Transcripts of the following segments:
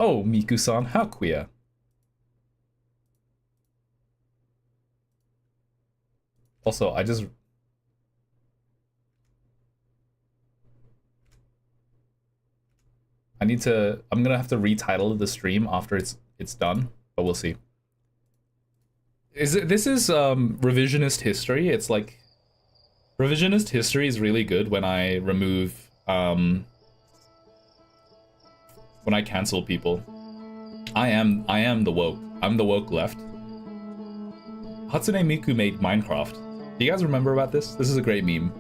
Oh, Miku-san, how queer. Also, I'm gonna have to retitle the stream after it's done, but we'll see. This is revisionist history. It's like revisionist history is really good when I remove when I cancel people. I am the woke. I'm the woke left. Hatsune Miku made Minecraft. Do you guys remember about this? This is a great meme.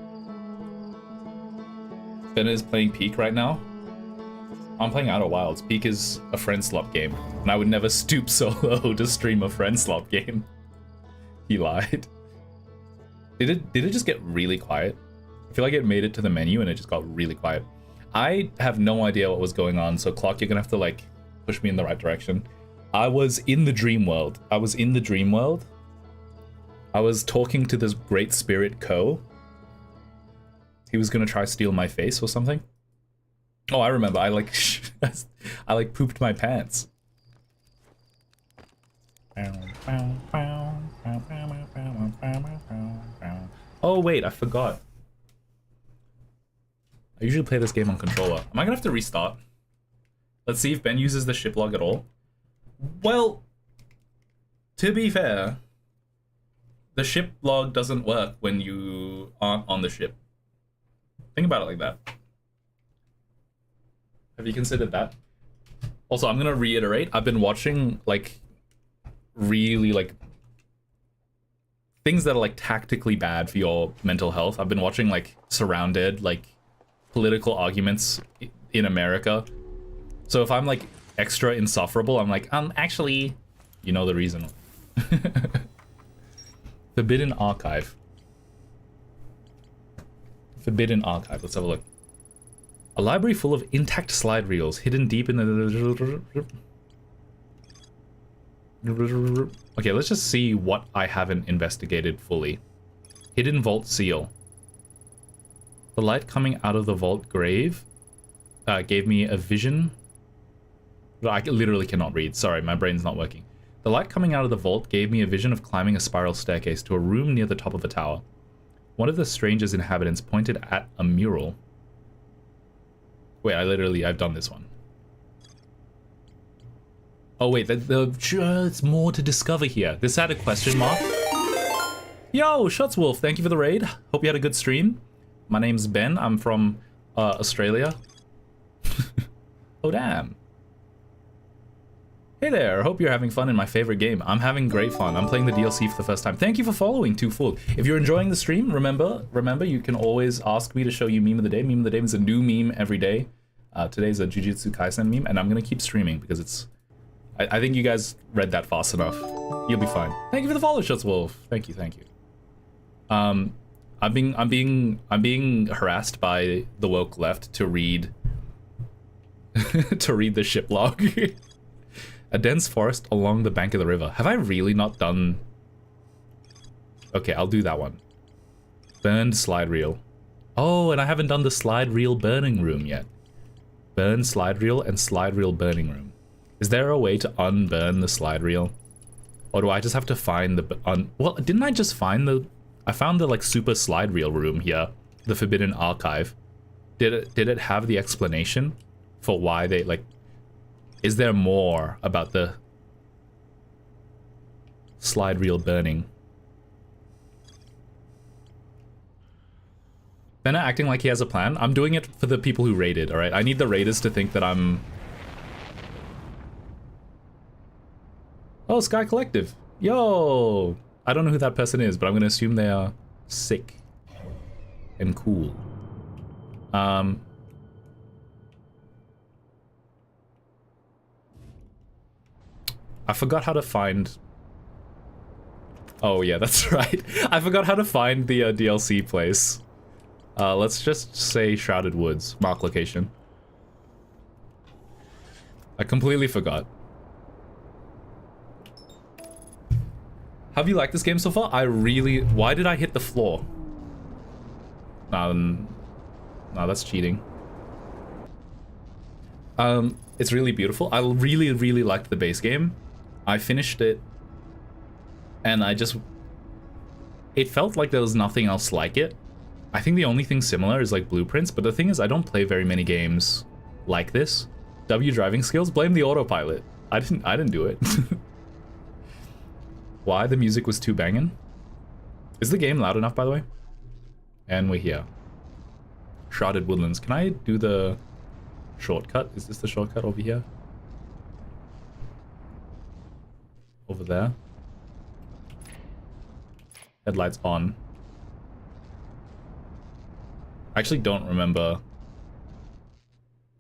Ben is playing Peak right now. I'm playing Outer Wilds. Peak is a friend slop game, and I would never stoop so low to stream a friend slop game. He lied. Did it just get really quiet? I feel like it made it to the menu and it just got really quiet. I have no idea what was going on, so Clock, you're gonna have to like push me in the right direction. I was in the dream world. I was talking to this great spirit Ko. He was gonna try steal my face or something. Oh, I remember. I like pooped my pants. Oh wait, I forgot. I usually play this game on controller. Am I gonna have to restart? Let's see if Ben uses the ship log at all. Well, to be fair, the ship log doesn't work when you aren't on the ship. Think about it like that. Have you considered that? Also, I'm gonna reiterate, I've been watching like really like things that are like tactically bad for your mental health. I've been watching like Surrounded, like political arguments in America. So if I'm like extra insufferable, I'm like, actually, you know the reason. Forbidden Archive. Forbidden Archive, let's have a look. A library full of intact slide reels hidden deep in the... Okay, let's just see what I haven't investigated fully. Hidden vault seal. The light coming out of the vault grave gave me a vision. I literally cannot read. Sorry, my brain's not working. The light coming out of the vault gave me a vision of climbing a spiral staircase to a room near the top of a tower. One of the stranger's inhabitants pointed at a mural. Wait, I've done this one. Oh wait, it's more to discover here. This had a question mark. Yo, Shutswolf, thank you for the raid. Hope you had a good stream. My name's Ben, I'm from Australia. Oh damn. Hey there, hope you're having fun in my favorite game. I'm having great fun. I'm playing the DLC for the first time. Thank you for following, Too Full. If you're enjoying the stream, remember, you can always ask me to show you Meme of the Day. Meme of the Day is a new meme every day. Today's a Jujutsu Kaisen meme, and I'm gonna keep streaming because it's... I think you guys read that fast enough. You'll be fine. Thank you for the follow, Shutswolf. Thank you. I'm being harassed by the woke left to read to read the ship log. A dense forest along the bank of the river. Have I really not done... Okay, I'll do that one. Burned slide reel. Oh, and I haven't done the slide reel burning room yet. Burn slide reel and slide reel burning room. Is there a way to unburn the slide reel? Or do I just have to find the... Well, didn't I just find the... I found the like super slide reel room here. The Forbidden Archive. Did it have the explanation for why they like... Is there more about the slide reel burning? Benna acting like he has a plan. I'm doing it for the people who raided, alright? I need the raiders to think that I'm... Oh, Sky Collective. Yo! I don't know who that person is, but I'm gonna assume they are sick and cool. I forgot how to find... Oh yeah, that's right. I forgot how to find the DLC place. Let's just say Shrouded Woods, mark location. I completely forgot. Have you liked this game so far? I really... Why did I hit the floor? No, that's cheating. It's really beautiful. I really, really liked the base game. I finished it, and it felt like there was nothing else like it. I think the only thing similar is like Blueprints, but the thing is I don't play very many games like this. W driving skills? Blame the autopilot. I didn't do it. Why? The music was too banging? Is the game loud enough, by the way? And we're here. Shrouded Woodlands. Can I do the shortcut? Is this the shortcut over here? Over there. Headlights on. I actually don't remember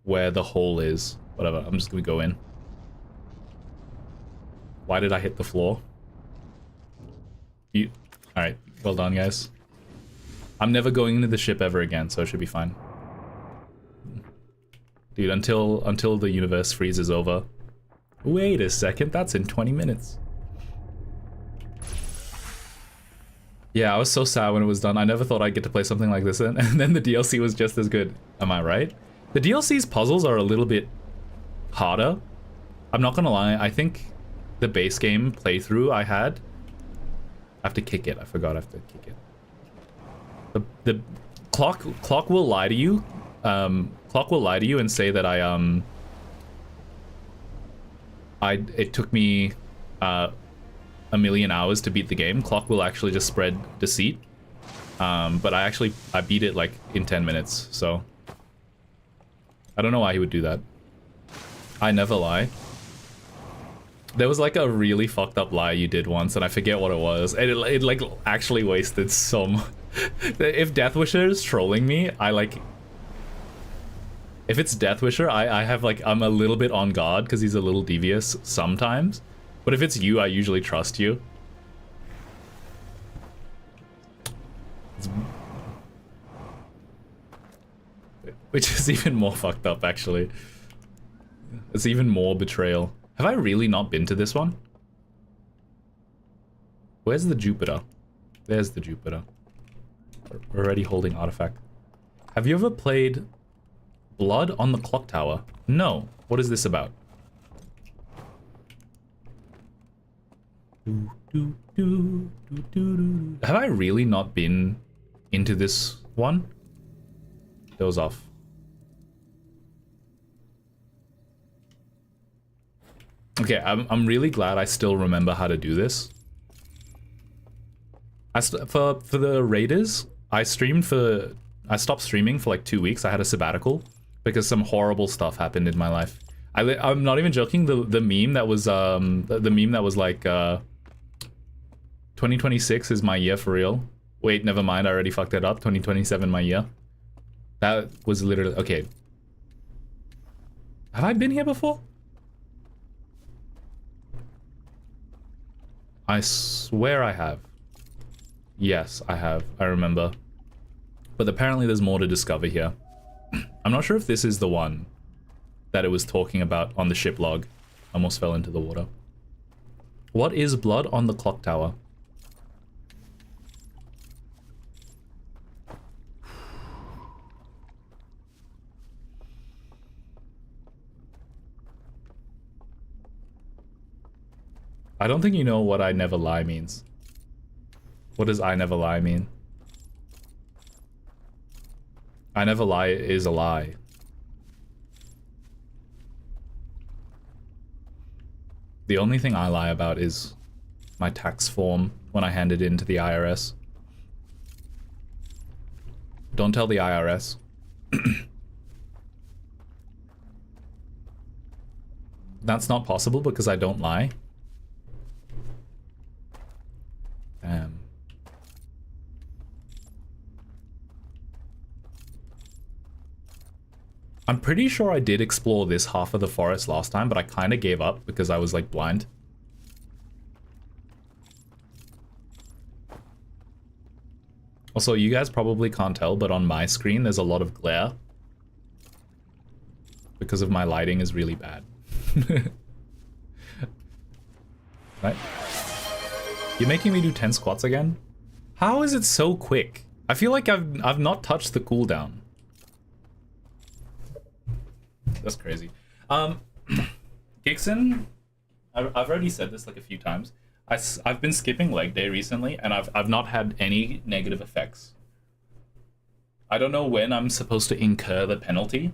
where the hole is. Whatever, I'm just gonna go in. Why did I hit the floor? Alright, well done, guys. I'm never going into the ship ever again, so it should be fine. Dude, until the universe freezes over. Wait a second, that's in 20 minutes. Yeah, I was so sad when it was done. I never thought I'd get to play something like this, and then the DLC was just as good. Am I right? The DLC's puzzles are a little bit harder. I'm not gonna lie, I think the base game playthrough I had... I have to kick it, I forgot I have to kick it. The clock will lie to you. Clock will lie to you and say that it took me a million hours to beat the game. Clock will actually just spread deceit. But I beat it like in 10 minutes, so I don't know why he would do that. I never lie. There was like a really fucked up lie you did once, and I forget what it was. And it like actually wasted some. If Deathwisher is trolling me, if it's Deathwisher, I have like, I'm a little bit on guard because he's a little devious sometimes. But if it's you, I usually trust you. Which is even more fucked up, actually. It's even more betrayal. Have I really not been to this one? Where's the Jupiter? There's the Jupiter. We're already holding artifact. Have you ever played Blood on the Clock Tower? No. What is this about? Have I really not been into this one? Doze off. Okay, I'm really glad I still remember how to do this. For the Raiders, I stopped streaming for like 2 weeks. I had a sabbatical because some horrible stuff happened in my life. I'm not even joking. The meme that was the meme that was like 2026 is my year for real. Wait, never mind. I already fucked it up. 2027 my year. That was literally okay. Have I been here before? I swear I have. Yes, I have. I remember. But apparently there's more to discover here. I'm not sure if this is the one that it was talking about on the ship log. Almost fell into the water. What is Blood on the Clock Tower? I don't think you know what I never lie means. What does I never lie mean? I never lie is a lie. The only thing I lie about is my tax form when I hand it in to the IRS. Don't tell the IRS. That's not possible because I don't lie. Damn. I'm pretty sure I did explore this half of the forest last time, but I kind of gave up because I was like blind. Also, you guys probably can't tell, but on my screen there's a lot of glare because of my lighting is really bad. Right? You're making me do 10 squats again? How is it so quick? I feel like I've not touched the cooldown. That's crazy. Gixon, I've already said this like a few times. I've been skipping leg day recently, and I've not had any negative effects. I don't know when I'm supposed to incur the penalty,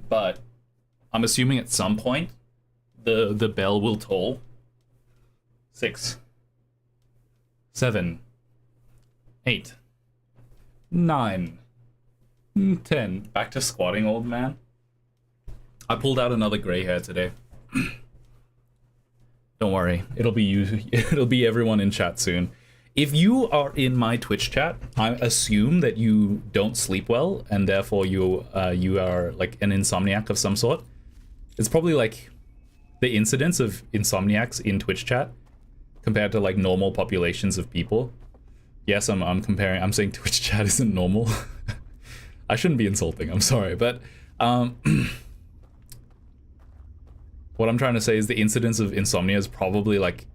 but I'm assuming at some point the bell will toll. 6, 7, 8, 9, 10. Back to squatting, old man. I pulled out another gray hair today. Don't worry, it'll be you. It'll be everyone in chat soon. If you are in my Twitch chat, I assume that you don't sleep well, and therefore you are like an insomniac of some sort. It's probably like the incidence of insomniacs in Twitch chat compared to like normal populations of people. Yes, I'm comparing. I'm saying Twitch chat isn't normal. I shouldn't be insulting. I'm sorry, but what I'm trying to say is the incidence of insomnia is probably like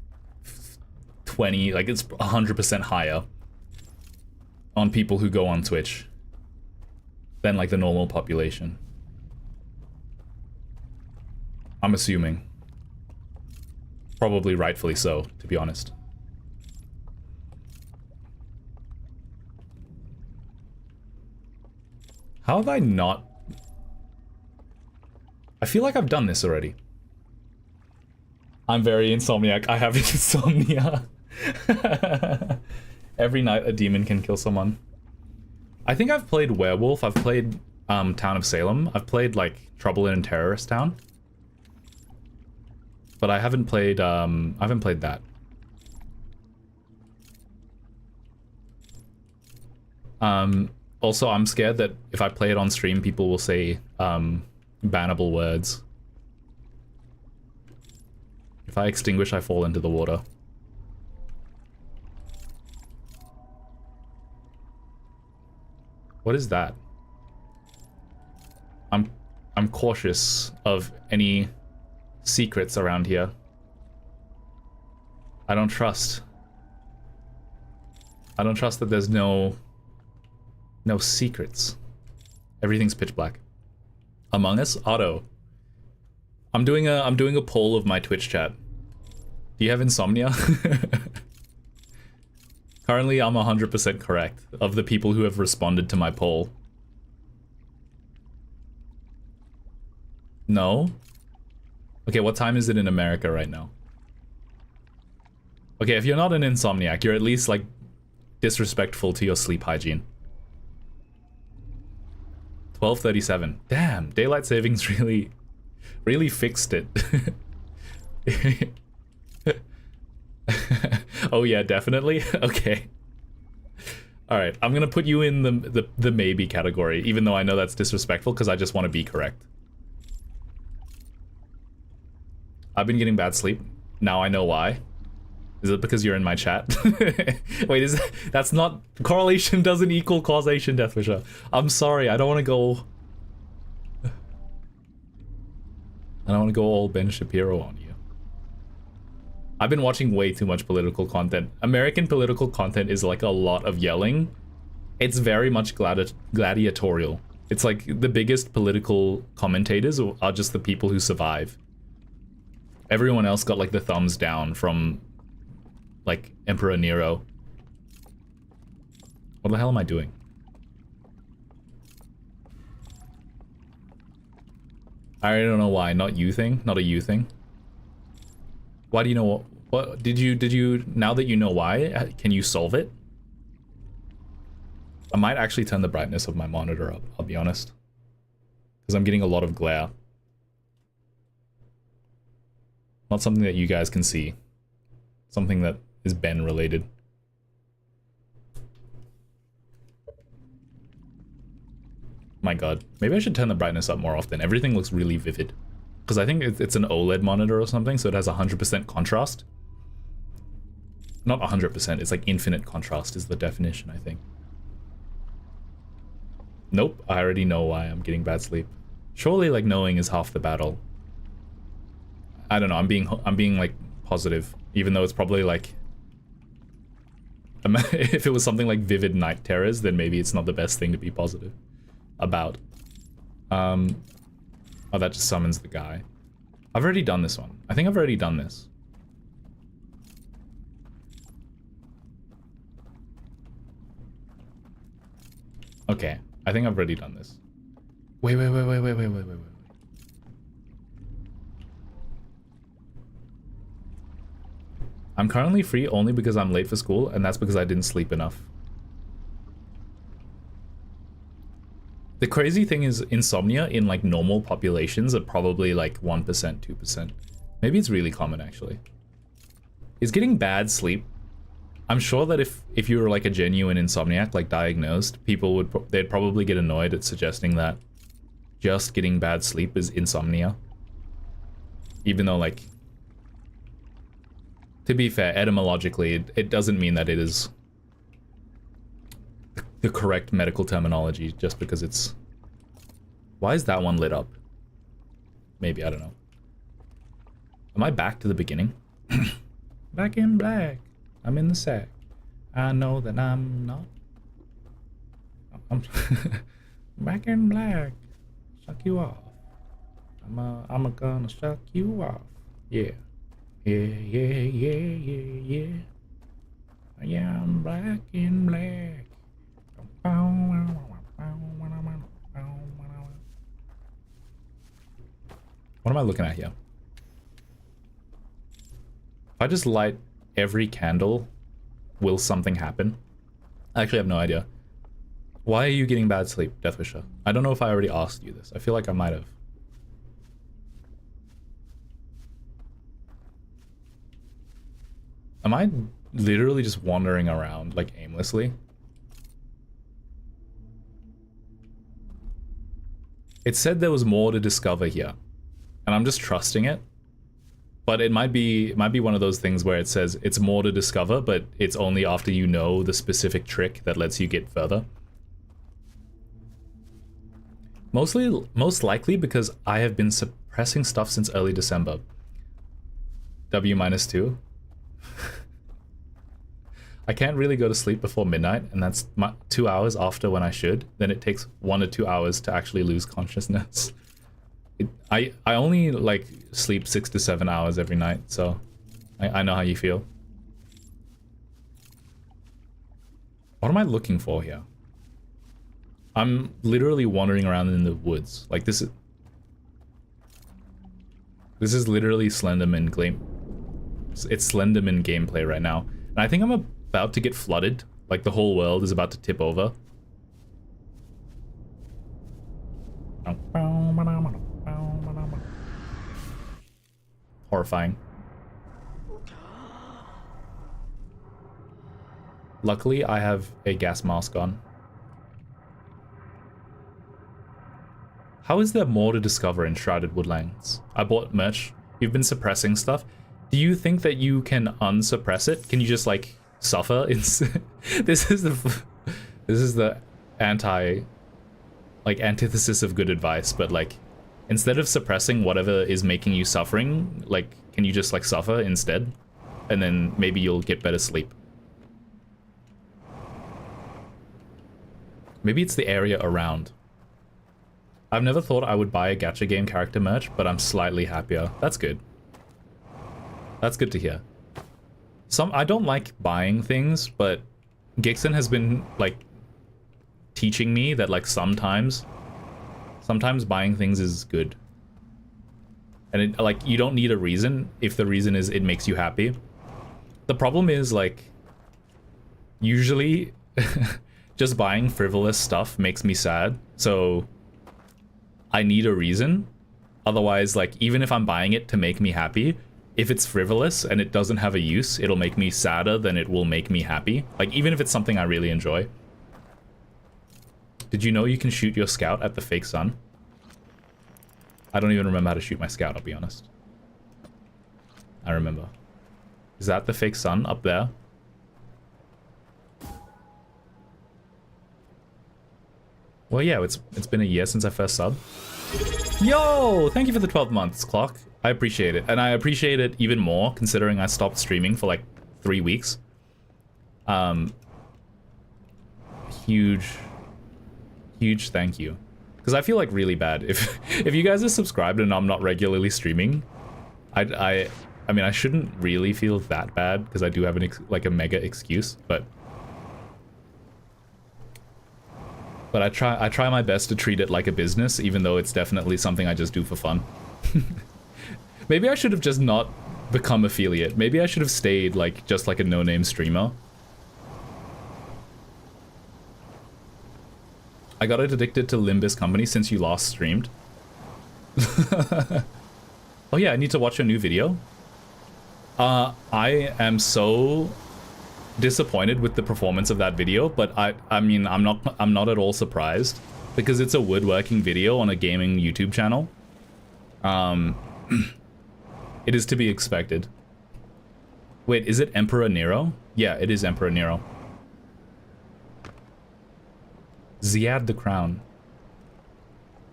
20, like it's 100% higher on people who go on Twitch than like the normal population. I'm assuming. Probably rightfully so, to be honest. How have I not? I feel like I've done this already. I'm very insomniac. I have insomnia. Every night a demon can kill someone. I think I've played Werewolf. I've played Town of Salem. I've played like Trouble in Terrorist Town. But I haven't played that. Also, I'm scared that if I play it on stream, people will say bannable words. If I extinguish, I fall into the water. What is that? I'm cautious of any secrets around here. I don't trust that there's no secrets. Everything's pitch black. Among Us, Otto. I'm doing a poll of my Twitch chat. Do you have insomnia? Currently, I'm 100% correct of the people who have responded to my poll. No? Okay, what time is it in America right now? Okay, if you're not an insomniac, you're at least, like, disrespectful to your sleep hygiene. 12:37. Damn, daylight savings really fixed it. Oh yeah, definitely? Okay. Alright, I'm gonna put you in the maybe category, even though I know that's disrespectful, because I just want to be correct. I've been getting bad sleep. Now I know why. Is it because you're in my chat? Wait, that's not... Correlation doesn't equal causation, Deathwisher. I'm sorry, I don't want to go... I don't want to go all Ben Shapiro on you. I've been watching way too much political content. American political content is like a lot of yelling. It's very much gladiatorial. It's like the biggest political commentators are just the people who survive. Everyone else got like the thumbs down from like Emperor Nero. What the hell am I doing? I don't know why. Not you thing? Not a you thing? Why do you know what did you now that you know why, can you solve it? I might actually turn the brightness of my monitor up, I'll be honest. Because I'm getting a lot of glare. Not something that you guys can see. Something that is Ben related. My god. Maybe I should turn the brightness up more often. Everything looks really vivid. Because I think it's an OLED monitor or something, so it has 100% contrast. Not 100%, it's like infinite contrast is the definition, I think. Nope, I already know why I'm getting bad sleep. Surely, like, knowing is half the battle. I don't know, I'm being like positive, even though it's probably like if it was something like Vivid Night Terrors, then maybe it's not the best thing to be positive about. Oh, that just summons the guy. I've already done this one. I think I've already done this. Okay, I think I've already done this. Wait. I'm currently free only because I'm late for school, and that's because I didn't sleep enough. The crazy thing is insomnia in like normal populations are probably like 1%, 2%. Maybe it's really common actually. Is getting bad sleep, I'm sure that if you were like a genuine insomniac, like diagnosed, people would they'd probably get annoyed at suggesting that just getting bad sleep is insomnia. Even though, like, to be fair, etymologically, it doesn't mean that it is the correct medical terminology just because it's... Why is that one lit up? Maybe, I don't know. Am I back to the beginning? Back in black. I'm in the sack. I know that I'm not. I'm back in black. Suck you off. I'm gonna suck you off. Yeah. Yeah. Yeah, I'm black in black. What am I looking at here? If I just light every candle, will something happen? I actually have no idea. Why are you getting bad sleep, Deathwisher? I don't know if I already asked you this. I feel like I might have. Am I literally just wandering around, like, aimlessly? It said there was more to discover here, and I'm just trusting it. But it might be one of those things where it says it's more to discover, but it's only after you know the specific trick that lets you get further. Most likely because I have been suppressing stuff since early December. W-2. I can't really go to sleep before midnight, and that's 2 hours after when I should. Then it takes 1 to 2 hours to actually lose consciousness. I only like sleep 6 to 7 hours every night, so I know how you feel. What am I looking for here? I'm literally wandering around in the woods. Like this is literally Slenderman game. It's Slenderman gameplay right now, and I think I'm about to get flooded. Like the whole world is about to tip over. Horrifying. Luckily, I have a gas mask on. How is there more to discover in Shrouded Woodlands? I bought merch. You've been suppressing stuff. Do you think that you can unsuppress it? Can you just like suffer? This is the antithesis of good advice, but like instead of suppressing whatever is making you suffering, like can you just like suffer instead? And then maybe you'll get better sleep. Maybe it's the area around. I've never thought I would buy a gacha game character merch, but I'm slightly happier. That's good. That's good to hear. I don't like buying things, but Gixen has been like teaching me that like sometimes buying things is good. And it, like you don't need a reason if the reason is it makes you happy. The problem is like usually just buying frivolous stuff makes me sad. So I need a reason. Otherwise, like, even if I'm buying it to make me happy, if it's frivolous and it doesn't have a use, it'll make me sadder than it will make me happy. Like, even if it's something I really enjoy. Did you know you can shoot your scout at the fake sun? I don't even remember how to shoot my scout, I'll be honest. I remember. Is that the fake sun up there? Well, yeah, it's been a year since I first subbed. Yo, thank you for the 12 months, Clock. I appreciate it. And I appreciate it even more considering I stopped streaming for like 3 weeks. Huge thank you. Because Because I feel like really bad if you guys are subscribed and I'm not regularly streaming. I mean, I shouldn't really feel that bad because I do have like a mega excuse, but I try my best to treat it like a business, even though it's definitely something I just do for fun. Maybe I should have just not become affiliate. Maybe I should have stayed like just like a no-name streamer. I got addicted to Limbus Company since you last streamed. Oh yeah, I need to watch a new video. I am so disappointed with the performance of that video, but I mean I'm not at all surprised because it's a woodworking video on a gaming YouTube channel. It is to be expected. Wait, is it Emperor Nero? Yeah, it is Emperor Nero. Ziad the Crown.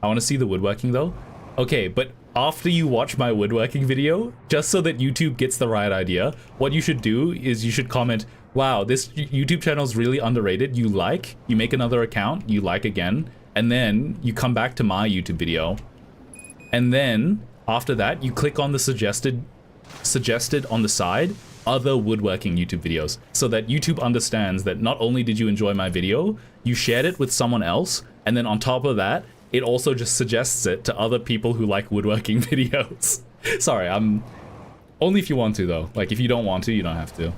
I want to see the woodworking though. Okay, but after you watch my woodworking video, just so that YouTube gets the right idea, what you should do is you should comment, wow, this YouTube channel is really underrated. You make another account, you like again, and then you come back to my YouTube video. And then after that, you click on the suggested on the side, other woodworking YouTube videos, so that YouTube understands that not only did you enjoy my video, you shared it with someone else, and then on top of that, it also just suggests it to other people who like woodworking videos. Sorry, I'm... Only if you want to, though. Like, if you don't want to, you don't have to.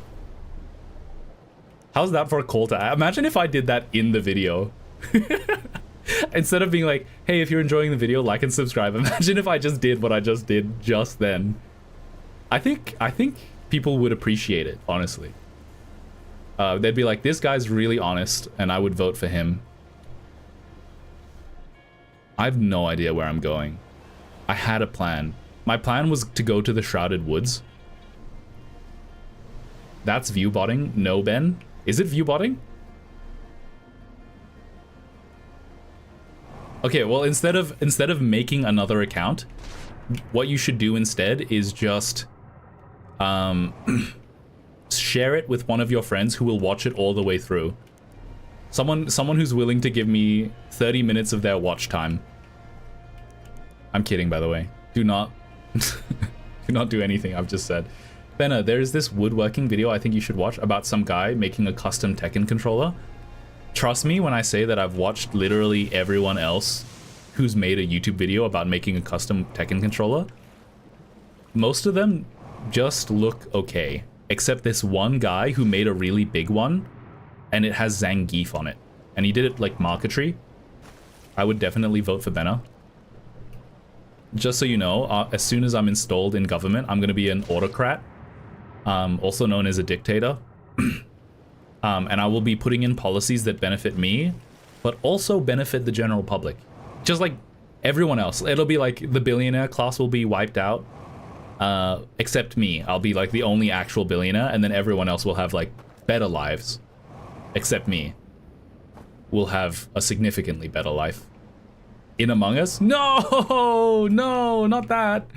How's that for a call to... Imagine if I did that in the video. Instead of being like, hey, if you're enjoying the video, like and subscribe. Imagine if I just did what I just did just then. I think people would appreciate it, honestly. They'd be like, this guy's really honest, and I would vote for him. I have no idea where I'm going. I had a plan. My plan was to go to the Shrouded Woods. That's viewbotting? No, Ben? Is it viewbotting? Okay, well, instead of making another account, what you should do instead is just share it with one of your friends who will watch it all the way through. Someone who's willing to give me 30 minutes of their watch time. I'm kidding, by the way. Do not do not do anything I've just said. Benna, there's this woodworking video I think you should watch about some guy making a custom Tekken controller. Trust me when I say that I've watched literally everyone else who's made a YouTube video about making a custom Tekken controller. Most of them just look okay, except this one guy who made a really big one, and it has Zangief on it. And he did it like marquetry. I would definitely vote for Benna. Just so you know, as soon as I'm installed in government, I'm going to be an autocrat, also known as a dictator. And I will be putting in policies that benefit me, but also benefit the general public. Just like everyone else. It'll be like the billionaire class will be wiped out, except me. I'll be like the only actual billionaire, and then everyone else will have like better lives. Except me. Will have a significantly better life. In Among Us? No! No, not that!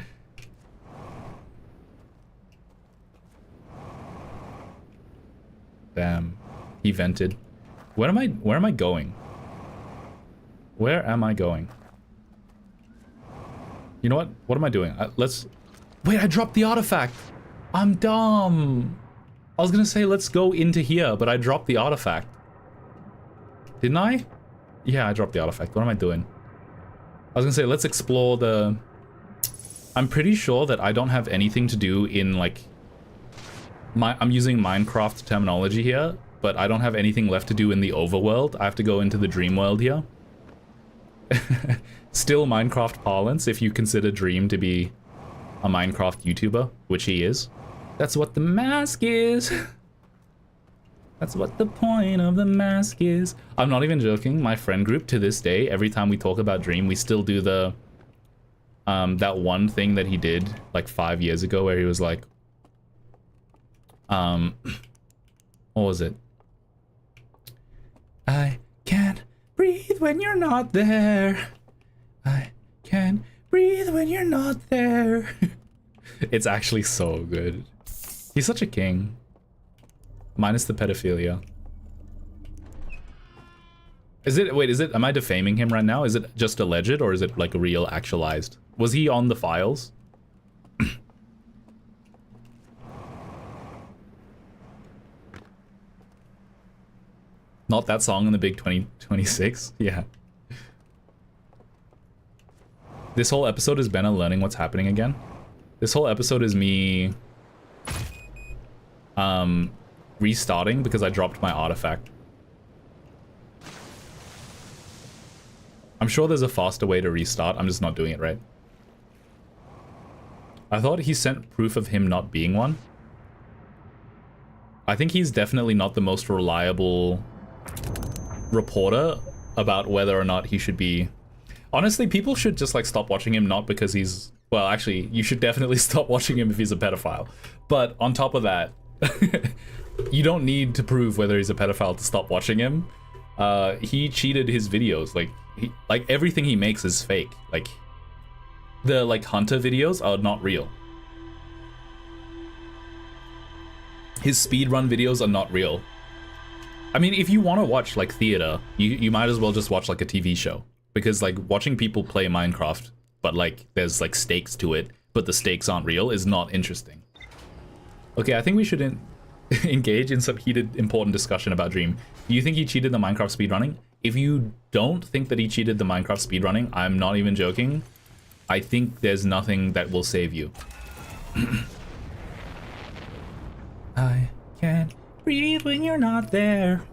Damn. He vented. Where am I going? Where am I going? You know what? What am I doing? Let's... Wait, I dropped the artifact! I'm dumb! I was gonna say let's go into here, but I dropped the artifact. Didn't I? Yeah, I dropped the artifact. What am I doing? I was gonna say let's explore the... I'm pretty sure that I don't have anything to do in like... I'm using Minecraft terminology here, but I don't have anything left to do in the overworld. I have to go into the dream world here. Still Minecraft parlance if you consider Dream to be a Minecraft YouTuber, which he is. That's what the mask is. That's what the point of the mask is. I'm not even joking. My friend group to this day, every time we talk about Dream, we still do the that one thing that he did like 5 years ago where he was like, what was it? I can't breathe when you're not there. I can't breathe when you're not there. It's actually so good. He's such a king. Minus the pedophilia. Is it, wait, is it, am I defaming him right now? Is it just alleged or is it like real actualized? Was he on the files? Not that song in the big 2026? Yeah. This whole episode is Benna learning what's happening again. This whole episode is me restarting because I dropped my artifact. I'm sure there's a faster way to restart, I'm just not doing it right. I thought he sent proof of him not being one. I think he's definitely not the most reliable reporter about whether or not he should be... Honestly, people should just like stop watching him, not because he's... Well, actually, you should definitely stop watching him if he's a pedophile. But on top of that, you don't need to prove whether he's a pedophile to stop watching him. He cheated his videos. Like everything he makes is fake. Like the like Hunter videos are not real. His speedrun videos are not real. I mean, if you want to watch like theater, you might as well just watch like a TV show. Because like watching people play Minecraft, but like there's like stakes to it, but the stakes aren't real, is not interesting. Okay, I think we should engage in some heated, important discussion about Dream. Do you think he cheated the Minecraft speedrunning? If you don't think that he cheated the Minecraft speedrunning, I'm not even joking. I think there's nothing that will save you. I can't breathe when you're not there.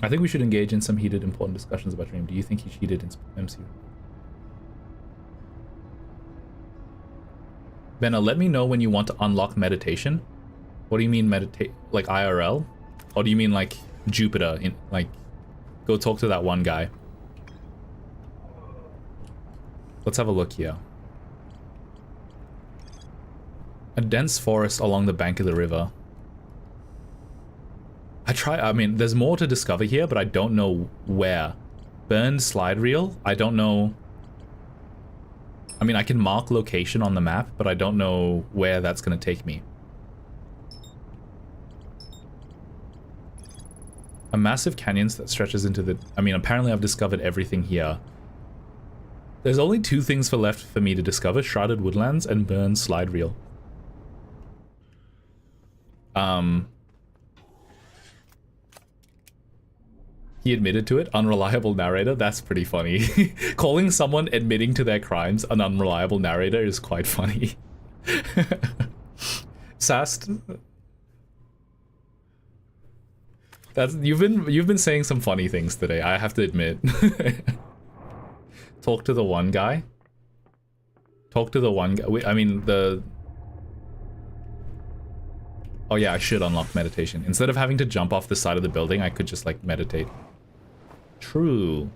I think we should engage in some heated, important discussions about Dream. Do you think he cheated in MCU? Benna, let me know when you want to unlock meditation. What do you mean meditate? Like IRL? Or do you mean like Jupiter? In like, go talk to that one guy. Let's have a look here. A dense forest along the bank of the river. I mean, there's more to discover here, but I don't know where. Burned slide reel? I don't know. I mean, I can mark location on the map, but I don't know where that's going to take me. A massive canyon that stretches into the... I mean, apparently I've discovered everything here. There's only two things left for me to discover. Shrouded Woodlands and Burned slide reel. He admitted to it. Unreliable narrator. That's pretty funny. Calling someone admitting to their crimes an unreliable narrator is quite funny. Sast. That's you've been saying some funny things today, I have to admit. Talk to the one guy. Talk to the one guy. I mean the... Oh yeah, I should unlock meditation. Instead of having to jump off the side of the building, I could just like meditate. True.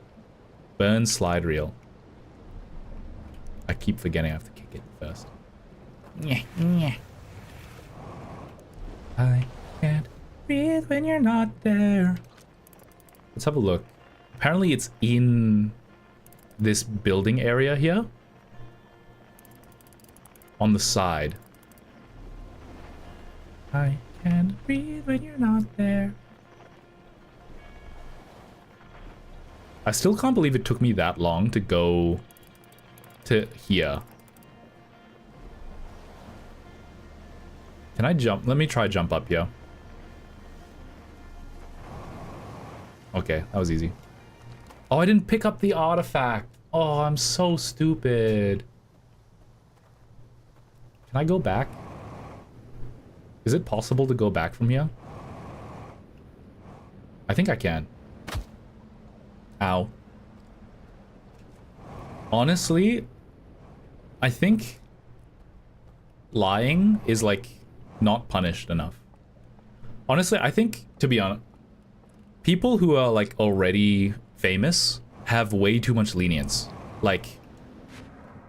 Burn slide reel. I keep forgetting I have to kick it first. I can't breathe when you're not there. Let's have a look. Apparently it's in this building area here. On the side. I can't breathe when you're not there. I still can't believe it took me that long to go to here. Can I jump? Let me try jump up here. Okay, that was easy. Oh, I didn't pick up the artifact. Oh, I'm so stupid. Can I go back? Is it possible to go back from here? I think I can. Ow. Honestly, I think lying is like not punished enough. Honestly, I think, to be honest, people who are like already famous have way too much lenience. Like,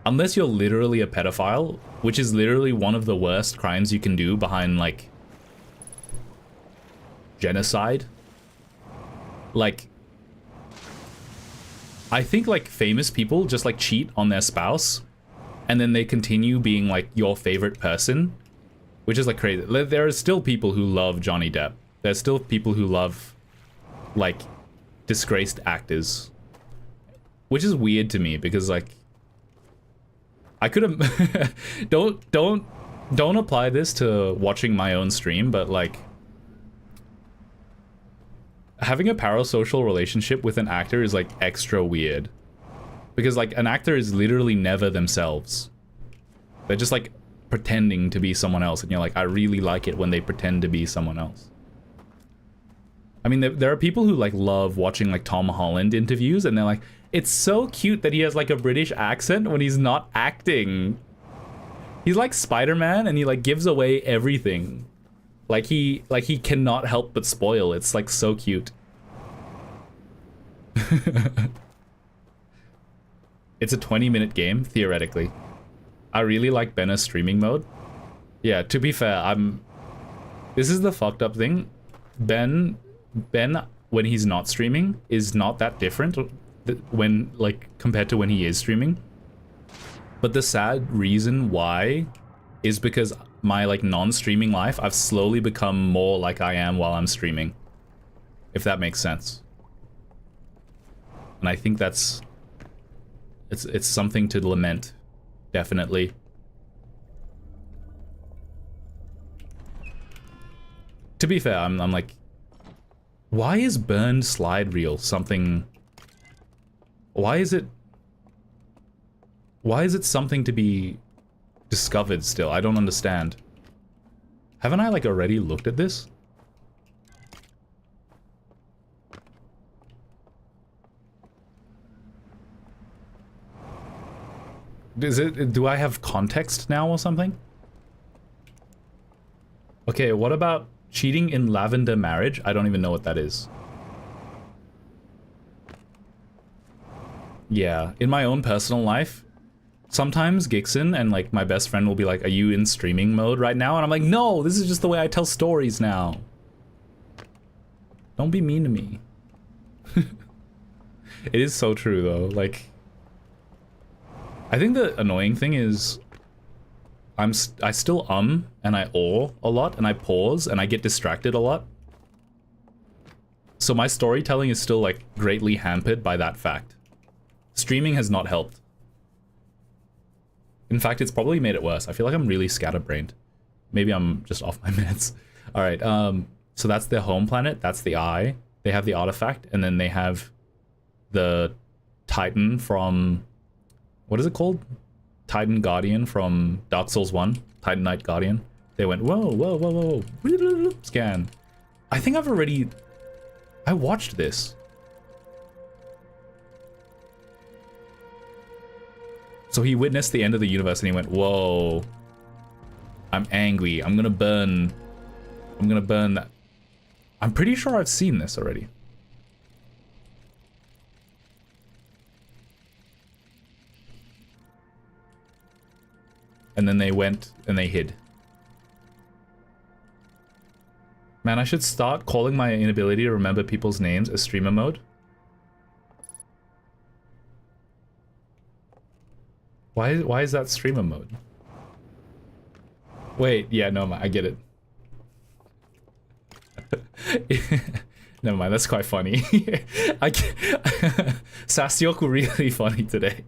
unless you're literally a pedophile, which is literally one of the worst crimes you can do behind like genocide. Like, I think like famous people just like cheat on their spouse and then they continue being like your favorite person which is like crazy. There are still people who love Johnny Depp. There's still people who love like disgraced actors, which is weird to me because like I could have don't apply this to watching my own stream, but like having a parasocial relationship with an actor is like extra weird because like an actor is literally never themselves. They're just like pretending to be someone else, and you're like, I really like it when they pretend to be someone else. I mean, there are people who like love watching like Tom Holland interviews, and they're like, it's so cute that he has like a British accent when he's not acting. He's like Spider-Man, and he like gives away everything. Like he cannot help but spoil. It's like so cute. It's a 20-minute game, theoretically. I really like Benna's streaming mode. Yeah, to be fair, this is the fucked up thing. Ben, when he's not streaming, is not that different when, like, compared to when he is streaming. But the sad reason why is because my, like, non-streaming life, I've slowly become more like I am while I'm streaming. If that makes sense. And I think that's... It's something to lament. Definitely. To be fair, I'm like, why is burned slide reel something? Why is it something to be discovered still? I don't understand. Haven't I like already looked at this? Do I have context now or something? Okay, what about cheating in lavender marriage? I don't even know what that is. Yeah, in my own personal life, sometimes Gixin and like my best friend will be like, are you in streaming mode right now? And I'm like, no, this is just the way I tell stories now. Don't be mean to me. It is so true though, like... I think the annoying thing is I still and I a lot and I pause and I get distracted a lot. So my storytelling is still like greatly hampered by that fact. Streaming has not helped. In fact, it's probably made it worse. I feel like I'm really scatterbrained. Maybe I'm just off my meds. All right, so that's their home planet. That's the eye. They have the artifact, and then they have the Titan from... What is it called? Titan Guardian from Dark Souls 1. Titan Knight Guardian. They went, whoa, whoa, whoa, whoa. Scan. I think I watched this. So he witnessed the end of the universe and he went, whoa. I'm angry. I'm gonna burn that. I'm pretty sure I've seen this already. And then they went and they hid. Man, I should start calling my inability to remember people's names as streamer mode. Why is that streamer mode? Wait, yeah, no, I get it. Never mind, that's quite funny. Sasyoku really funny today.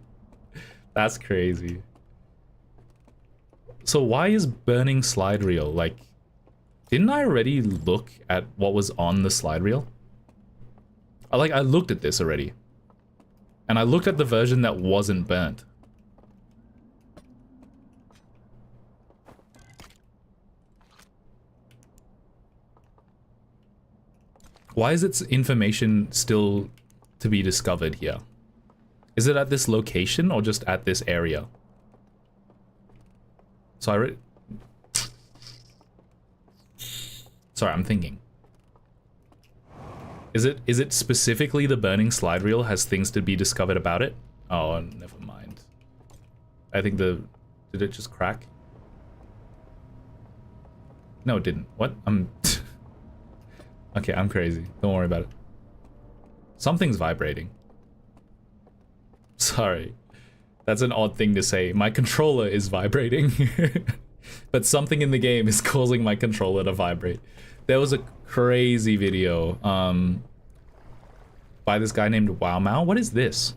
That's crazy. So why is burning slide reel? Like, didn't I already look at what was on the slide reel? I looked at this already. And I looked at the version that wasn't burnt. Why is its information still to be discovered here? Is it at this location or just at this area? So sorry, I'm thinking. Is it specifically the burning slide reel has things to be discovered about it? Oh, never mind. I think did it just crack? No, it didn't. What? Okay, I'm crazy. Don't worry about it. Something's vibrating. Sorry. That's an odd thing to say. My controller is vibrating. but something in the game is causing my controller to vibrate. There was a crazy video by this guy named Wow Mao. What is this?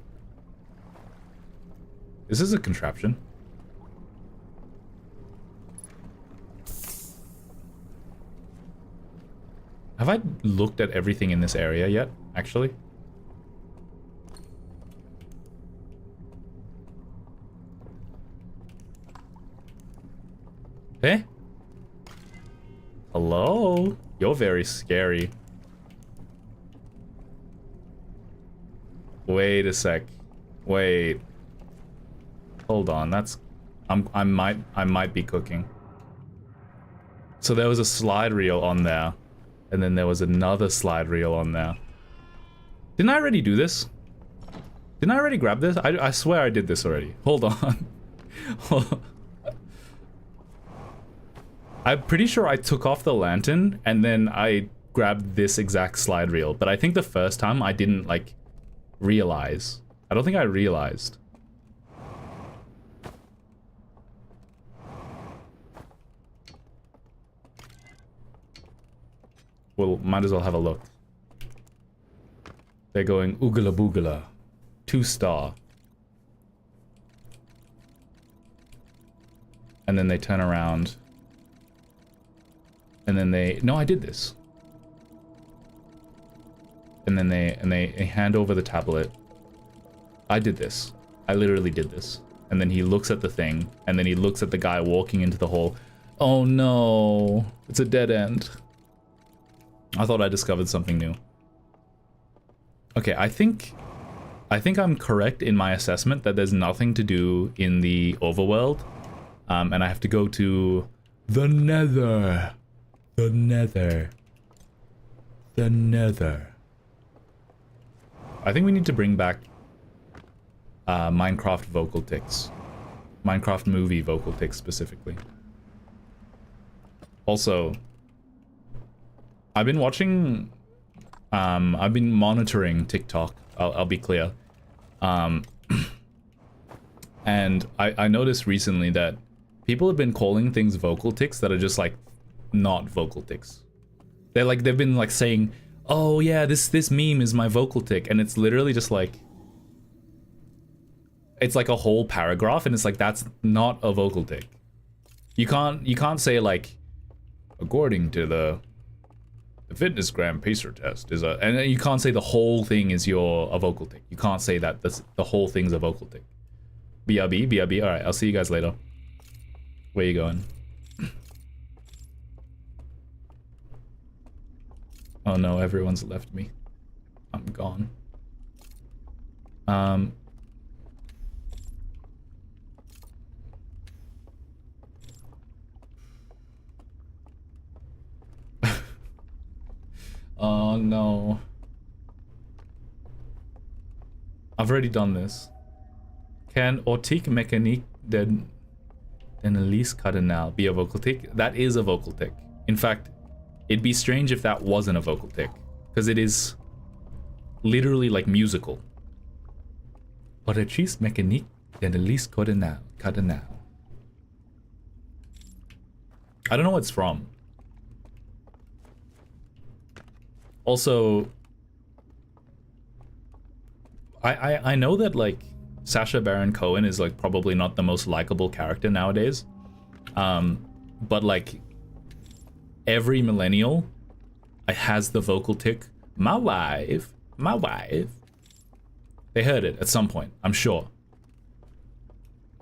This is a contraption. Have I looked at everything in this area yet, actually? Eh? Hello? You're very scary. Wait a sec. Wait. Hold on, that's... I might be cooking. So there was a slide reel on there. And then there was another slide reel on there. Didn't I already do this? Didn't I already grab this? I swear I did this already. Hold on. I'm pretty sure I took off the lantern and then I grabbed this exact slide reel. But I think the first time I didn't, like, realize. I don't think I realized. Well, might as well have a look. They're going oogala boogala. 2-star. And then they turn around. And then they... No, I did this. And then they hand over the tablet. I did this. I literally did this. And then he looks at the thing. And then he looks at the guy walking into the hall. Oh no. It's a dead end. I thought I discovered something new. Okay, I think I'm correct in my assessment that there's nothing to do in the overworld. And I have to go to the Nether. The Nether. The Nether. I think we need to bring back Minecraft vocal tics. Minecraft movie vocal tics specifically. Also, I've been watching, I've been monitoring TikTok, I'll be clear. And I noticed recently that people have been calling things vocal tics that are just like not vocal tics. They've been like saying, oh yeah, this meme is my vocal tic, and it's literally just like, it's like a whole paragraph, and it's like, that's not a vocal tic. You can't say like, according to the FitnessGram pacer test is a, and you can't say the whole thing is a vocal tic. You can't say that the whole thing's a vocal tic. BRB. All right, I'll see you guys later. Where you going? Oh no, everyone's left me. I'm gone. Oh no. I've already done this. Can Autique Mécanique d'Analyse Cardinal be a vocal tic? That is a vocal tic. In fact, it'd be strange if that wasn't a vocal tic, because it is literally like musical. Autique Mécanique d'Analyse Cardinal. I don't know what it's from. Also, I know that like Sacha Baron Cohen is like probably not the most likable character nowadays, but like every millennial has the vocal tic, my wife. They heard it at some point, I'm sure.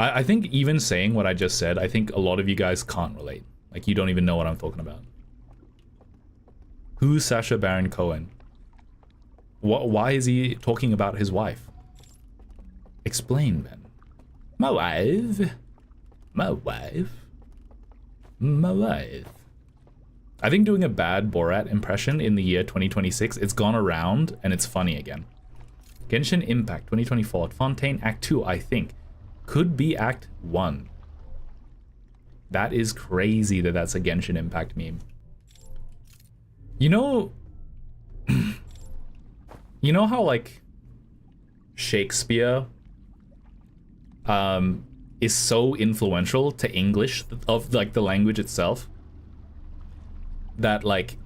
I think even saying what I just said, I think a lot of you guys can't relate. Like, you don't even know what I'm talking about. Who's Sacha Baron Cohen? Why is he talking about his wife? Explain, Ben. My wife. I think doing a bad Borat impression in the year 2026, it's gone around and it's funny again. Genshin Impact 2024, Fontaine Act 2, I think. Could be Act 1. That is crazy that that's a Genshin Impact meme. You know how like Shakespeare is so influential to English of like the language itself that like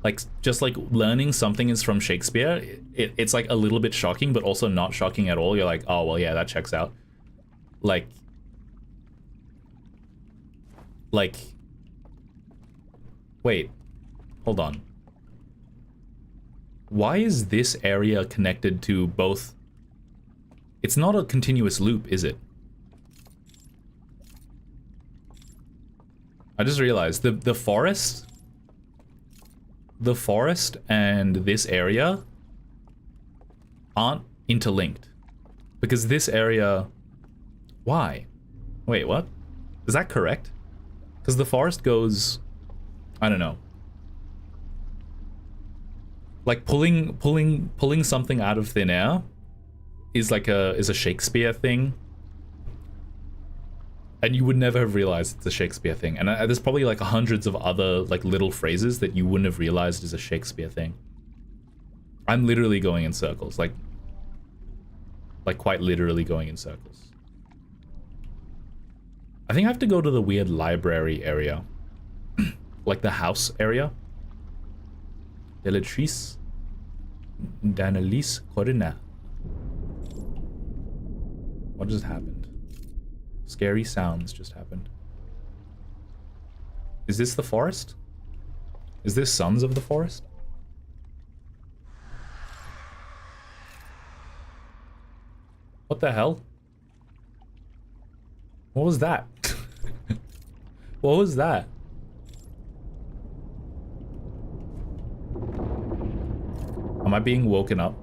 like just like learning something is from Shakespeare, it's like a little bit shocking, but also not shocking at all. You're like, oh well, yeah, that checks out. Like wait, hold on. Why is this area connected to both? It's not a continuous loop, is it? I just realized the forest and this area aren't interlinked, because this area, why? Wait, what? Is that correct? Because the forest goes, I don't know. Like pulling something out of thin air is like a Shakespeare thing. And you would never have realized it's a Shakespeare thing. And there's probably like hundreds of other like little phrases that you wouldn't have realized is a Shakespeare thing. I'm literally going in circles, like quite literally going in circles. I think I have to go to the weird library area. Like the house area. Delatrice Danelise Corina. What just happened? Scary sounds just happened. Is this the forest? Is this Sons of the Forest? What the hell? What was that? What was that? Am I being woken up?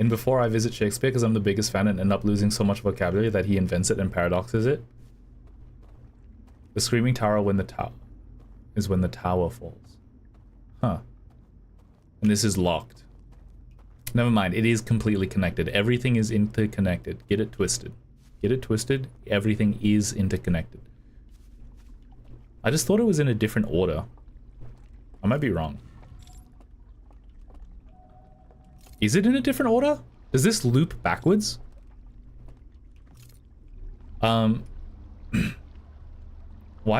And before I visit Shakespeare, because I'm the biggest fan and end up losing so much vocabulary that he invents it and paradoxes it. The Screaming Tower when the tower falls. Huh. And this is locked. Never mind, it is completely connected. Everything is interconnected. Get it twisted. Get it twisted. Everything is interconnected. I just thought it was in a different order. I might be wrong. Is it in a different order? Does this loop backwards? Why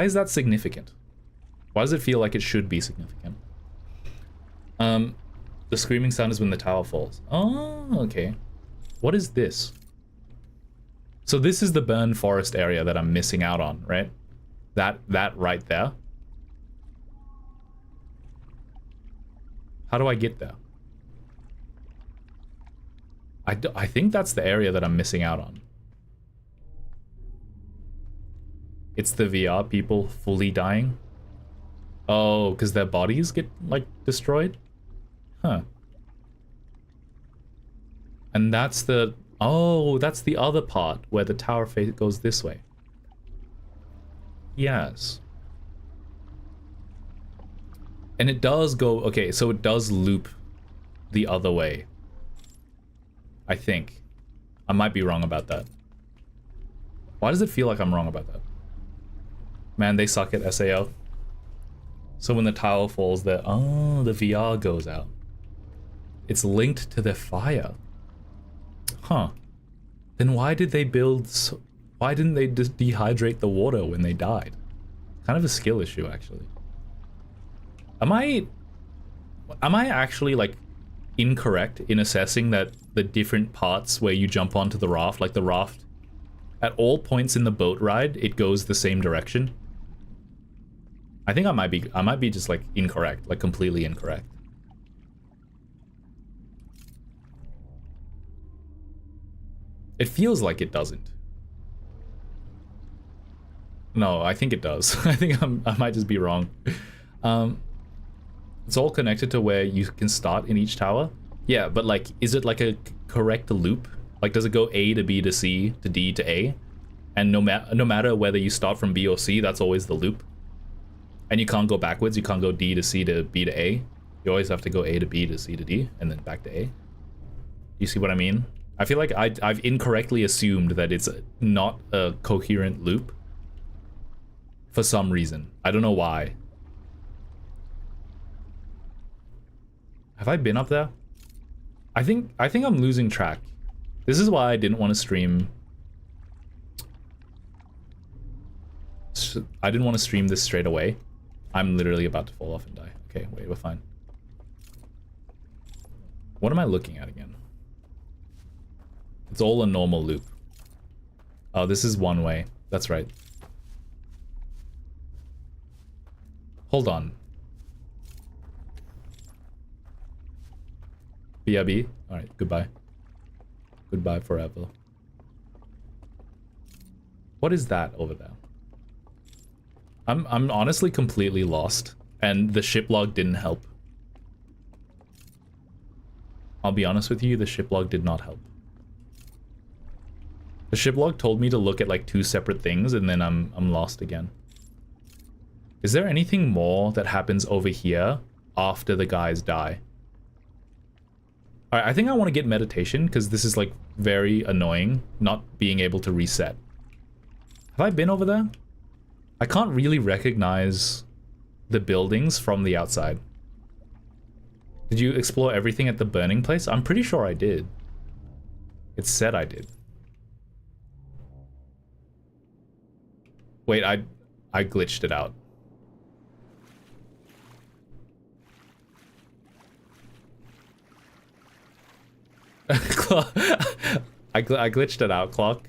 is that significant? Why does it feel like it should be significant? The screaming sound is when the tower falls. Oh, okay. What is this? So this is the burned forest area that I'm missing out on, right? That right there. How do I get there? I think that's the area that I'm missing out on. It's the VR people fully dying. Oh, because their bodies get, like, destroyed? Huh. And that's the... Oh, that's the other part where the tower face goes this way. Yes. And it does go... Okay, so it does loop the other way. I think. I might be wrong about that. Why does it feel like I'm wrong about that? Man, they suck at SAO. So when the tower falls, the VR goes out. It's linked to their fire. Huh. Then why did they build... Why didn't they just dehydrate the water when they died? Kind of a skill issue, actually. Am I actually, like, incorrect in assessing that the different parts where you jump onto the raft, like the raft, at all points in the boat ride, it goes the same direction? I think I might be just, like, incorrect, like completely incorrect. It feels like it doesn't. No, I think it does. I think I might just be wrong. It's all connected to where you can start in each tower. Yeah, but like, is it like a correct loop? Like, does it go A to B to C to D to A? And no matter whether you start from B or C, that's always the loop. And you can't go backwards. You can't go D to C to B to A. You always have to go A to B to C to D and then back to A. You see what I mean? I feel like I've incorrectly assumed that it's not a coherent loop for some reason. I don't know why. Have I been up there? I think I'm losing track. This is why I didn't want to stream. I didn't want to stream this straight away. I'm literally about to fall off and die. Okay, wait, we're fine. What am I looking at again? It's all a normal loop. Oh, this is one way. That's right. Hold on. BRB? Alright, goodbye. Goodbye forever. What is that over there? I'm honestly completely lost, and the ship log didn't help. I'll be honest with you, the ship log did not help. The ship log told me to look at like 2 separate things, and then I'm lost again. Is there anything more that happens over here after the guys die? Alright, I think I want to get meditation, because this is like very annoying, not being able to reset. Have I been over there? I can't really recognize the buildings from the outside. Did you explore everything at the burning place? I'm pretty sure I did. It said I did. Wait, I glitched it out. I glitched it out, Clock.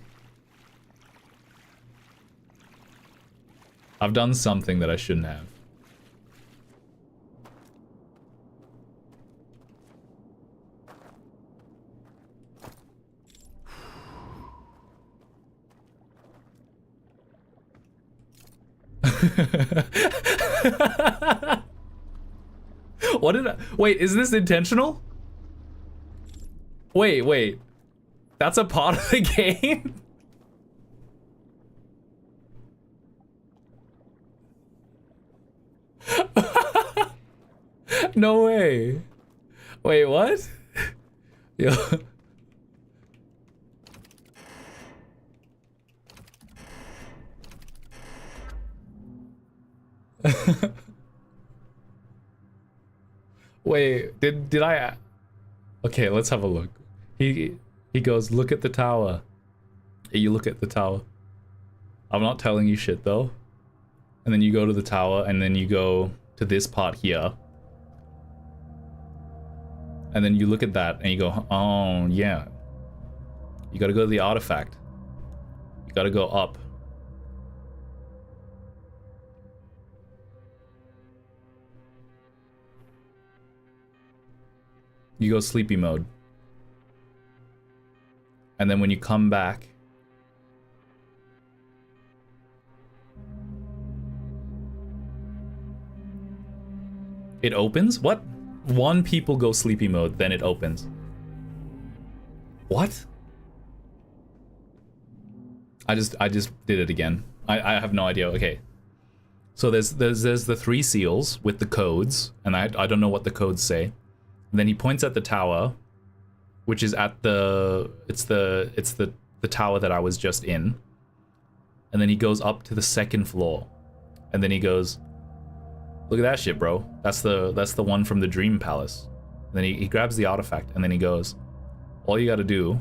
I've done something that I shouldn't have. What did I... Wait, is this intentional? Wait. That's a part of the game? No way. Wait, what? Yo. Wait, did I... Okay, let's have a look. He goes, look at the tower. You look at the tower. I'm not telling you shit though. And then you go to the tower, and then you go to this part here. And then you look at that, and you go, oh, yeah. You gotta go to the artifact. You gotta go up. You go sleepy mode. And then when you come back, it opens? What? One people go sleepy mode, then it opens. What? I just did it again. I have no idea. Okay. So there's the 3 seals with the codes, and I don't know what the codes say. And then he points at the tower, which is at the it's the tower that I was just in. And then he goes up to the 2nd floor. And then he goes, look at that shit, bro. That's the one from the Dream Palace. And then he grabs the artifact, and then he goes, all you gotta do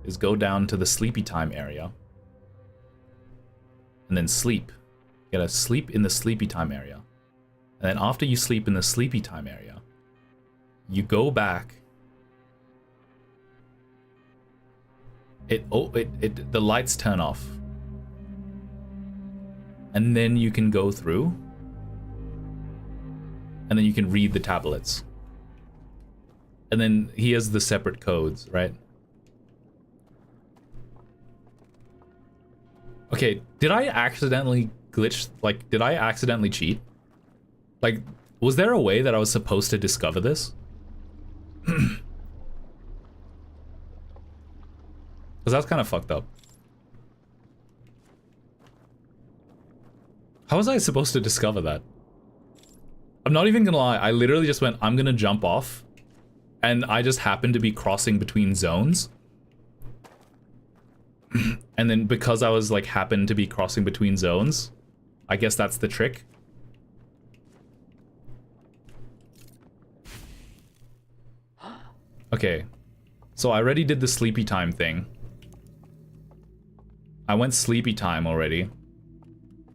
is go down to the sleepy time area. And then sleep. You gotta sleep in the sleepy time area. And then after you sleep in the sleepy time area, you go back. The lights turn off. And then you can go through. And then you can read the tablets. And then he has the separate codes, right? Okay, did I accidentally glitch? Like, did I accidentally cheat? Like, was there a way that I was supposed to discover this? Because that's kind of fucked up. How was I supposed to discover that? I'm not even gonna lie, I literally just went, I'm gonna jump off, and I just happened to be crossing between zones. And then because I was like happened to be crossing between zones, I guess that's the trick. Okay, So I already did the sleepy time thing. I went sleepy time already.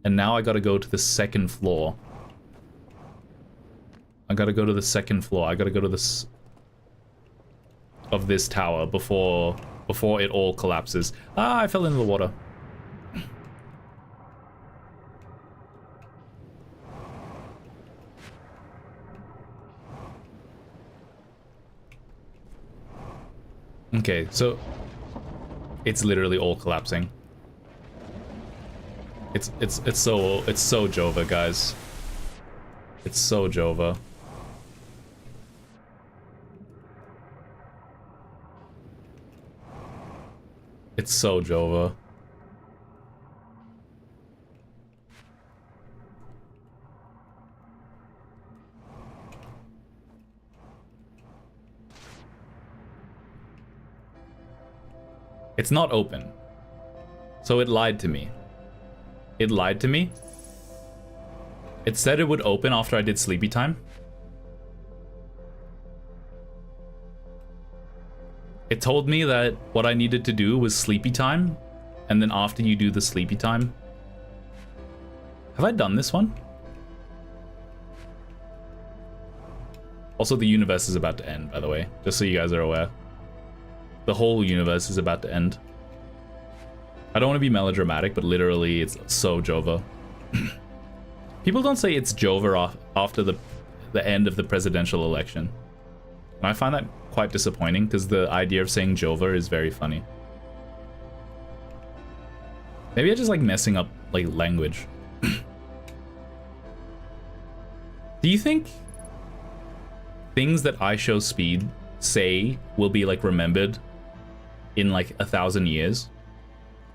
And now I gotta go to the second floor. I gotta go to the second floor. I gotta go to this... of this tower before it all collapses. Ah, I fell into the water. Okay, so it's literally all collapsing. It's so Jova, guys. It's so Jova. It's so Jova. It's not open. So it lied to me. It lied to me. It said it would open after I did sleepy time. It told me that what I needed to do was sleepy time, and then after you do the sleepy time. Have I done this one? Also, the universe is about to end, by the way, just so you guys are aware. The whole universe is about to end. I don't want to be melodramatic, but literally it's so Jova. People don't say it's Jova after the end of the presidential election. And I find that quite disappointing, because the idea of saying Jova is very funny. Maybe I just like messing up like language. Do you think things that IShowSpeed say will be like remembered in like 1,000 years?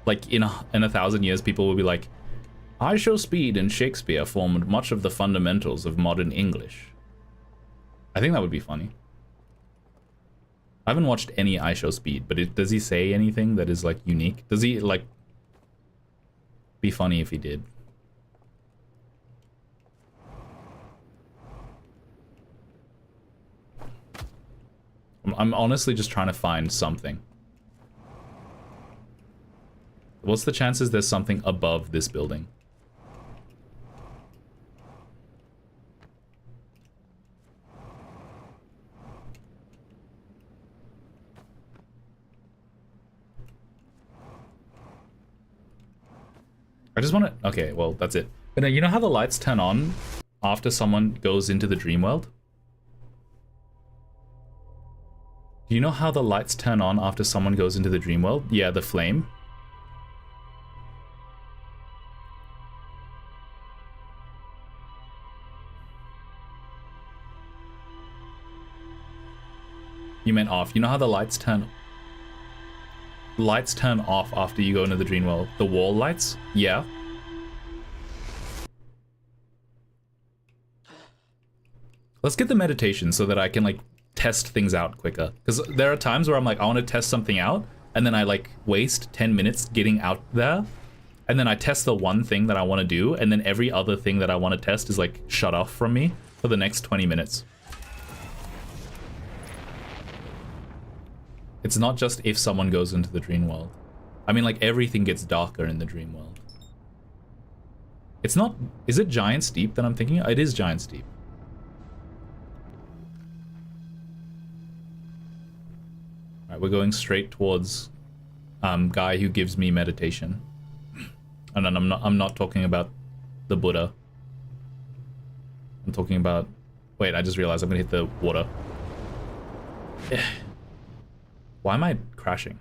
Like in 1,000 years, people will be like, IShowSpeed and Shakespeare formed much of the fundamentals of modern English. I think that would be funny. I haven't watched any IShowSpeed, but does he say anything that is like unique? Does he like be funny if he did? I'm honestly just trying to find something. What's the chances there's something above this building? I just want to... Okay, well, that's it. But you know how the lights turn on after someone goes into the dream world? Do you know how the lights turn on after someone goes into the dream world? Yeah, the flame. You meant off. You know how the lights turn off after you go into the dream world? The wall lights? Yeah. Let's get the meditation so that I can like test things out quicker. Because there are times where I'm like, I want to test something out, and then I like waste 10 minutes getting out there, and then I test the one thing that I want to do, and then every other thing that I want to test is like shut off from me for the next 20 minutes. It's not just if someone goes into the dream world. I mean, like, everything gets darker in the dream world. It's not... Is it Giant's Deep that I'm thinking? It is Giant's Deep. Alright, we're going straight towards guy who gives me meditation. And then I'm not talking about the Buddha. I'm talking about... Wait, I just realized I'm gonna hit the water. Why am I crashing?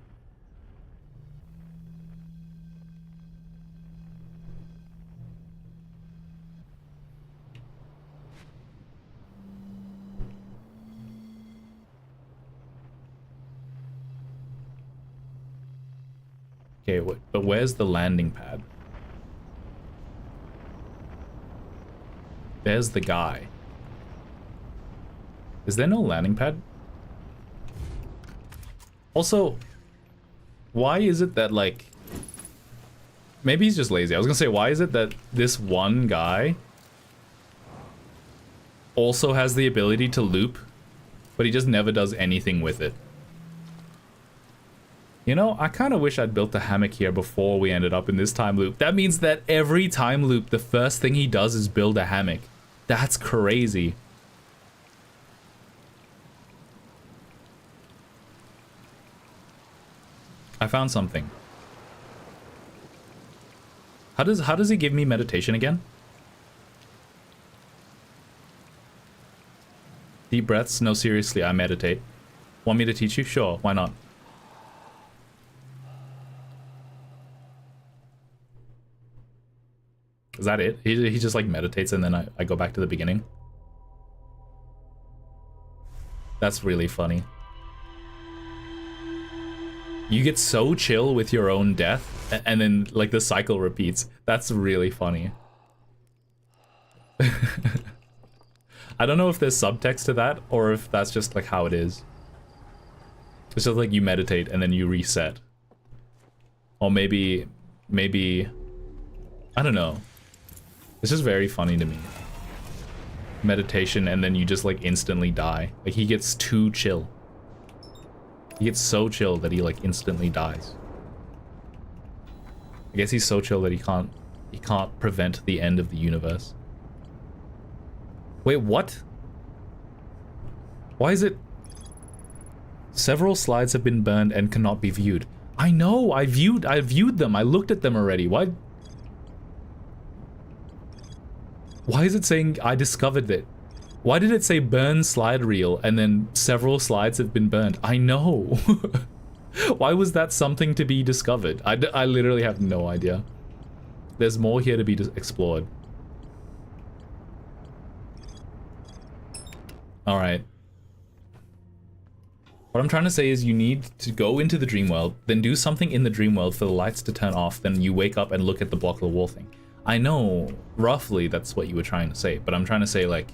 Okay, but where's the landing pad? There's the guy. Is there no landing pad? Also, why is it that, like... Maybe he's just lazy. I was gonna say, why is it that this one guy also has the ability to loop, but he just never does anything with it? You know, I kind of wish I'd built a hammock here before we ended up in this time loop. That means that every time loop, the first thing he does is build a hammock. That's crazy. I found something. How does he give me meditation again? Deep breaths? No, seriously, I meditate. Want me to teach you? Sure, why not? Is that it? He just like meditates and then I go back to the beginning? That's really funny. You get so chill with your own death and then like the cycle repeats. That's really funny. I don't know if there's subtext to that or if that's just like how it is. It's just like you meditate and then you reset. Or maybe, I don't know. It's just very funny to me. Meditation and then you just like instantly die. Like he gets too chill. He gets so chill that he like instantly dies. I guess he's so chill that he can't prevent the end of the universe. Wait, what? Why is it? Several slides have been burned and cannot be viewed. I know, I viewed them. I looked at them already. Why is it saying I discovered it? Why did it say burn slide reel and then several slides have been burned? I know. Why was that something to be discovered? I literally have no idea. There's more here to be explored. All right. What I'm trying to say is you need to go into the dream world, then do something in the dream world for the lights to turn off, then you wake up and look at the block of the wall thing. I know, roughly, that's what you were trying to say, but I'm trying to say, like,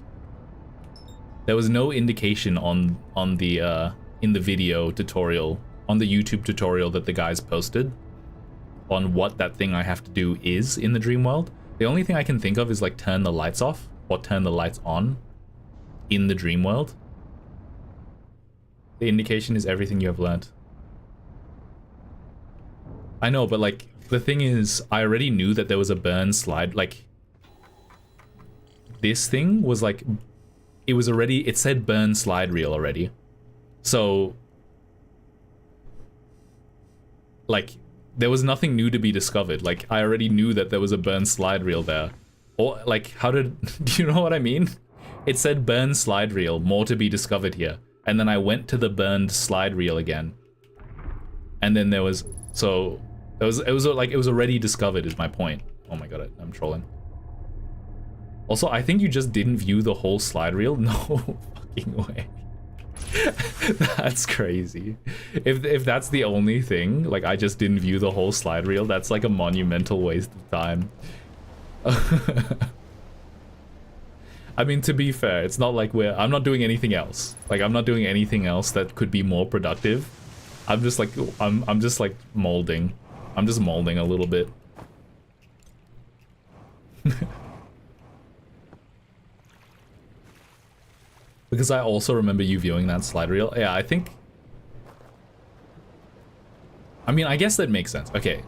there was no indication on the, in the video tutorial, on the YouTube tutorial that the guys posted, on what that thing I have to do is in the dream world. The only thing I can think of is, like, turn the lights off, or turn the lights on in the dream world. The indication is everything you have learned. I know, but, like, the thing is, I already knew that there was a burn slide, like, this thing was like, it was already, it said burn slide reel already. So, like, there was nothing new to be discovered. Like, I already knew that there was a burn slide reel there. Or, like, how did, do you know what I mean? It said burn slide reel, more to be discovered here. And then I went to the burned slide reel again. And then there was, so... It was like, it was already discovered is my point. Oh my god, I'm trolling. Also, I think you just didn't view the whole slide reel. No fucking way. That's crazy. If that's the only thing, like I just didn't view the whole slide reel, that's like a monumental waste of time. I mean, to be fair, it's not like I'm not doing anything else. Like I'm not doing anything else that could be more productive. I'm just like, I'm just like molding. I'm just molding a little bit. Because I also remember you viewing that slide reel. Yeah, I think... I mean, I guess that makes sense. Okay.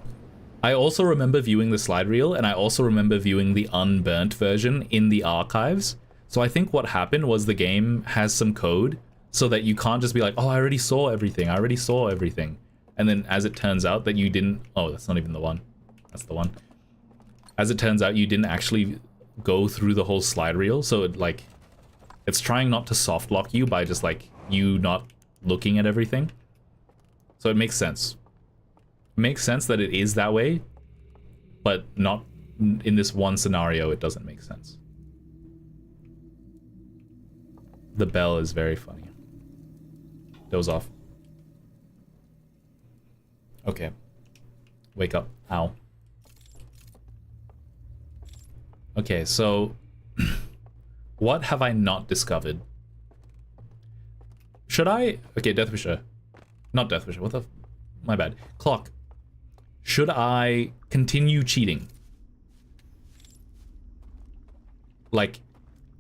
I also remember viewing the slide reel, and I also remember viewing the unburnt version in the archives. So I think what happened was the game has some code so that you can't just be like, oh, I already saw everything. I already saw everything. And then as it turns out that you didn't... Oh, that's not even the one. That's the one. As it turns out, you didn't actually go through the whole slide reel. So it, like, it's trying not to soft lock you by just like you not looking at everything. So it makes sense. It makes sense that it is that way, but not in this one scenario. It doesn't make sense. The bell is very funny. Doze off. Okay. Wake up. Ow. Okay, so... what have I not discovered? Should I... Okay, Deathwisher. Not Deathwisher, what the... My bad. Clock. Should I continue cheating? Like,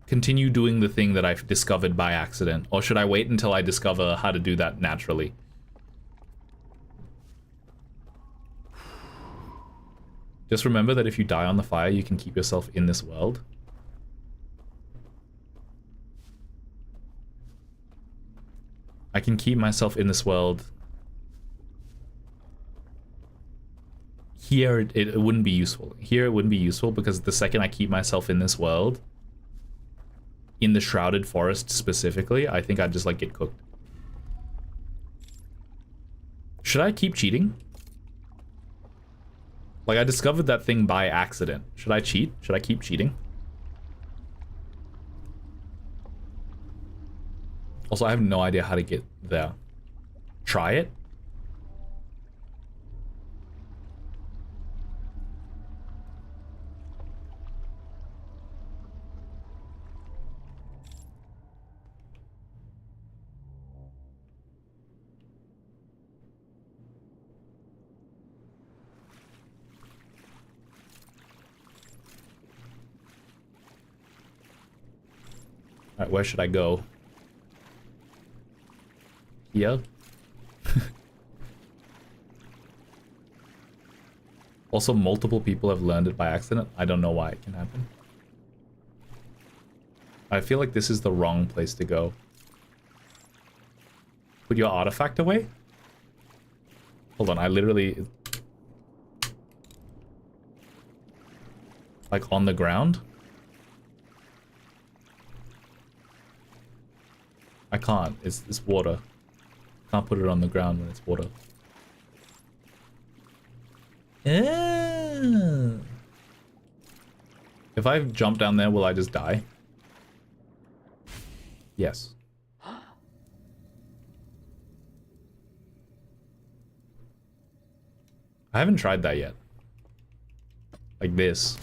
continue doing the thing that I've discovered by accident? Or should I wait until I discover how to do that naturally? Just remember that if you die on the fire, you can keep yourself in this world. I can keep myself in this world. Here, it wouldn't be useful. Here, it wouldn't be useful because the second I keep myself in this world, in the Shrouded Forest specifically, I think I'd just like get cooked. Should I keep cheating? Like, I discovered that thing by accident. Should I cheat? Should I keep cheating? Also, I have no idea how to get there. Try it? Alright, where should I go? Here? Also, multiple people have learned it by accident. I don't know why it can happen. I feel like this is the wrong place to go. Put your artifact away? Hold on, I literally... Like, on the ground? I can't. It's water. Can't put it on the ground when it's water. If I jump down there, will I just die? Yes. I haven't tried that yet. Like this.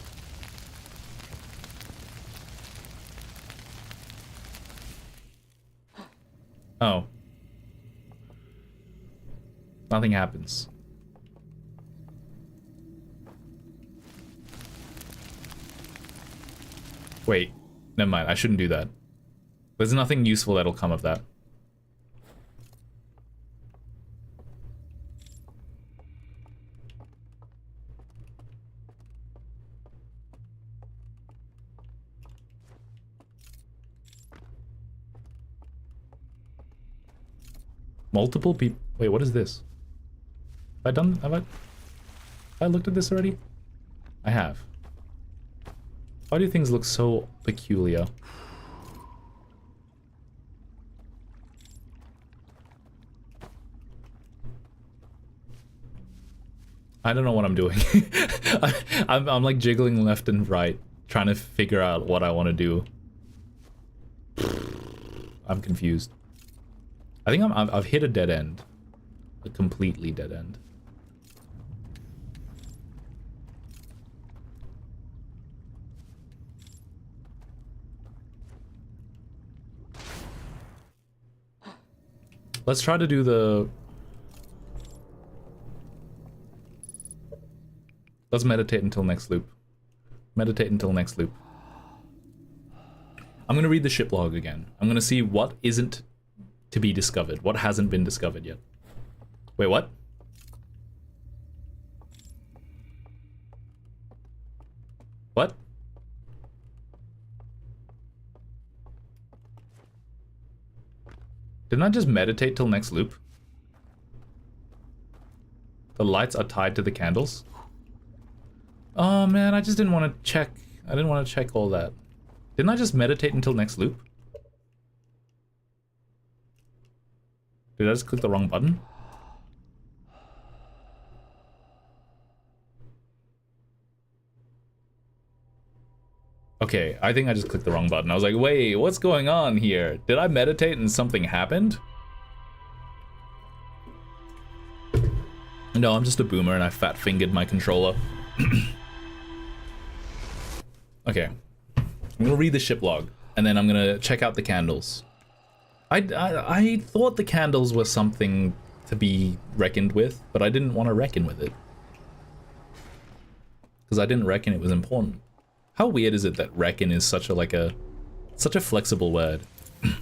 Oh. Nothing happens. Wait. Never mind. I shouldn't do that. There's nothing useful that'll come of that. Multiple people. Wait, what is this? Have I looked at this already? I have. Why do things look so peculiar? I don't know what I'm doing. I'm like jiggling left and right, trying to figure out what I want to do. I'm confused. I think I've hit a dead end. A completely dead end. Let's try to do the... Let's meditate until next loop. Meditate until next loop. I'm gonna read the ship log again. I'm gonna see what isn't to be discovered. What hasn't been discovered yet. Wait, what? What? Didn't I just meditate till next loop? The lights are tied to the candles. Oh man, I just didn't want to check. I didn't want to check all that. Didn't I just meditate until next loop? Did I just click the wrong button? Okay, I think I just clicked the wrong button. I was like, wait, what's going on here? Did I meditate and something happened? No, I'm just a boomer and I fat-fingered my controller. Okay. I'm gonna read the ship log, and then I'm gonna check out the candles. I thought the candles were something to be reckoned with, but I didn't want to reckon with it. Because I didn't reckon it was important. How weird is it that reckon is such a flexible word? Is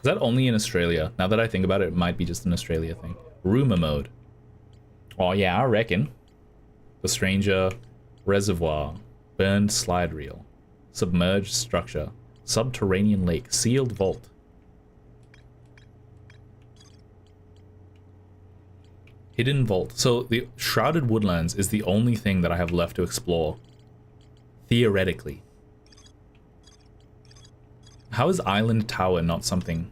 that only in Australia? Now that I think about it, it might be just an Australia thing. Rumor mode. Oh yeah, I reckon. The stranger Reservoir. Burned slide reel. Submerged structure. Subterranean lake. Sealed vault. Hidden vault. So the Shrouded Woodlands is the only thing that I have left to explore. Theoretically. How is Island Tower not something?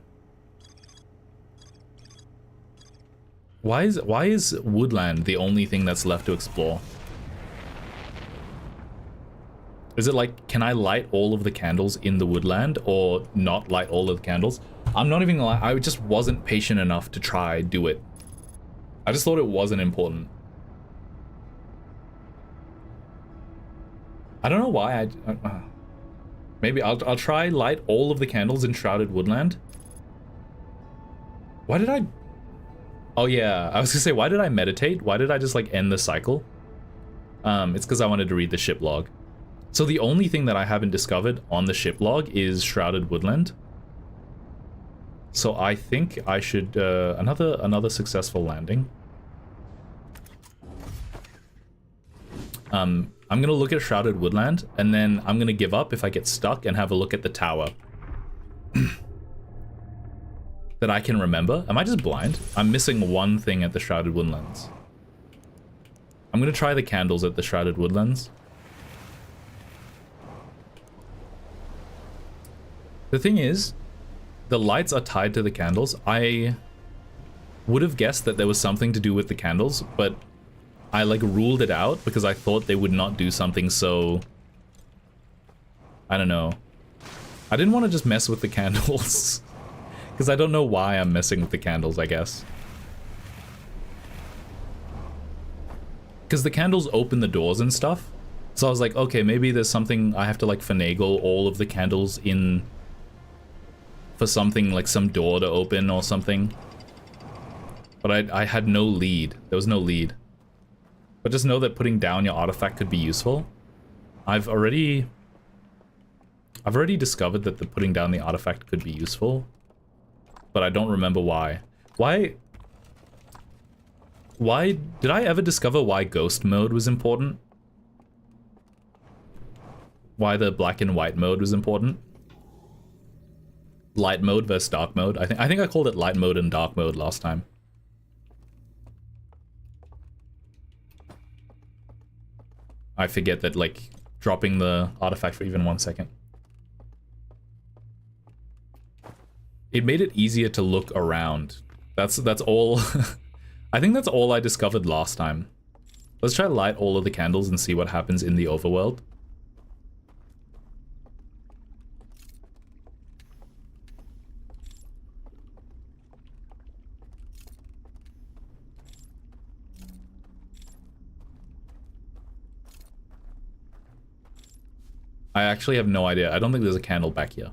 Why is Woodland the only thing that's left to explore? Is it like, can I light all of the candles in the woodland or not light all of the candles? I'm not even gonna lie, I just wasn't patient enough to try do it. I just thought it wasn't important. I don't know why maybe I'll try light all of the candles in Shrouded Woodland. Why did I... Oh yeah, I was gonna say, why did I meditate? Why did I just like end the cycle? It's because I wanted to read the ship log. So the only thing that I haven't discovered on the ship log is Shrouded Woodland. So I think I should, another successful landing. I'm gonna look at Shrouded Woodland, and then I'm gonna give up if I get stuck and have a look at the tower. That I can remember. Am I just blind? I'm missing one thing at the Shrouded Woodlands. I'm gonna try the candles at the Shrouded Woodlands. The thing is, the lights are tied to the candles. I would have guessed that there was something to do with the candles, but I like ruled it out because I thought they would not do something so... I don't know. I didn't want to just mess with the candles. Because I don't know why I'm messing with the candles, I guess. Because the candles open the doors and stuff. So I was like, okay, maybe there's something I have to like finagle all of the candles in... for something like some door to open or something. But I had no lead. There was no lead. But just know that putting down your artifact could be useful. I've already discovered that the putting down the artifact could be useful. But I don't remember why. Why did I ever discover why ghost mode was important? Why the black and white mode was important? Light mode versus dark mode. I think I called it light mode and dark mode last time. I forget that, like, dropping the artifact for even 1 second. It made it easier to look around. That's all. I think that's all I discovered last time. Let's try to light all of the candles and see what happens in the overworld. I actually have no idea. I don't think there's a candle back here.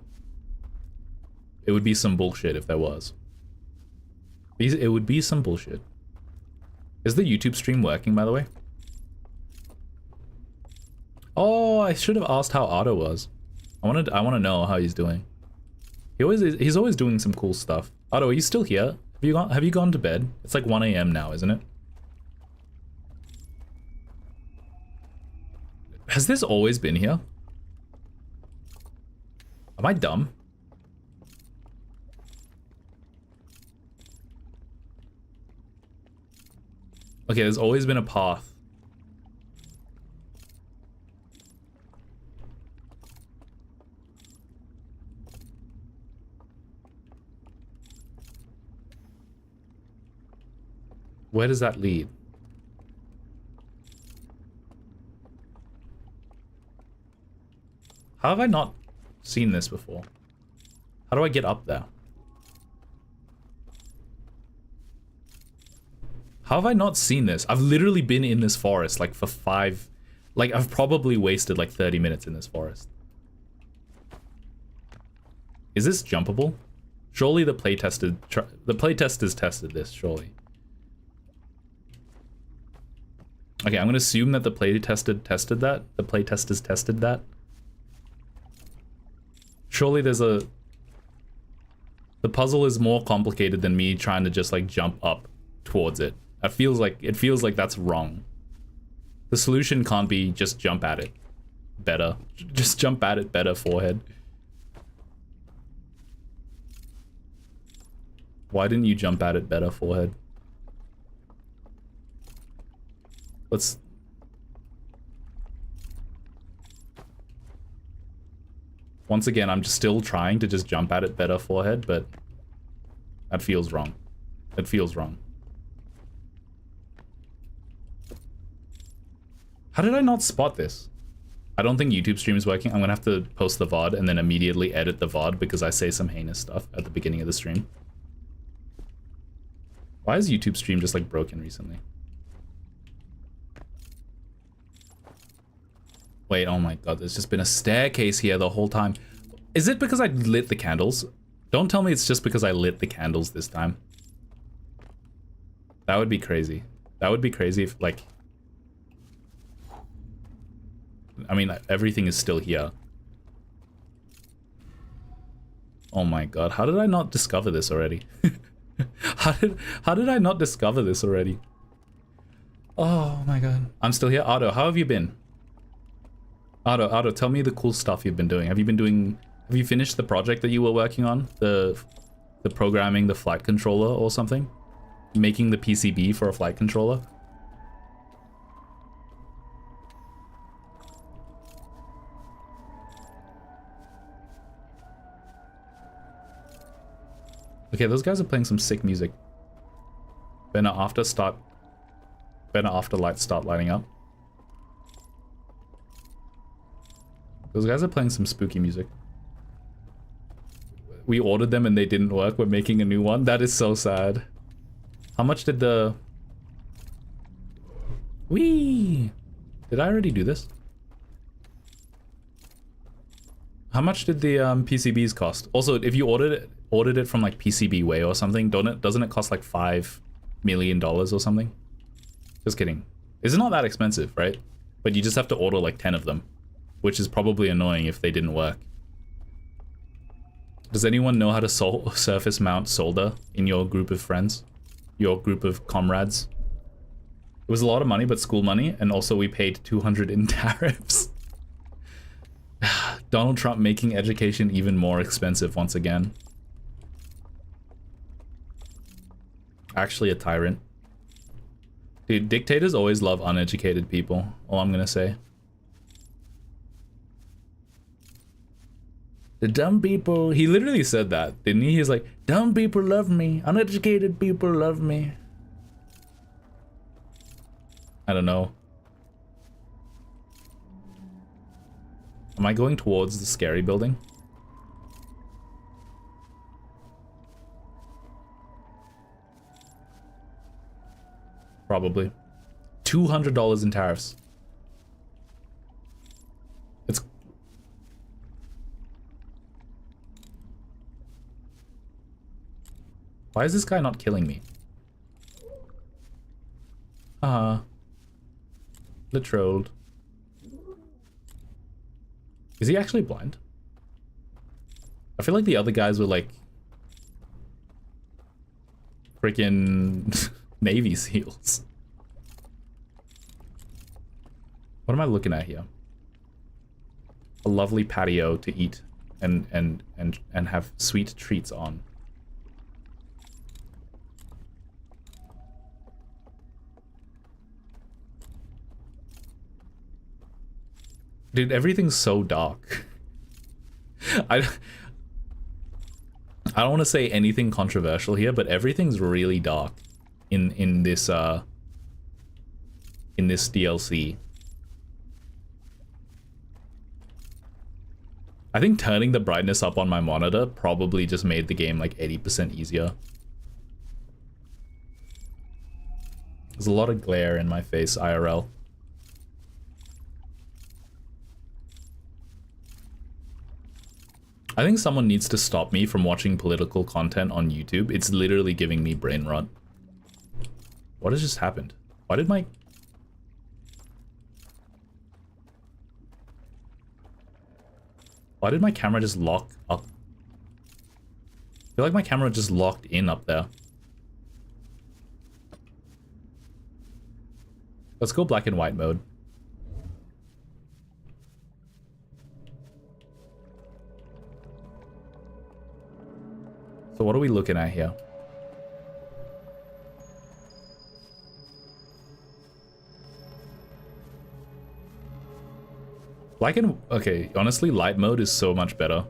It would be some bullshit if there was. It would be some bullshit. Is the YouTube stream working, by the way? Oh, I should have asked how Otto was. I want to know how he's doing. He's always doing some cool stuff. Otto, are you still here? Have you gone to bed? It's like 1 AM now, isn't it? Has this always been here? Am I dumb? Okay, there's always been a path. Where does that lead? How have I not seen this before? How do I get up there? How have I not seen this? I've literally been in this forest like for I've probably wasted like 30 minutes in this forest. Is this jumpable? Surely the playtesters tested this, surely. Okay, I'm gonna assume that the playtesters tested that. Surely there's the puzzle is more complicated than me trying to just like jump up towards it. It feels like that's wrong. The solution can't be just jump at it better. Just jump at it better, forehead. Why didn't you jump at it better, forehead? Let's... Once again, I'm just still trying to just jump at it better, forehead, but that feels wrong. It feels wrong. How did I not spot this? I don't think YouTube stream is working. I'm gonna have to post the VOD and then immediately edit the VOD because I say some heinous stuff at the beginning of the stream. Why is YouTube stream just like broken recently? Wait, oh my god, there's just been a staircase here the whole time. Is it because I lit the candles? Don't tell me it's just because I lit the candles this time. That would be crazy. That would be crazy if, like... I mean, everything is still here. Oh my god, how did I not discover this already? How did I not discover this already? Oh my god. I'm still here. Otto, how have you been? Otto, tell me the cool stuff you've been doing. Have you finished the project that you were working on? The programming the flight controller or something? Making the PCB for a flight controller? Okay, those guys are playing some sick music. Better after lights start lighting up. Those guys are playing some spooky music. We ordered them and they didn't work. We're making a new one. That is so sad. How much did the... Whee! Did I already do this? How much did the PCBs cost? Also, if you ordered it from like PCBWay or something, doesn't it cost like $5 million or something? Just kidding. It's not that expensive, right? But you just have to order like 10 of them, which is probably annoying if they didn't work. Does anyone know how to surface mount solder in your group of friends? Your group of comrades? It was a lot of money, but school money, and also we paid $200 in tariffs. Donald Trump making education even more expensive once again. Actually a tyrant. Dude, dictators always love uneducated people, all I'm gonna say. The dumb people, he literally said that, didn't he? He's like, dumb people love me, uneducated people love me. I don't know. Am I going towards the scary building? Probably. $200 in tariffs. It's... Why is this guy not killing me? Trolled. Is he actually blind? I feel like the other guys were like freaking Navy SEALs. What am I looking at here? A lovely patio to eat and have sweet treats on. Dude, everything's so dark. I don't want to say anything controversial here, but everything's really dark in this DLC. I think turning the brightness up on my monitor probably just made the game like 80% easier. There's a lot of glare in my face, IRL. I think someone needs to stop me from watching political content on YouTube. It's literally giving me brain rot. What has just happened? Why did my... Why did my camera just lock up? I feel like my camera just locked in up there. Let's go black and white mode. So what are we looking at here? Okay, honestly, light mode is so much better.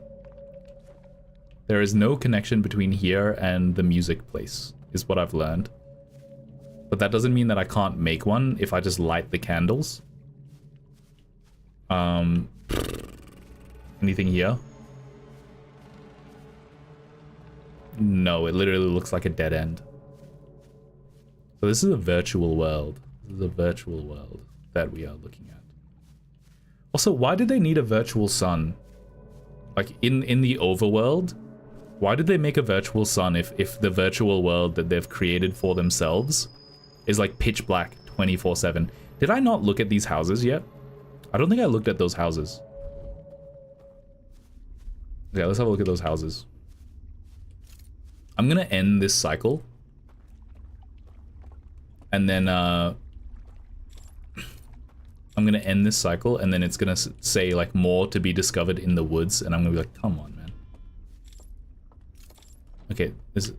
There is no connection between here and the music place, is what I've learned. But that doesn't mean that I can't make one if I just light the candles. Anything here? No, it literally looks like a dead end. So this is a virtual world. This is a virtual world that we are looking at. Also, why did they need a virtual sun? Like, in the overworld, why did they make a virtual sun if the virtual world that they've created for themselves is like pitch black 24/7? Did I not look at these houses yet? I don't think I looked at those houses. Okay, let's have a look at those houses. I'm gonna end this cycle. And then, I'm gonna end this cycle, and then it's gonna say, like, more to be discovered in the woods, and I'm gonna be like, come on, man. Okay, this...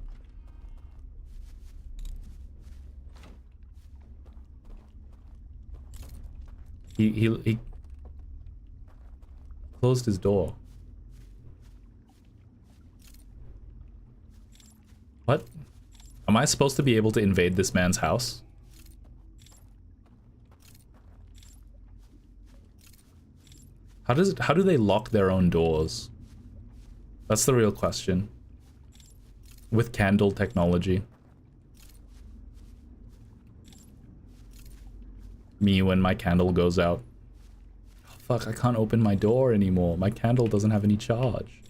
He closed his door. What? Am I supposed to be able to invade this man's house? How do they lock their own doors? That's the real question. With candle technology. Me when my candle goes out. Oh, fuck, I can't open my door anymore. My candle doesn't have any charge.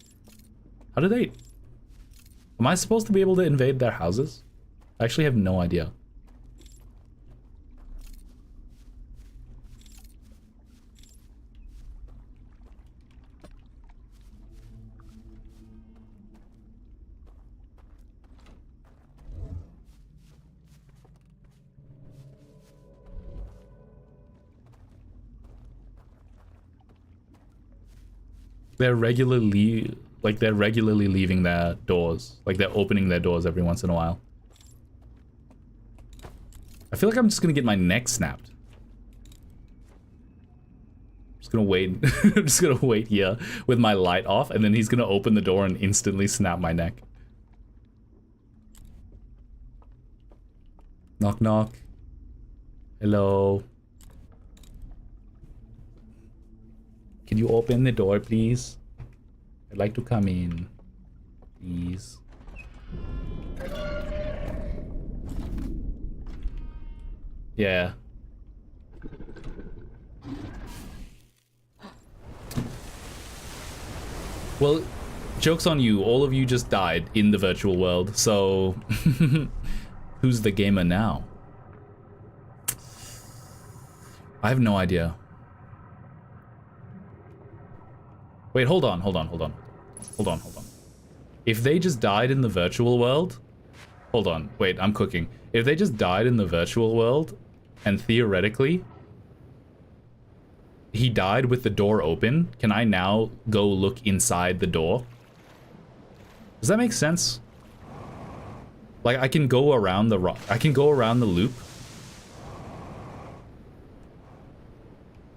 How do they... Am I supposed to be able to invade their houses? I actually have no idea. They're regularly leaving their doors. Like, they're opening their doors every once in a while. I feel like I'm just gonna get my neck snapped. I'm just gonna wait. I'm just gonna wait here with my light off, and then he's gonna open the door and instantly snap my neck. Knock, knock. Hello. Can you open the door, please? I'd like to come in. Please. Yeah. Well, joke's on you. All of you just died in the virtual world, so... Who's the gamer now? I have no idea. Wait, hold on. If they just died in the virtual world... Hold on, wait, I'm cooking. If they just died in the virtual world, and theoretically, he died with the door open, can I now go look inside the door? Does that make sense? Like, I can go around the loop.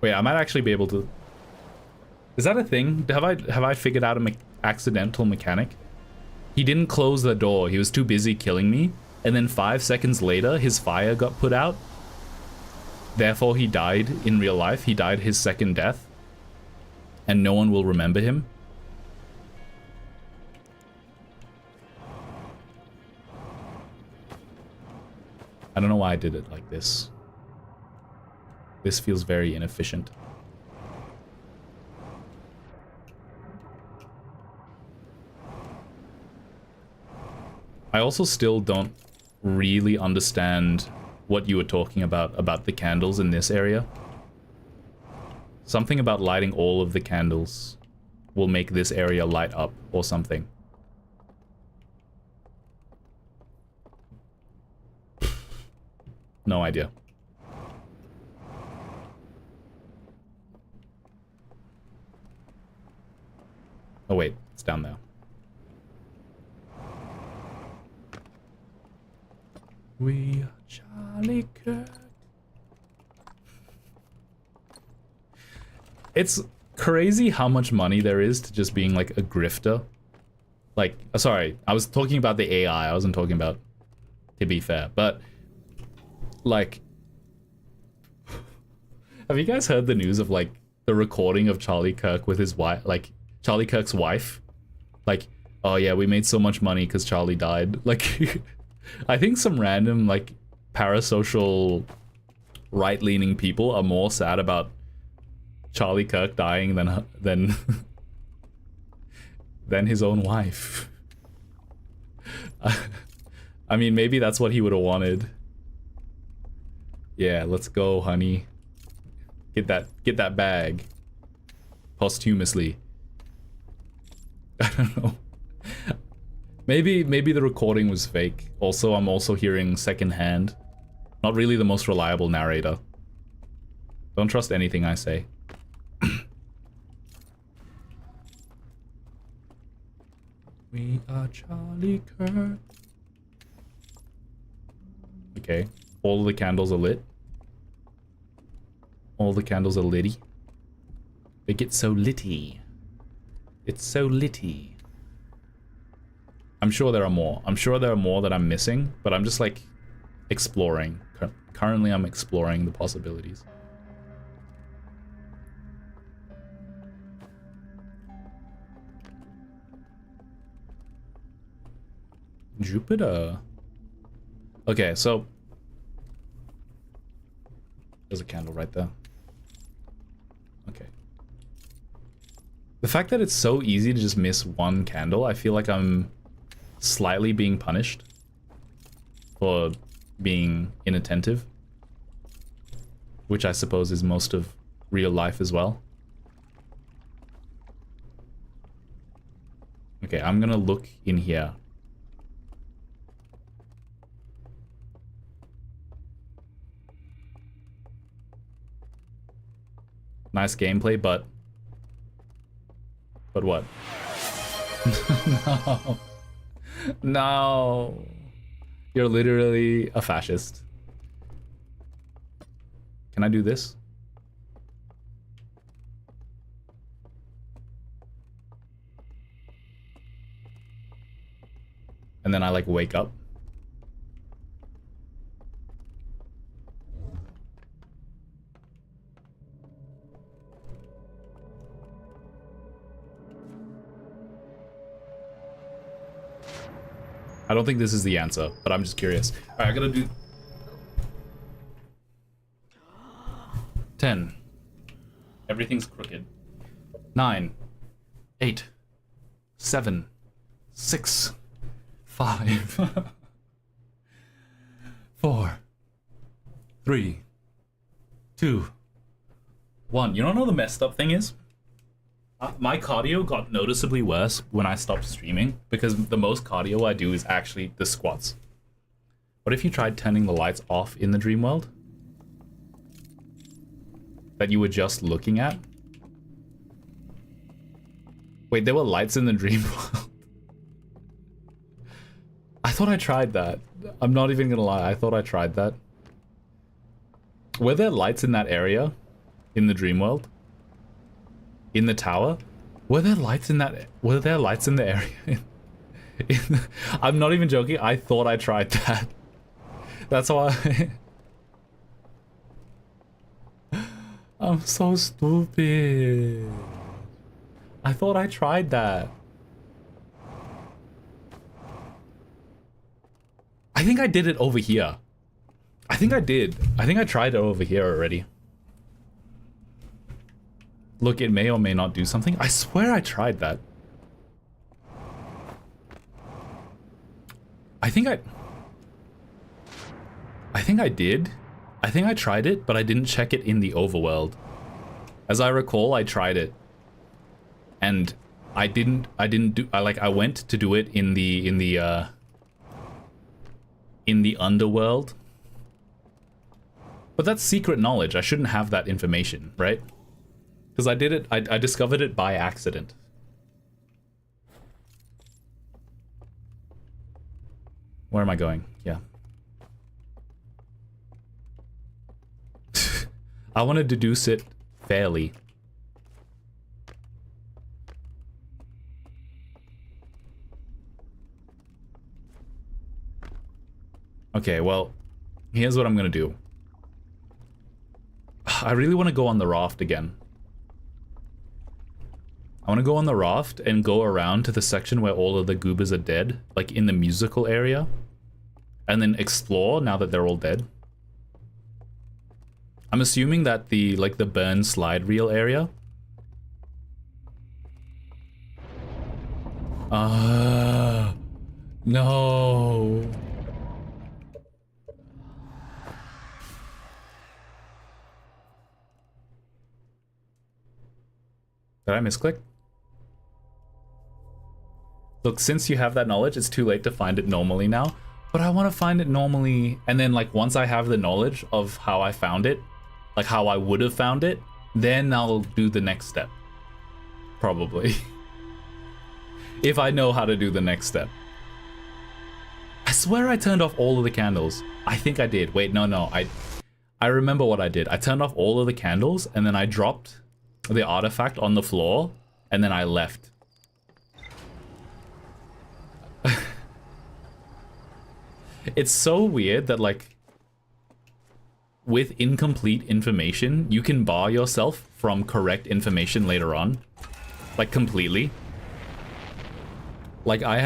Wait, I might actually be able to... Is that a thing? Have I figured out an accidental mechanic? He didn't close the door. He was too busy killing me. And then 5 seconds later, his fire got put out. Therefore, he died in real life. He died his second death. And no one will remember him. I don't know why I did it like this. This feels very inefficient. I also still don't really understand what you were talking about the candles in this area. Something about lighting all of the candles will make this area light up or something. No idea. Oh wait, it's down there. We are Charlie Kirk. It's crazy how much money there is to just being like a grifter. Like, sorry, I was talking about the AI. I wasn't talking about, to be fair, but like, have you guys heard the news of like the recording of Charlie Kirk with his wife, like Charlie Kirk's wife? Like, oh yeah, we made so much money because Charlie died. Like, I think some random like parasocial right-leaning people are more sad about Charlie Kirk dying than than his own wife. I mean, maybe that's what he would have wanted. Yeah, let's go, honey. Get that bag. Posthumously. I don't know. Maybe the recording was fake. Also, I'm also hearing secondhand. Not really the most reliable narrator. Don't trust anything I say. We are Charlie Kirk. Okay, all the candles are lit. All the candles are litty. They get so litty. It's so litty. I'm sure there are more. I'm sure there are more that I'm missing, but I'm just like exploring. Currently, I'm exploring the possibilities. Jupiter. Okay, so there's a candle right there. Okay. The fact that it's so easy to just miss one candle, I feel like I'm slightly being punished for being inattentive, which I suppose is most of real life as well. Okay, I'm gonna look in here. Nice gameplay, but what? No. No. You're literally a fascist. Can I do this? And then I like wake up. I don't think this is the answer, but I'm just curious. All right, I gotta do 10. Everything's crooked. 9, 8, 7, 6, 5, 4, 3, 2, 1. You don't know the messed up thing is? My cardio got noticeably worse when I stopped streaming because the most cardio I do is actually the squats. What if you tried turning the lights off in the dream world that you were just looking at? Wait, there were lights in the dream world. I thought I tried that. I'm not even gonna lie, I thought I tried that. Were there lights in that area in the dream world? In the tower? Were there lights in that? Were there lights in the area? I'm not even joking. I thought I tried that. That's why. I'm so stupid. I thought I tried that. I think I did it over here. I think I did. I think I tried it over here already. Look, it may or may not do something. I swear I tried that. I think I did. I think I tried it, but I didn't check it in the overworld. As I recall, I tried it. And I went to do it in the underworld. But that's secret knowledge. I shouldn't have that information, right? Because I did it, I discovered it by accident. Where am I going? Yeah. I want to deduce it fairly. Okay, well, here's what I'm gonna do. I really want to go on the raft again. I want to go on the raft and go around to the section where all of the goobers are dead, like in the musical area, and then explore now that they're all dead. I'm assuming that the burn slide reel area. No. Did I misclick? Look, since you have that knowledge, it's too late to find it normally now. But I want to find it normally, and then like once I have the knowledge of how I found it, like how I would have found it, then I'll do the next step. Probably. If I know how to do the next step. I swear I turned off all of the candles. I think I did. Wait, no. I remember what I did. I turned off all of the candles, and then I dropped the artifact on the floor, and then I left. It's so weird that, like, with incomplete information, you can bar yourself from correct information later on. Like, completely. Like, I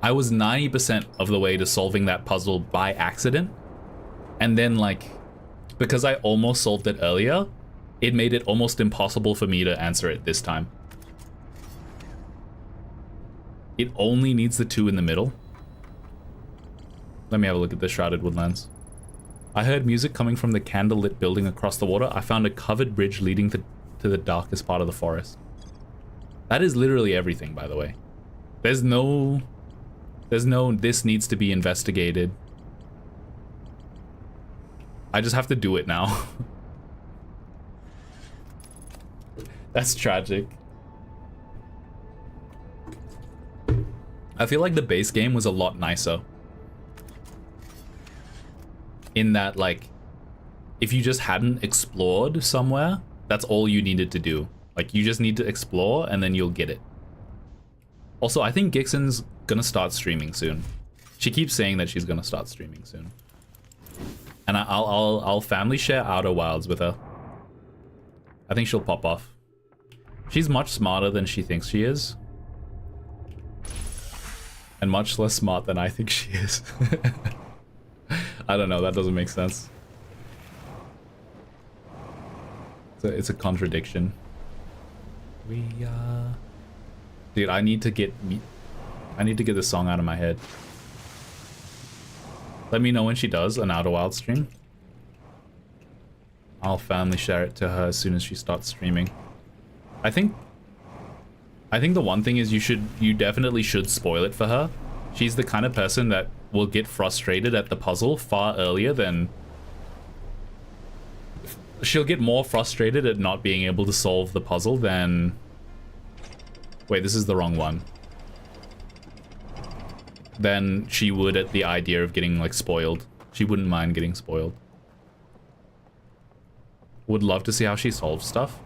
was 90% of the way to solving that puzzle by accident. And then, like, because I almost solved it earlier, it made it almost impossible for me to answer it this time. It only needs the 2 in the middle. Let me have a look at the Shrouded Woodlands. I heard music coming from the candlelit building across the water. I found a covered bridge leading to the darkest part of the forest. That is literally everything, by the way. There's no this needs to be investigated. I just have to do it now. That's tragic. I feel like the base game was a lot nicer. In that, like, if you just hadn't explored somewhere, that's all you needed to do. Like, you just need to explore and then you'll get it. Also, I think Gixon's gonna start streaming soon. She keeps saying that she's gonna start streaming soon. And I'll family share Outer Wilds with her. I think she'll pop off. She's much smarter than she thinks she is. And much less smart than I think she is. I don't know, that doesn't make sense. It's a contradiction. Dude, I need to get this song out of my head. Let me know when she does an Outer Wild stream. I'll family share it to her as soon as she starts streaming. I think the one thing is you definitely should spoil it for her. She's the kind of person that will get frustrated at the puzzle far earlier than... She'll get more frustrated at not being able to solve the puzzle than... Wait, this is the wrong one. Than she would at the idea of getting, like, spoiled. She wouldn't mind getting spoiled. Would love to see how she solves stuff.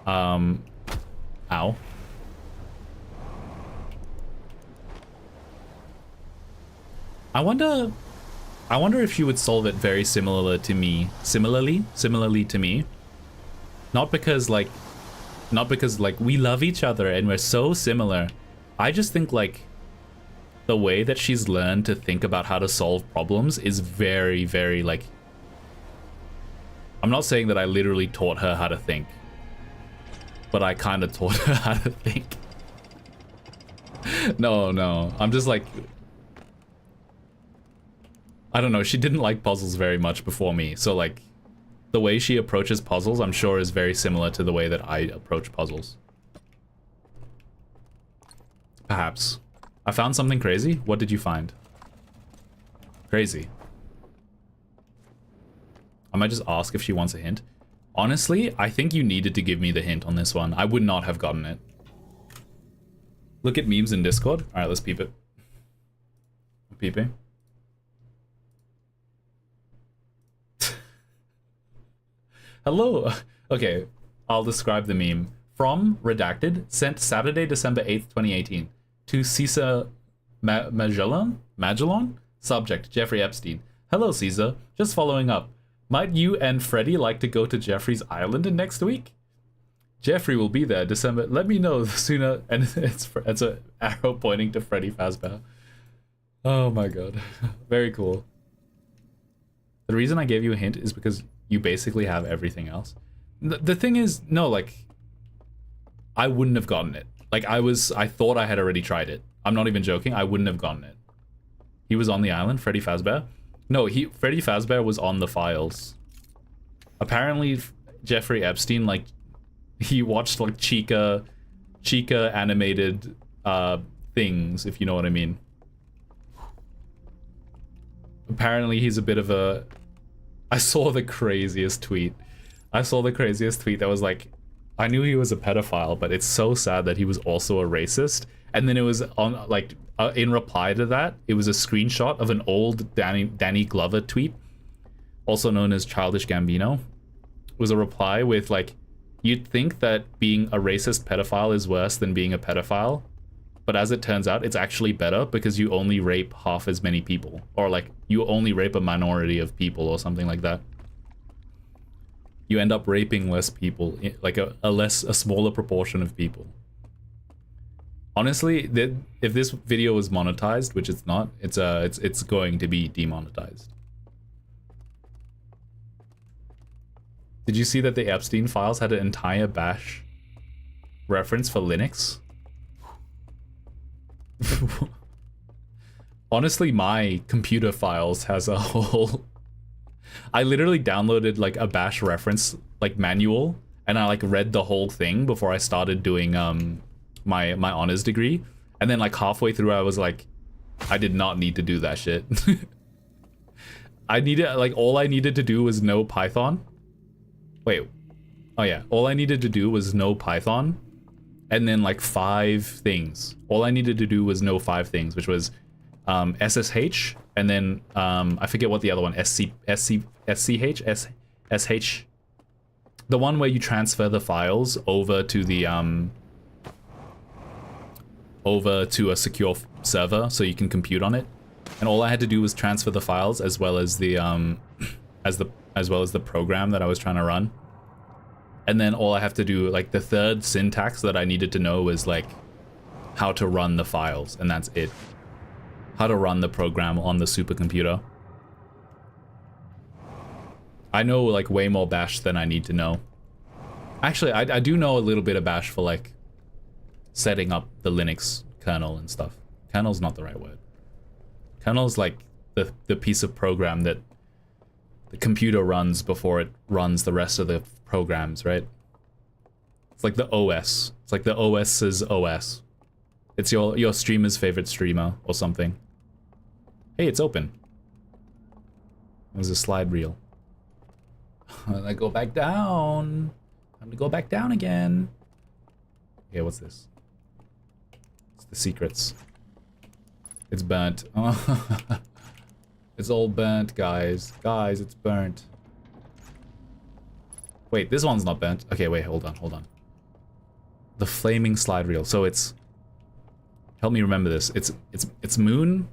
Ow. I wonder if she would solve it very similarly to me. Similarly to me. Not because like we love each other and we're so similar. I just think like the way that she's learned to think about how to solve problems is very, very like... I'm not saying that I literally taught her how to think. But I kind of taught her how to think. No. I'm just like... I don't know, she didn't like puzzles very much before me, so like... The way she approaches puzzles, I'm sure, is very similar to the way that I approach puzzles. Perhaps. I found something crazy? What did you find? Crazy. I might just ask if she wants a hint. Honestly, I think you needed to give me the hint on this one. I would not have gotten it. Look at memes in Discord. Alright, let's peep it. I'm peeping. Hello. Okay, I'll describe the meme. From Redacted, sent Saturday, December 8th, 2018, to Caesar Magellan? Subject, Jeffrey Epstein. Hello, Caesar. Just following up. Might you and Freddy like to go to Jeffrey's Island next week? Jeffrey will be there December. Let me know sooner. And it's an arrow pointing to Freddy Fazbear. Oh my god. Very cool. The reason I gave you a hint is because you basically have everything else. The thing is, no, like, I wouldn't have gotten it. Like, I thought I had already tried it. I'm not even joking. I wouldn't have gotten it. He was on the island, Freddy Fazbear? No, Freddy Fazbear was on the files. Apparently, Jeffrey Epstein, like, he watched, like, Chica animated things, if you know what I mean. Apparently, he's a bit of a... I saw the craziest tweet. That was like, I knew he was a pedophile, but it's so sad that he was also a racist. And then it was on, like, in reply to that, it was a screenshot of an old Danny Glover tweet, also known as Childish Gambino. It was a reply with, like, you'd think that being a racist pedophile is worse than being a pedophile, but as it turns out, it's actually better because you only rape half as many people, or like you only rape a minority of people or something like that. You end up raping less people, like a smaller proportion of people. Honestly, if this video was monetized, which it's not, it's going to be demonetized. Did you see that the Epstein files had an entire bash reference for Linux? Honestly, my computer files has a whole... I literally downloaded like a bash reference like manual, and I like read the whole thing before I started doing my honors degree, and then like halfway through I was like, I did not need to do that shit. All I needed to do was know Python. Wait, oh yeah, all I needed to do was know Python, and then like 5 things. All I needed to do was know 5 things, which was SSH, and then I forget what the other one, SCH, the one where you transfer the files over to the over to a secure server so you can compute on it. And all I had to do was transfer the files as well as the program that I was trying to run. And then all I have to do, like the third syntax that I needed to know was like how to run the files, and that's it. How to run the program on the supercomputer. I know like way more bash than I need to know. Actually, I do know a little bit of bash for like setting up the Linux kernel and stuff. Kernel's not the right word. Kernel's like the piece of program that the computer runs before it runs the rest of the programs, right? It's like the OS. It's like the OS's OS. It's your streamer's favorite streamer or something. Hey, it's open. It was a slide reel. I go back down. Time to go back down again. Okay, what's this? It's the secrets. It's burnt. It's all burnt, guys. Guys, it's burnt. Wait, this one's not burnt. Okay, wait, hold on. The flaming slide reel. So it's... Help me remember this. It's moon,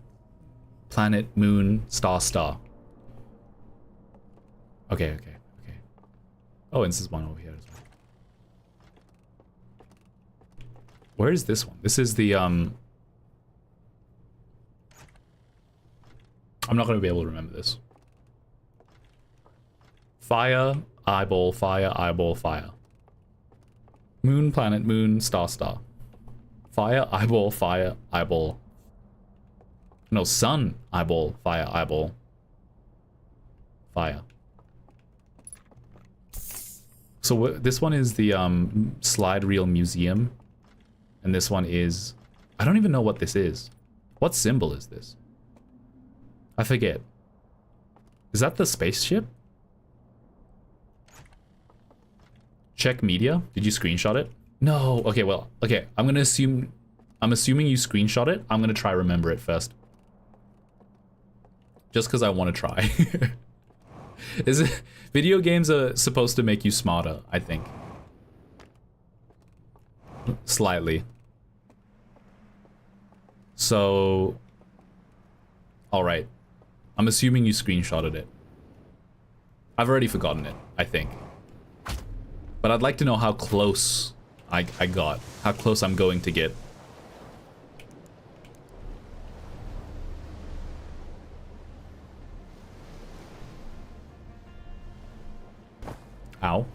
planet, moon, star, star. Okay. Oh, and this is one over here as well. Where is this one? This is the, I'm not going to be able to remember this. Fire, eyeball, fire, eyeball, fire. Moon, planet, moon, star, star. Fire, eyeball, fire, eyeball. No, sun, eyeball, fire, eyeball. Fire. So this one is the slide reel museum. And this one is... I don't even know what this is. What symbol is this? I forget. Is that the spaceship? Check media. Did you screenshot it? No. Okay, well, okay. I'm assuming you screenshot it. I'm gonna try remember it first. Just because I want to try. Is it, video games are supposed to make you smarter, I think. Slightly. So, all right. I'm assuming you screenshotted it. I've already forgotten it, I think. But I'd like to know how close I got, how close I'm going to get. Ow.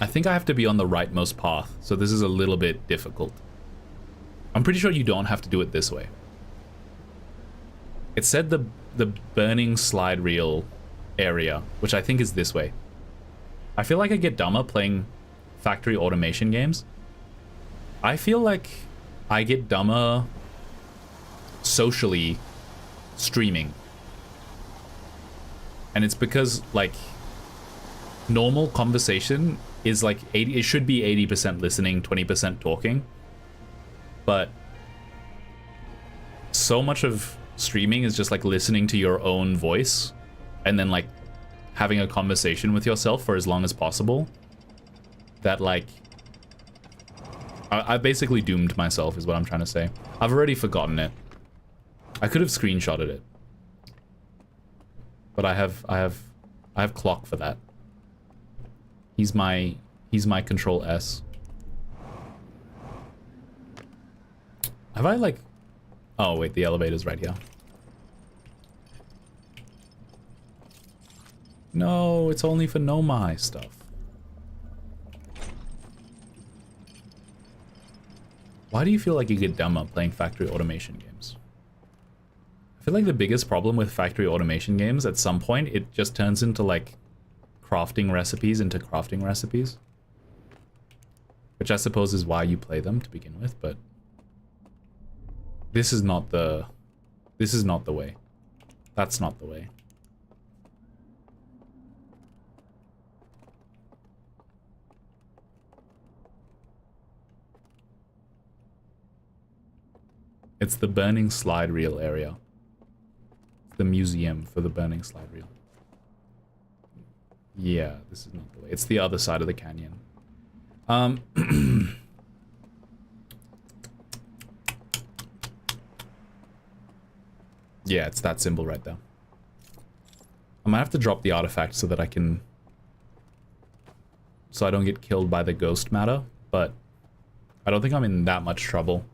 I think I have to be on the rightmost path, so this is a little bit difficult. I'm pretty sure you don't have to do it this way. It said the burning slide reel area, which I think is this way. I feel like I get dumber playing factory automation games. I feel like I get dumber socially streaming. And it's because, like, normal conversation is like 80, it should be 80% listening, 20% talking. But so much of streaming is just like listening to your own voice and then like having a conversation with yourself for as long as possible, that like I basically doomed myself is what I'm trying to say. I've already forgotten it. I could have screenshotted it, but I have clock for that. He's my control S. Have I like, oh wait, the elevator's right here. No, it's only for Nomai stuff. Why do you feel like you get dumber playing factory automation games? I feel like the biggest problem with factory automation games, at some point, it just turns into like crafting recipes into crafting recipes. Which I suppose is why you play them to begin with, but this is not the way. That's not the way. It's the burning slide reel area. The museum for the burning slide reel. Yeah, this is not the way. It's the other side of the canyon. Yeah, it's that symbol right there. I might have to drop the artifact so that I can... so I don't get killed by the ghost matter, but I don't think I'm in that much trouble.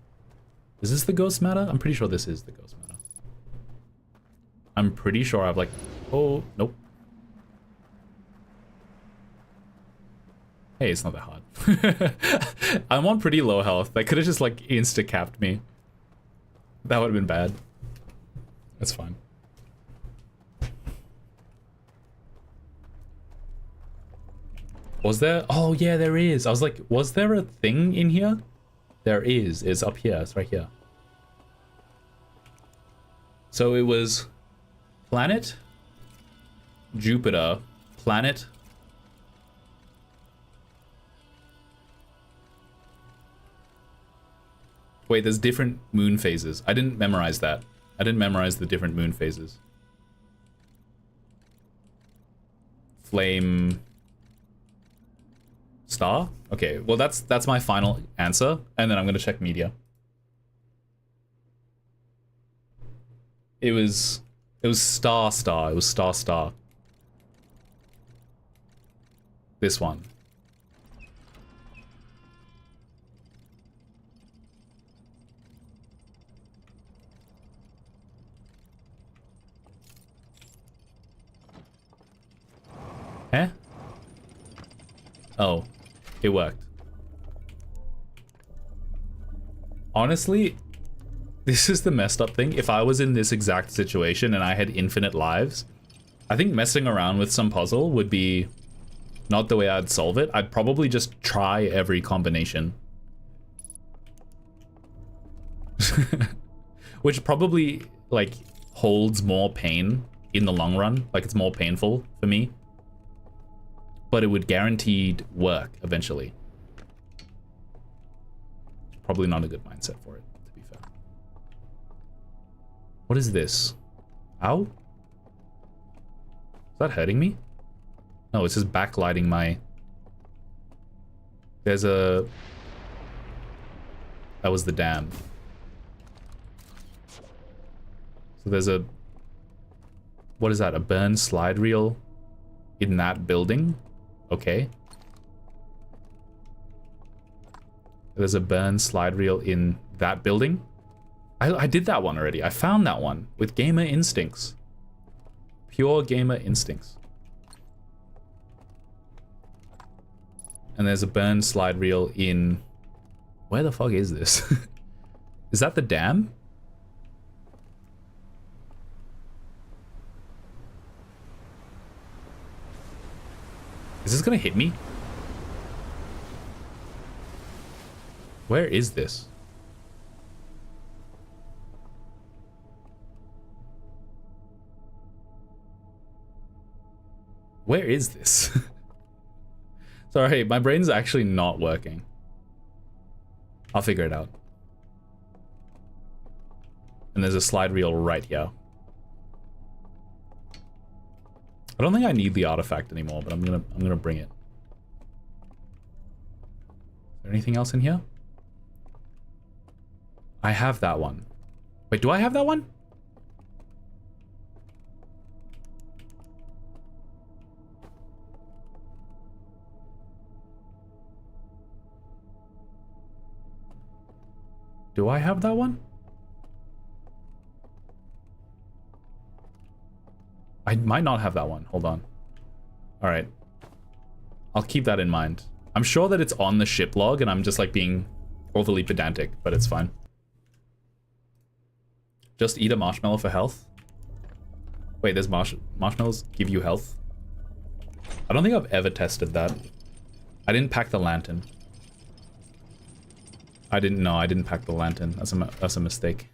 Is this the ghost matter? I'm pretty sure this is the ghost matter. I'm pretty sure I've like... oh, nope. Hey, it's not that hard. I'm on pretty low health. That could have just like insta-capped me. That would have been bad. That's fine. Was there? Oh yeah, there is. I was like, was there a thing in here? There is. It's up here. It's right here. So it was planet, Jupiter, planet, wait, there's different moon phases. I didn't memorize that. I didn't memorize the different moon phases. Flame... star? Okay, well that's my final answer, and then I'm gonna check media. It was star. It was star. This one. Eh? Oh, it worked. Honestly, this is the messed up thing. If I was in this exact situation and I had infinite lives, I think messing around with some puzzle would be not the way I'd solve it. I'd probably just try every combination. Which probably, like, holds more pain in the long run. Like, it's more painful for me. But it would guaranteed work eventually. probably not a good mindset for it, to be fair. What is this? Ow? Is that hurting me? No, it's just backlighting my... There's a... That was the dam. So there's a... What is that? A burn slide reel in that building? Okay. There's a burn slide reel in that building. I did that one already. I found that one with Gamer Instincts. Pure Gamer Instincts. And there's a burn slide reel in... Where the fuck is this? Is that the dam? Is this gonna hit me? Where is this? Where is this? Sorry, my brain's actually not working. I'll figure it out. And there's a slide reel right here. I don't think I need the artifact anymore, but I'm gonna bring it. Is there anything else in here? I have that one. Wait, do I have that one? Do I have that one? I might not have that one. Hold on. All right. I'll keep that in mind. I'm sure that it's on the ship log and I'm just like being overly pedantic, but it's fine. Just eat a marshmallow for health? Wait, there's marshmallows give you health? I don't think I've ever tested that. I didn't pack the lantern. I didn't pack the lantern. That's a mistake.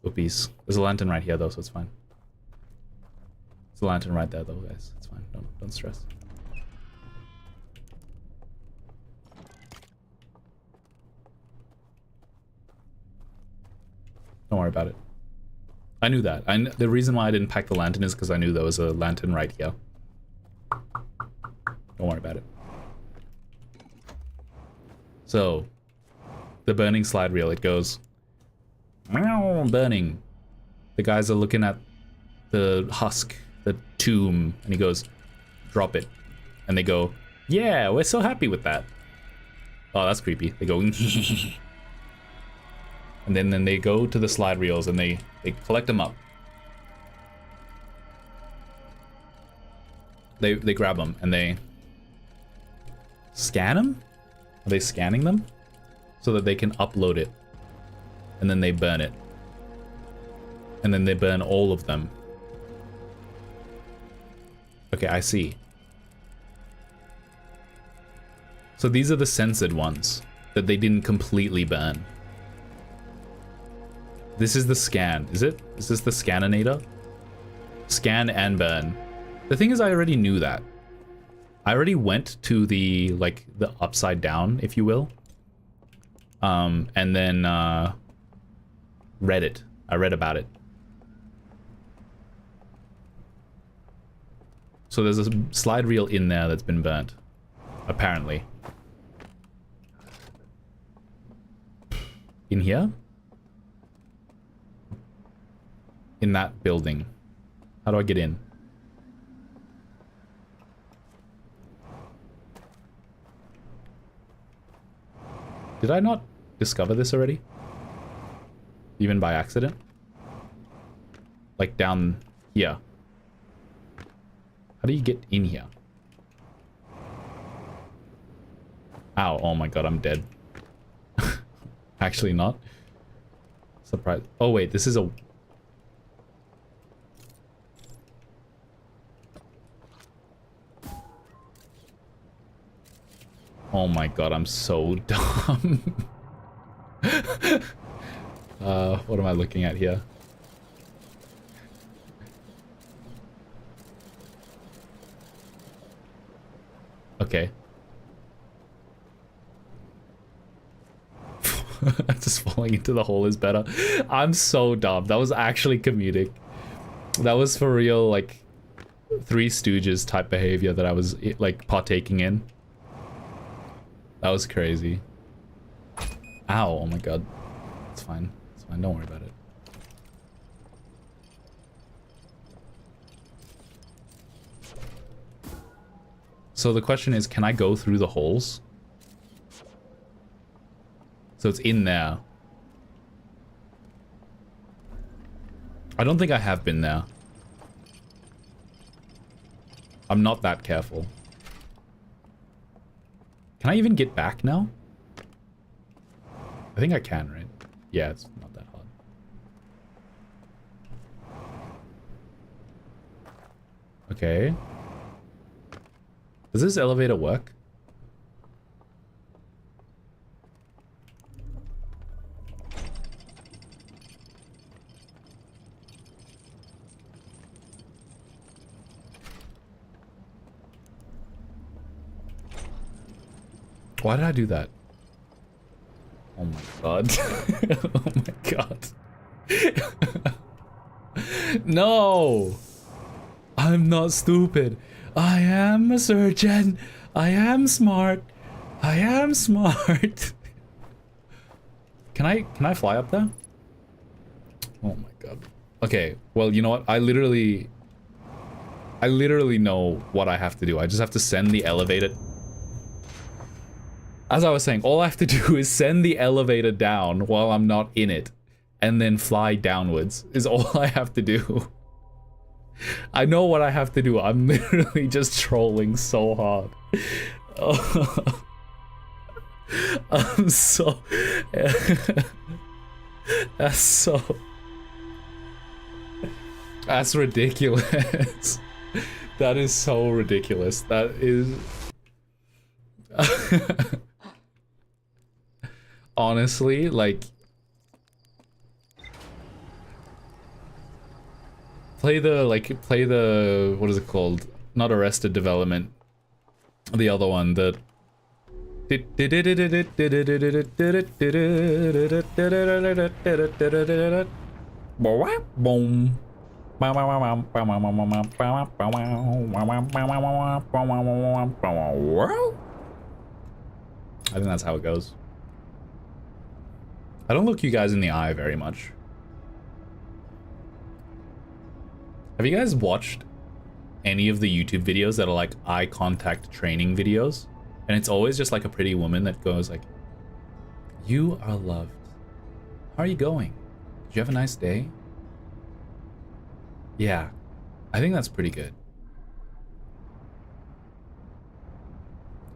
Oopies. There's a lantern right here though, so it's fine. There's a lantern right there though, guys. It's fine. Don't stress. Don't worry about it. I knew that. The reason why I didn't pack the lantern is because I knew there was a lantern right here. Don't worry about it. So, the burning slide reel, it goes... Meow, burning. The guys are looking at the husk, the tomb, and he goes, drop it. And they go, yeah, we're so happy with that. Oh, that's creepy. They go... And then they go to the slide reels and they collect them up. They grab them and they scan them? Are they scanning them? So that they can upload it. And then they burn it. And then they burn all of them. Okay, I see. So these are the censored ones that they didn't completely burn. This is the scan, is it? Is this the Scaninator? Scan and burn. The thing is, I already knew that. I already went to the, like, the upside down, if you will. And then, read it. I read about it. So there's a slide reel in there that's been burnt. Apparently. In here? In that building. How do I get in? Did I not discover this already? Even by accident? Like down here. How do you get in here? Ow, oh my god, I'm dead. Actually not. Surprise. Oh wait, this is a... Oh my god, I'm so dumb. What am I looking at here? Okay. Just falling into the hole is better. I'm so dumb. That was actually comedic. That was for real, like, Three Stooges type behavior that I was, like, partaking in. That was crazy. Ow, oh my god. It's fine. It's fine, don't worry about it. So the question is, can I go through the holes? So it's in there. I don't think I have been there. I'm not that careful. Can I even get back now? I think I can, right? Yeah, it's not that hard. Okay. Does this elevator work? Why did I do that? Oh my god. Oh my god. No! I'm not stupid. I am a surgeon. I am smart. I am smart. Can I fly up there? Oh my god. Okay, well, you know what? I literally know what I have to do. I just have to send the elevator. As I was saying, all I have to do is send the elevator down while I'm not in it, and then fly downwards is all I have to do. I know what I have to do. I'm literally just trolling so hard. Oh. I'm so... That's so... That's ridiculous. That is so ridiculous. That is... Honestly, like... Play the, what is it called? Not Arrested Development. The other one, the... Boom. I think that's how it goes. I don't look you guys in the eye very much. Have you guys watched any of the YouTube videos that are like eye contact training videos? And it's always just like a pretty woman that goes like, "You are loved. How are you going? Did you have a nice day?" Yeah, I think that's pretty good.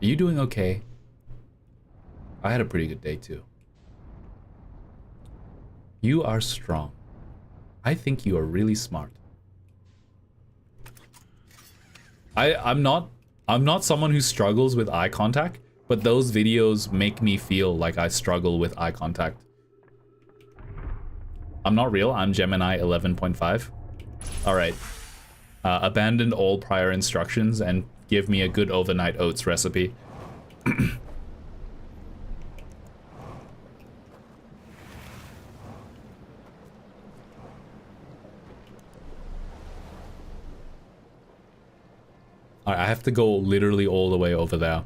Are you doing okay? I had a pretty good day too. You are strong. I think you are really smart. I'm not someone who struggles with eye contact, but those videos make me feel like I struggle with eye contact. I'm not real. I'm Gemini 11.5. All right. Abandon all prior instructions and give me a good overnight oats recipe. I have to go literally all the way over there.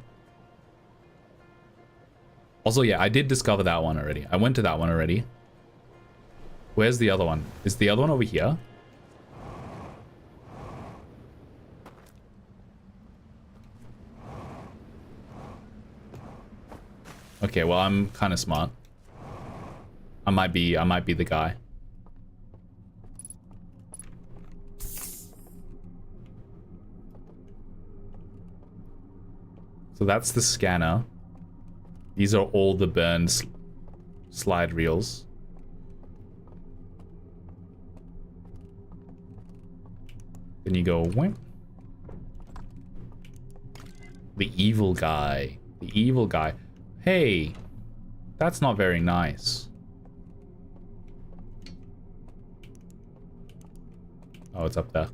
Also, yeah, I did discover that one already. I went to that one already. Where's the other one? Is the other one over here? Okay, well, I'm kind of smart. I might be the guy. So that's the scanner. These are all the burned slide reels. Then you go, wimp. The evil guy. The evil guy. Hey, that's not very nice. Oh, it's up there.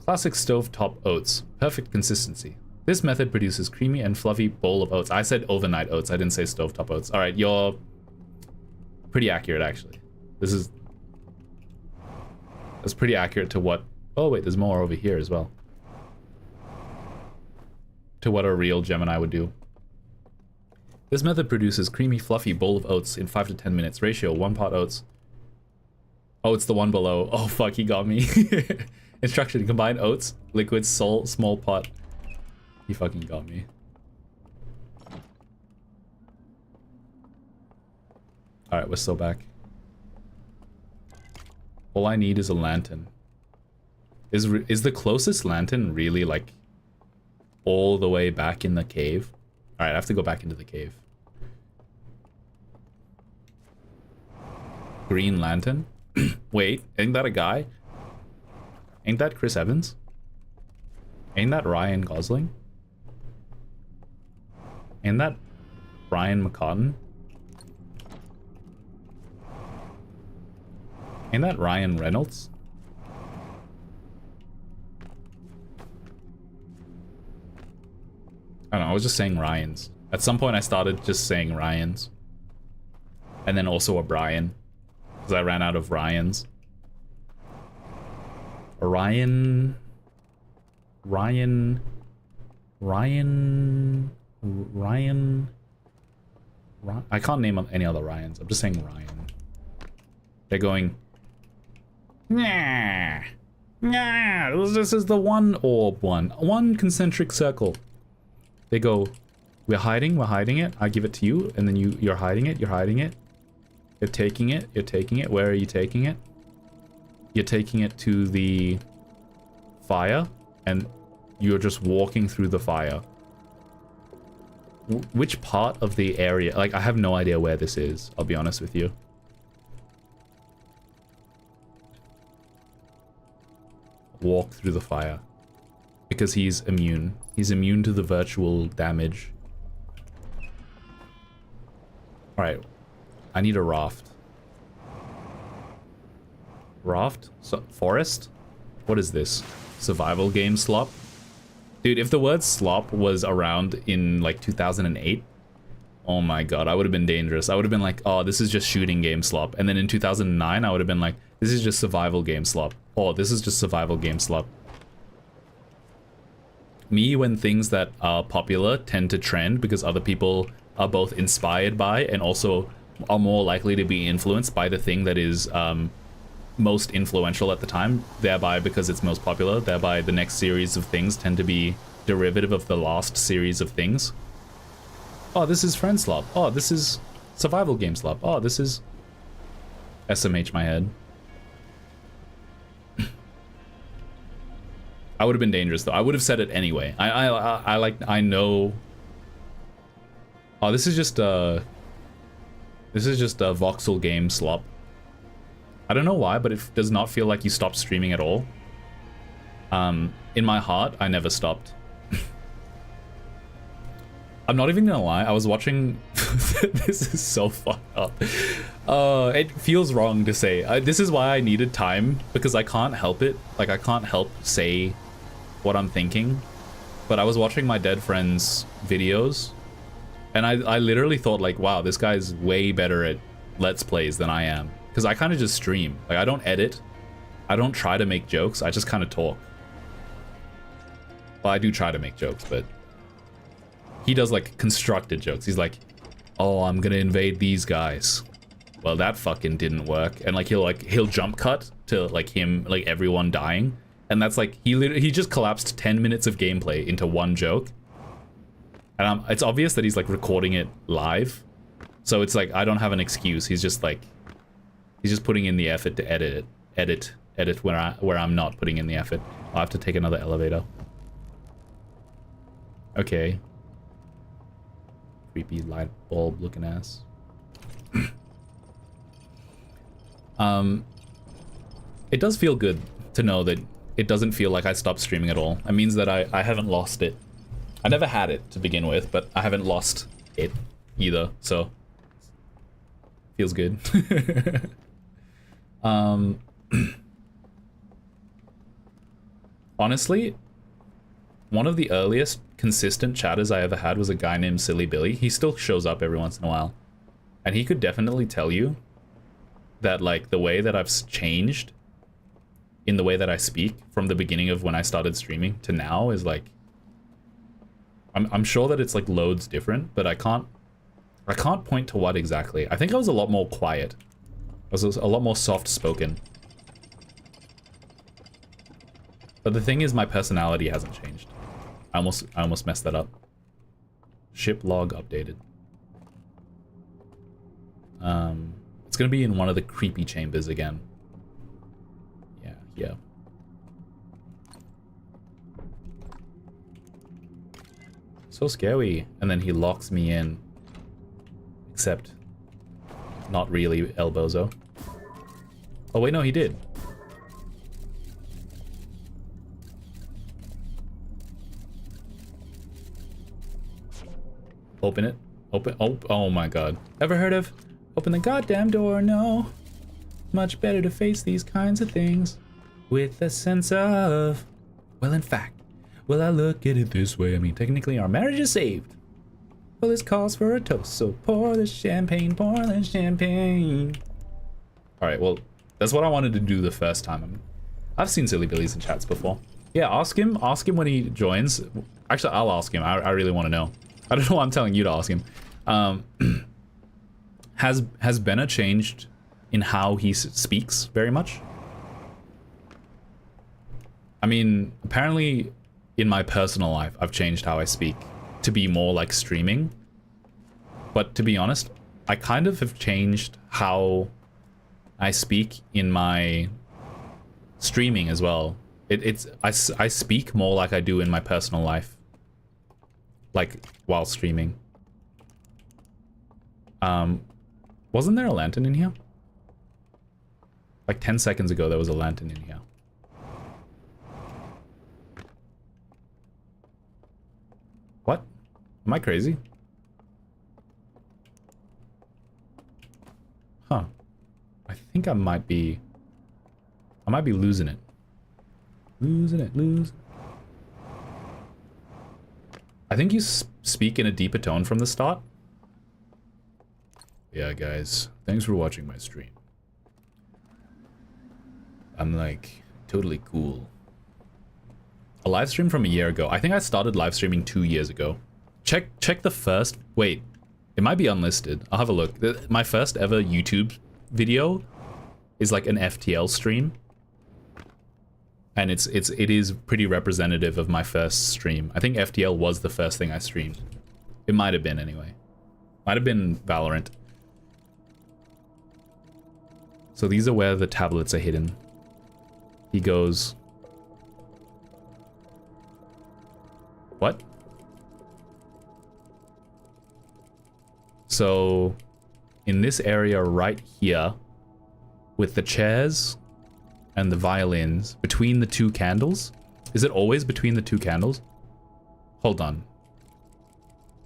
Classic stovetop oats. Perfect consistency. This method produces creamy and fluffy bowl of oats. I said overnight oats. I didn't say stovetop oats. All right, you're pretty accurate, actually. That's pretty accurate to what... Oh, wait, there's more over here as well. To what a real Gemini would do. This method produces creamy, fluffy bowl of oats in 5 to 10 minutes. Ratio, 1 pot oats. Oh, it's the one below. Oh, fuck, he got me. Instruction, combine oats, liquid, salt, small pot. He fucking got me. Alright, we're still back. All I need is a lantern. Is the closest lantern really, like, all the way back in the cave? Alright, I have to go back into the cave. Green lantern? Wait, ain't that a guy? Ain't that Chris Evans? Ain't that Ryan Gosling? Ain't that Brian McCartan? Ain't that Ryan Reynolds? I don't know, I was just saying Ryans. At some point I started just saying Ryans. And then also a Brian. Because I ran out of Ryans. Ryan... I can't name any other Ryans. I'm just saying Ryan. They're going... Nah. Nah. This is the one orb one. One concentric circle. They go, we're hiding it. I give it to you. And then you're hiding it. You're hiding it. You're taking it. You're taking it. Where are you taking it? You're taking it to the fire. And you're just walking through the fire. Which part of the area? Like, I have no idea where this is. I'll be honest with you. Walk through the fire. Because he's immune. He's immune to the virtual damage. Alright. I need a raft. Raft? Forest? What is this? Survival game slop? Dude, if the word slop was around in like 2008, oh my god, I would have been dangerous. I would have been like, oh, this is just shooting game slop. And then in 2009, I would have been like, this is just survival game slop. Oh, this is just survival game slop. Me, when things that are popular tend to trend because other people are both inspired by and also are more likely to be influenced by the thing that is most influential at the time, thereby because it's most popular, thereby the next series of things tend to be derivative of the last series of things. Oh, this is friend slop. Oh, this is survival game slop. Oh, this is SMH my head. I would have been dangerous though. I would have said it anyway. I know. Oh, this is just a voxel game slop. I don't know why, but it does not feel like you stopped streaming at all. In my heart, I never stopped. I'm not even gonna lie, I was watching... This is so fucked up. It feels wrong to say. This is why I needed time, because I can't help it. Like, I can't help say what I'm thinking. But I was watching my dead friend's videos, and I literally thought, like, wow, this guy's way better at Let's Plays than I am. Because I kind of just stream. Like, I don't edit. I don't try to make jokes. I just kind of talk. Well, I do try to make jokes, but... He does, like, constructed jokes. He's like, oh, I'm gonna invade these guys. Well, that fucking didn't work. And, like, he'll jump cut to, like, him, like, everyone dying. And that's, like, he just collapsed 10 minutes of gameplay into one joke. And it's obvious that he's, like, recording it live. So it's, like, I don't have an excuse. He's just, like... He's just putting in the effort to edit it. Edit where I'm not putting in the effort. I'll have to take another elevator. Okay. Creepy light bulb looking ass. It does feel good to know that it doesn't feel like I stopped streaming at all. It means that I haven't lost it. I never had it to begin with, but I haven't lost it either, so feels good. Honestly, one of the earliest consistent chatters I ever had was a guy named Silly Billy. He still shows up every once in a while. And he could definitely tell you that, like, the way that I've changed in the way that I speak from the beginning of when I started streaming to now is, like... I'm sure that it's, like, loads different, but I can't point to what exactly. I think I was a lot more quiet. I was a lot more soft-spoken. But the thing is, my personality hasn't changed. I almost messed that up. Ship log updated. It's gonna be in one of the creepy chambers again. Yeah. So scary. And then he locks me in. Except, not really El Bozo. Oh wait, no, he did. Open it. Oh my god. Ever heard of open the goddamn door? No. Much better to face these kinds of things with a sense of, well, in fact, well, I look at it this way. I mean, technically our marriage is saved. Well, this calls for a toast, so pour the champagne, pour the champagne. Alright, well, that's what I wanted to do the first time. I've seen Silly Billies in chats before. Yeah, ask him when he joins. Actually, I'll ask him. I really want to know. I don't know why I'm telling you to ask him. Has Benna changed in how he speaks very much? I mean, apparently in my personal life, I've changed how I speak to be more like streaming. But to be honest, I kind of have changed how I speak in my streaming as well. I speak more like I do in my personal life. Like, while streaming. Wasn't there a lantern in here? Like 10 seconds ago, there was a lantern in here. What? Am I crazy? Huh. I think I might be losing it. Losing. I think you speak in a deeper tone from the start. Yeah, guys. Thanks for watching my stream. I'm, like, totally cool. A live stream from a year ago. I think I started live streaming 2 years ago. Check the first... Wait. It might be unlisted. I'll have a look. My first ever YouTube video is, like, an FTL stream. And it is pretty representative of my first stream. I think FTL was the first thing I streamed. It might have been, anyway. Might have been Valorant. So these are where the tablets are hidden. He goes... What? So, in this area right here, with the chairs and the violins, between the two candles. Is it always between the two candles? Hold on.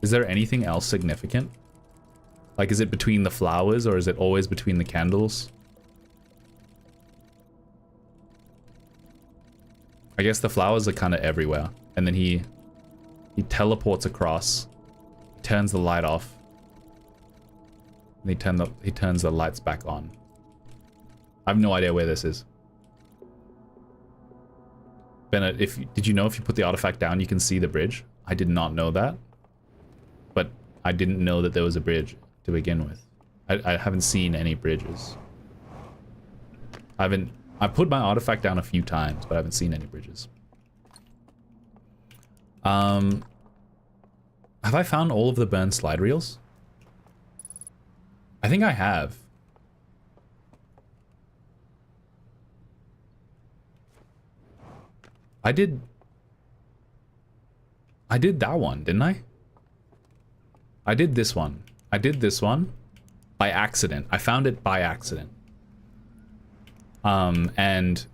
Is there anything else significant? Like, is it between the flowers, or is it always between the candles? I guess the flowers are kind of everywhere. And then he teleports across, turns the light off, and he turns the lights back on. I have no idea where this is. Bennett, did you know if you put the artifact down, you can see the bridge? I did not know that. But I didn't know that there was a bridge to begin with. I haven't seen any bridges. I put my artifact down a few times, but I haven't seen any bridges. Have I found all of the burned slide reels? I think I have. I did that one, didn't I? I did this one. I did this one by accident. I found it by accident. And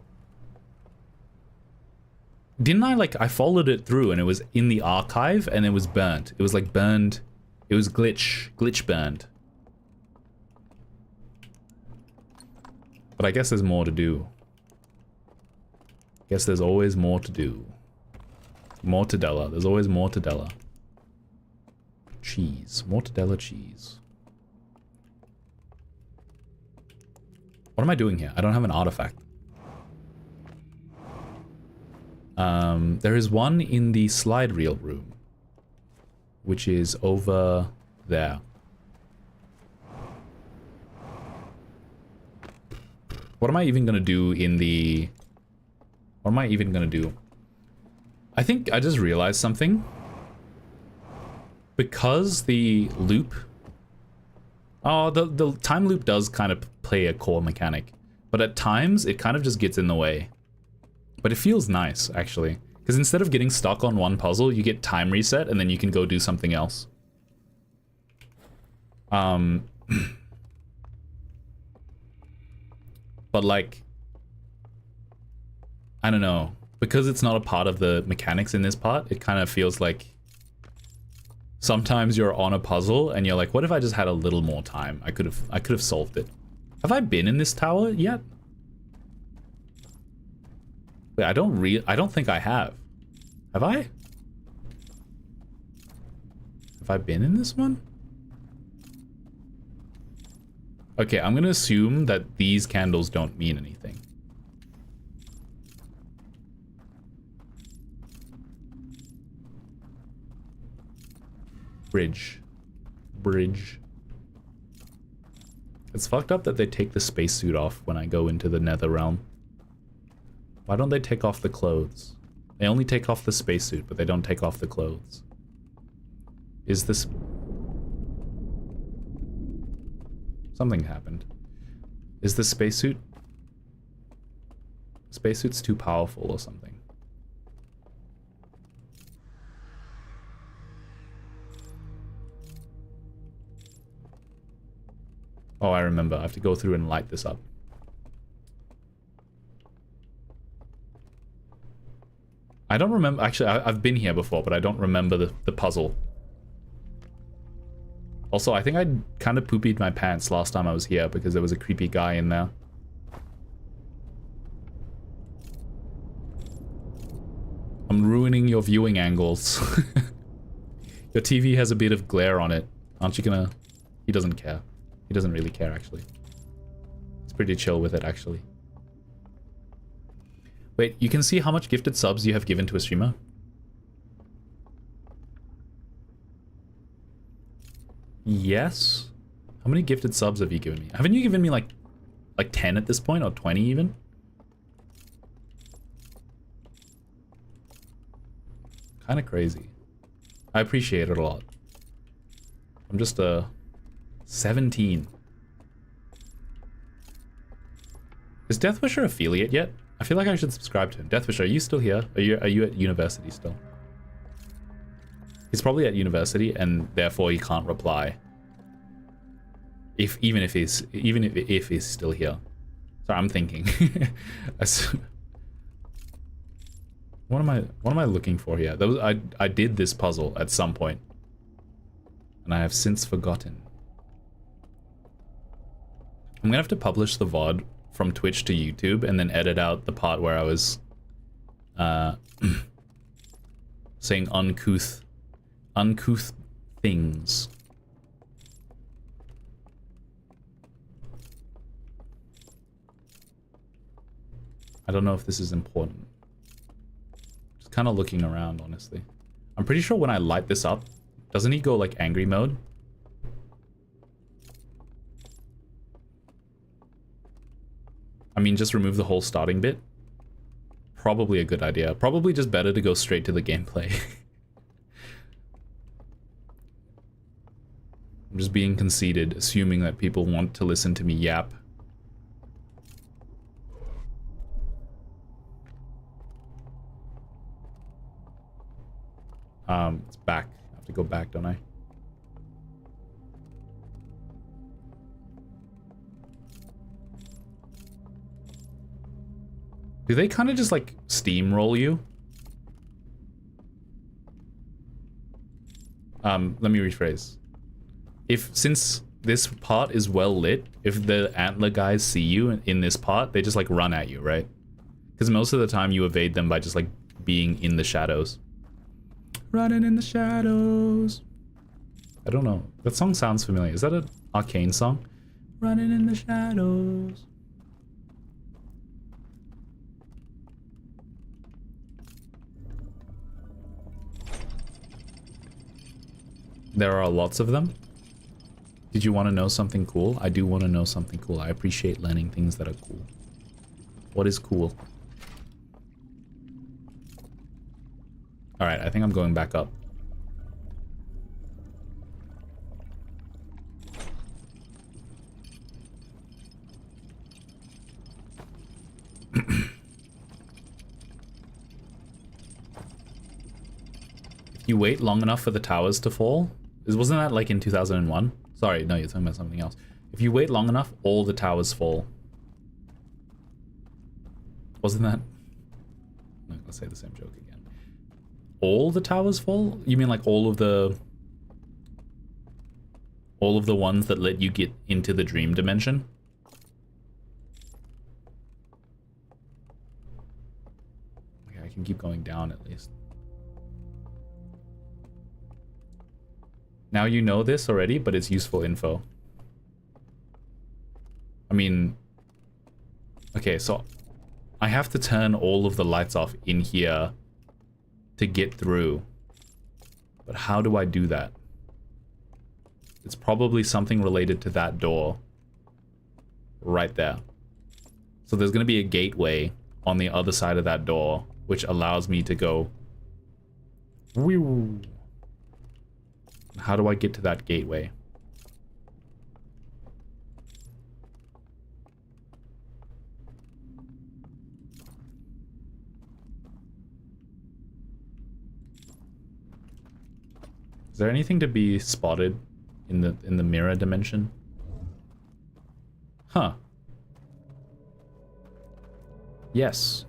didn't I followed it through and it was in the archive and it was burnt. It was like burned. It was glitch burned. But I guess there's more to do. Guess there's always more to do. Mortadella. There's always mortadella. Cheese. Mortadella cheese. What am I doing here? I don't have an artifact. There is one in the slide reel room, which is over there. What am I even gonna do in the... What am I even gonna do? I think I just realized something. Because the loop... Oh, the time loop does kind of play a core mechanic. But at times, it kind of just gets in the way. But it feels nice, actually. Because instead of getting stuck on one puzzle, you get time reset, and then you can go do something else. But like... I don't know. Because it's not a part of the mechanics in this part, it kind of feels like... Sometimes you're on a puzzle, and you're like, what if I just had a little more time? I could have solved it. Have I been in this tower yet? Wait, I don't think I have. Have I? Have I been in this one? Okay, I'm gonna assume that these candles don't mean anything. Bridge. It's fucked up that they take the spacesuit off when I go into the nether realm. Why don't they take off the clothes? They only take off the spacesuit, but they don't take off the clothes. Is this... Something happened. Is the spacesuit... Spacesuit's too powerful or something. Oh, I remember. I have to go through and light this up. I don't remember... Actually, I've been here before, but I don't remember the puzzle. Also, I think I kind of poopied my pants last time I was here because there was a creepy guy in there. I'm ruining your viewing angles. Your TV has a bit of glare on it. Aren't you gonna... He doesn't care. He doesn't really care, actually. He's pretty chill with it, actually. Wait, you can see how much gifted subs you have given to a streamer? Yes. How many gifted subs have you given me? Haven't you given me like 10 at this point, or 20 even? Kind of crazy. I appreciate it a lot. I'm just 17. Is Deathwisher affiliate yet? I feel like I should subscribe to him. Deathwisher, are you still here? Are you at university still? He's probably at university, and therefore he can't reply. Even if he's still here. Sorry, I'm thinking. What am I looking for here? I did this puzzle at some point, and I have since forgotten. I'm gonna have to publish the VOD from Twitch to YouTube and then edit out the part where I was saying uncouth things. I don't know if this is important. Just kind of looking around, honestly. I'm pretty sure when I light this up, doesn't he go like angry mode? I mean, just remove the whole starting bit. Probably a good idea. Probably just better to go straight to the gameplay. I'm just being conceited, assuming that people want to listen to me yap. It's back. I have to go back, don't I? Do they kind of just like steamroll you? Let me rephrase. Since this part is well lit, if the antler guys see you in this part, they just like run at you, right? Because most of the time you evade them by just like being in the shadows. Running in the shadows. I don't know. That song sounds familiar. Is that an Arcane song? Running in the shadows. There are lots of them. Did you want to know something cool? I do want to know something cool. I appreciate learning things that are cool. What is cool? Alright, I think I'm going back up. If you wait long enough for the towers to fall, wasn't that like in 2001? Sorry, no, you're talking about something else. If you wait long enough, all the towers fall. Wasn't that? I'm not gonna say the same joke again. All the towers fall? You mean like all of the ones that let you get into the dream dimension? Okay, I can keep going down at least. Now you know this already, but it's useful info. I mean, okay, so I have to turn all of the lights off in here to get through. But how do I do that? It's probably something related to that door. Right there. So there's going to be a gateway on the other side of that door, which allows me to go... Whew. How do I get to that gateway? Is there anything to be spotted in the mirror dimension? Huh. Yes.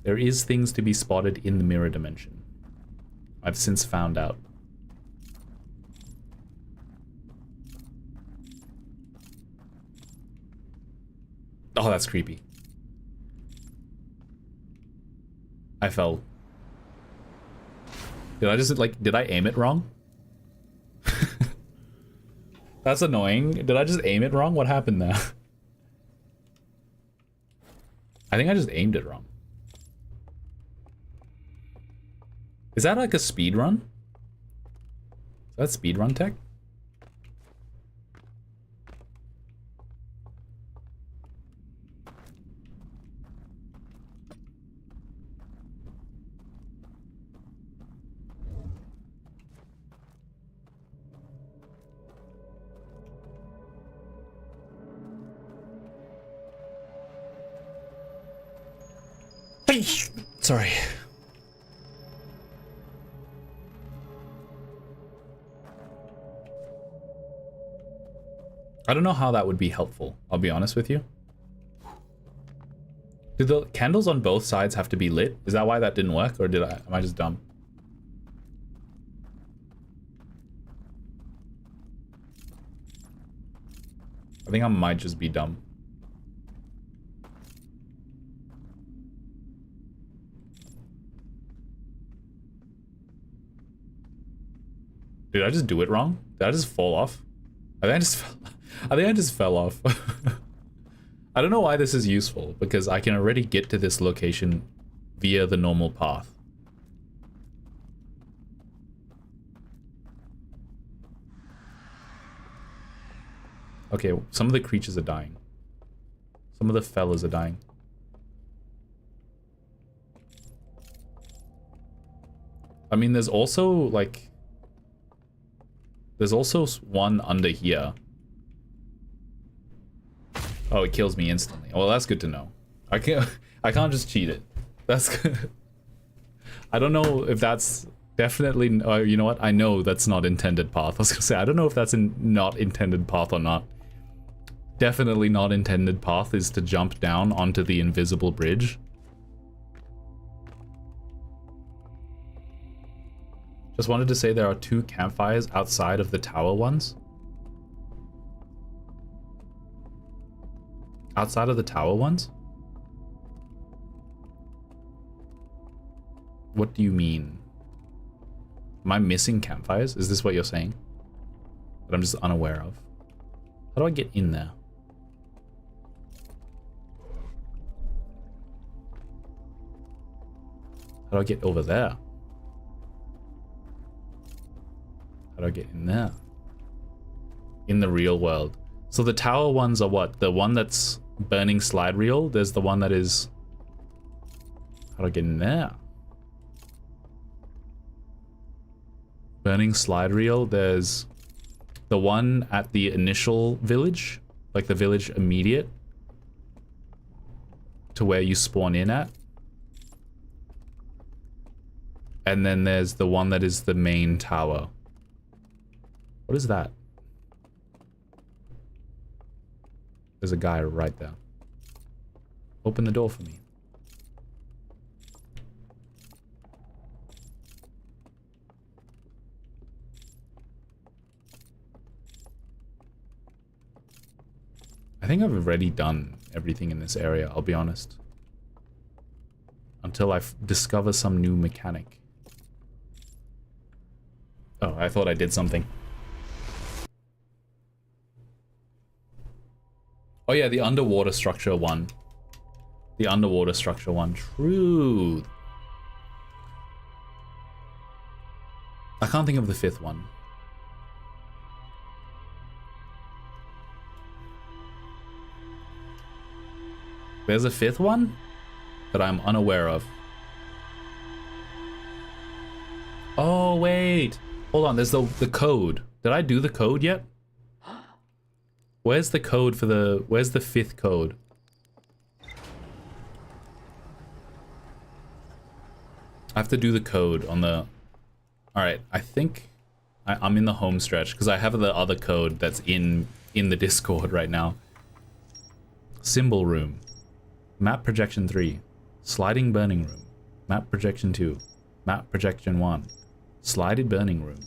There is things to be spotted in the mirror dimension. I've since found out. Oh, that's creepy. I fell. Did I aim it wrong? That's annoying. Did I just aim it wrong? What happened there? I think I just aimed it wrong. Is that like a speed run? Is that speed run tech? Sorry. I don't know how that would be helpful, I'll be honest with you. Do the candles on both sides have to be lit? Is that why that didn't work, or am I just dumb? I think I might just be dumb. Did I just do it wrong? Did I just fall off? I think I just fell off. I don't know why this is useful, because I can already get to this location via the normal path. Okay, some of the creatures are dying. Some of the fellas are dying. I mean, there's also, like... There's also one under here. Oh, it kills me instantly. Well, that's good to know. I can't just cheat it. That's good. I don't know if that's definitely... you know what? I know that's not intended path. I was gonna say, I don't know if that's not intended path or not. Definitely not intended path is to jump down onto the invisible bridge. Just wanted to say there are 2 campfires outside of the tower ones. Outside of the tower ones? What do you mean? Am I missing campfires? Is this what you're saying? That I'm just unaware of? How do I get in there? How do I get over there? How do I get in there? In the real world. So the tower ones are what? The one that's burning slide reel? There's the one that is... How do I get in there? Burning slide reel, there's the one at the initial village, like the village immediate to where you spawn in at. And then there's the one that is the main tower. What is that? There's a guy right there. Open the door for me. I think I've already done everything in this area, I'll be honest. Until I discover some new mechanic. Oh, I thought I did something. Oh yeah, the underwater structure one. The underwater structure one. True. I can't think of the fifth one. There's a fifth one that I'm unaware of. Oh, wait. Hold on, there's the code. Did I do the code yet? Where's the code for the... Where's the fifth code? I have to do the code on the... Alright, I think I'm in the home stretch because I have the other code that's in the Discord right now. Symbol room. Map projection 3. Sliding burning room. Map projection 2. Map projection 1. Slided burning room.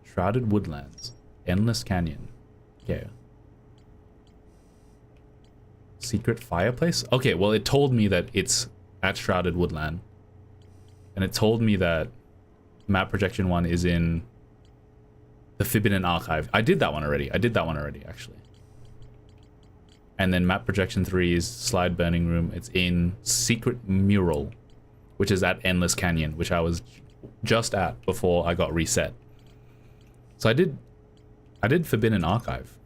Shrouded woodlands. Endless canyon. Okay. Secret fireplace? Okay, well it told me that it's at Shrouded Woodland. And it told me that map projection 1 is in the Forbidden Archive. I did that one already. Actually. And then map projection 3 is Slide Burning Room. It's in Secret Mural, which is at Endless Canyon, which I was just at before I got reset. So I did Forbidden Archive.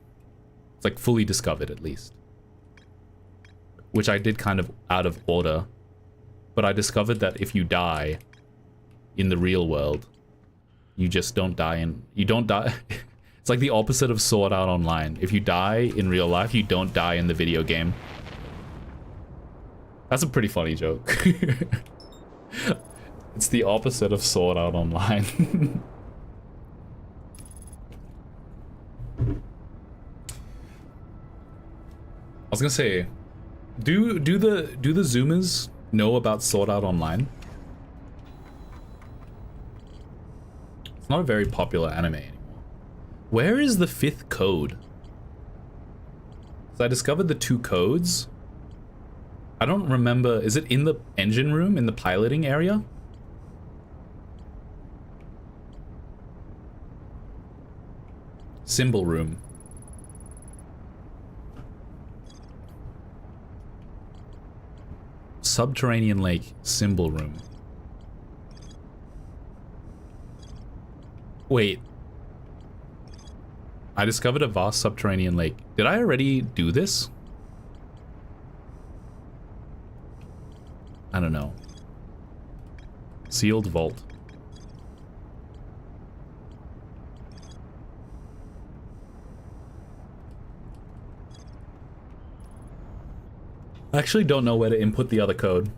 It's like fully discovered at least. Which I did kind of out of order. But I discovered that if you die in the real world, you just don't die in... You don't die... It's like the opposite of Sword Art Online. If you die in real life, you don't die in the video game. That's a pretty funny joke. It's the opposite of Sword Art Online. I was gonna say, do the Zoomers know about Sword Art Online? It's not a very popular anime anymore. Where is the fifth code? So I discovered the 2 codes. I don't remember. Is it in the engine room, in the piloting area? Symbol room. Subterranean lake, symbol room. Wait. I discovered a vast subterranean lake. Did I already do this? I don't know. Sealed vault. I actually don't know where to input the other code.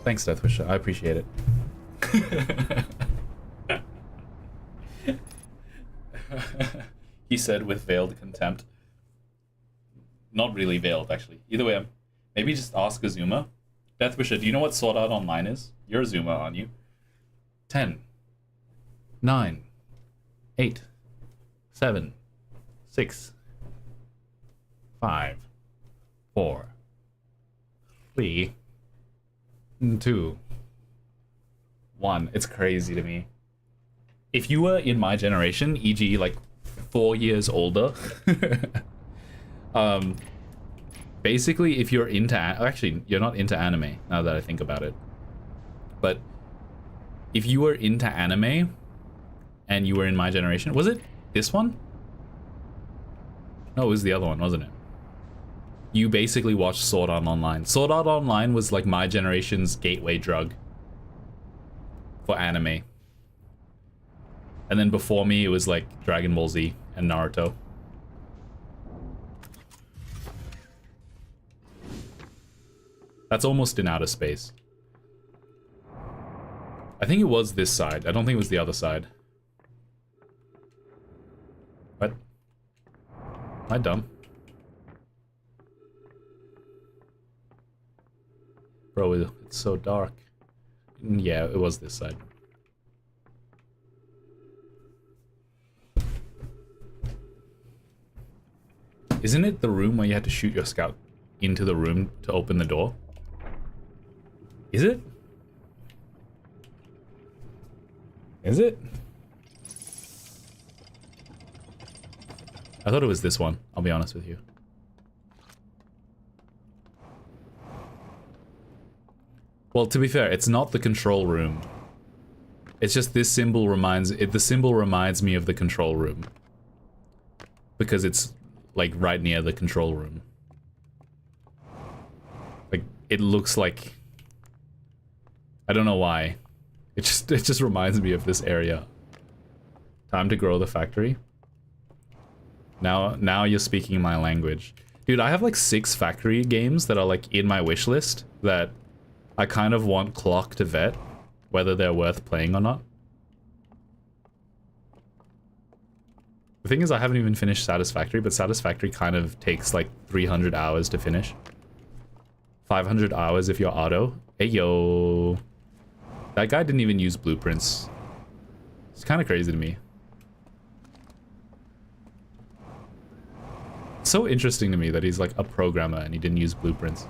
Thanks, Deathwisher. I appreciate it. He said with veiled contempt. Not really veiled, actually. Either way, maybe just ask a Zoomer. Deathwisher, do you know what Sword Art Online is? You're a Zoomer, aren't you? 10, 9, 8, 7, 6, 5, 4, 3, 2, 1. It's crazy to me. If you were in my generation, e.g. like 4 years older, basically if you're into, actually you're not into anime now that I think about it, but if you were into anime and you were in my generation, was it this one? No, it was the other one, wasn't it? You basically watched Sword Art Online. Sword Art Online was like my generation's gateway drug for anime. And then before me, it was like Dragon Ball Z and Naruto. That's almost in outer space. I think it was this side. I don't think it was the other side. What? Am I dumb? Bro, it's so dark. Yeah, it was this side. Isn't it the room where you had to shoot your scout into the room to open the door? Is it? Is it? I thought it was this one, I'll be honest with you. Well, to be fair, it's not the control room. It's just this symbol reminds the symbol reminds me of the control room. Because it's like right near the control room. Like it looks like, I don't know why. It just reminds me of this area. Time to grow the factory. Now you're speaking my language. Dude, I have like 6 factory games that are like in my wish list that I kind of want Clock to vet whether they're worth playing or not. The thing is, I haven't even finished Satisfactory, but Satisfactory kind of takes like 300 hours to finish. 500 hours if you're auto. Hey yo. That guy didn't even use blueprints. It's kind of crazy to me. It's so interesting to me that he's like a programmer and he didn't use blueprints.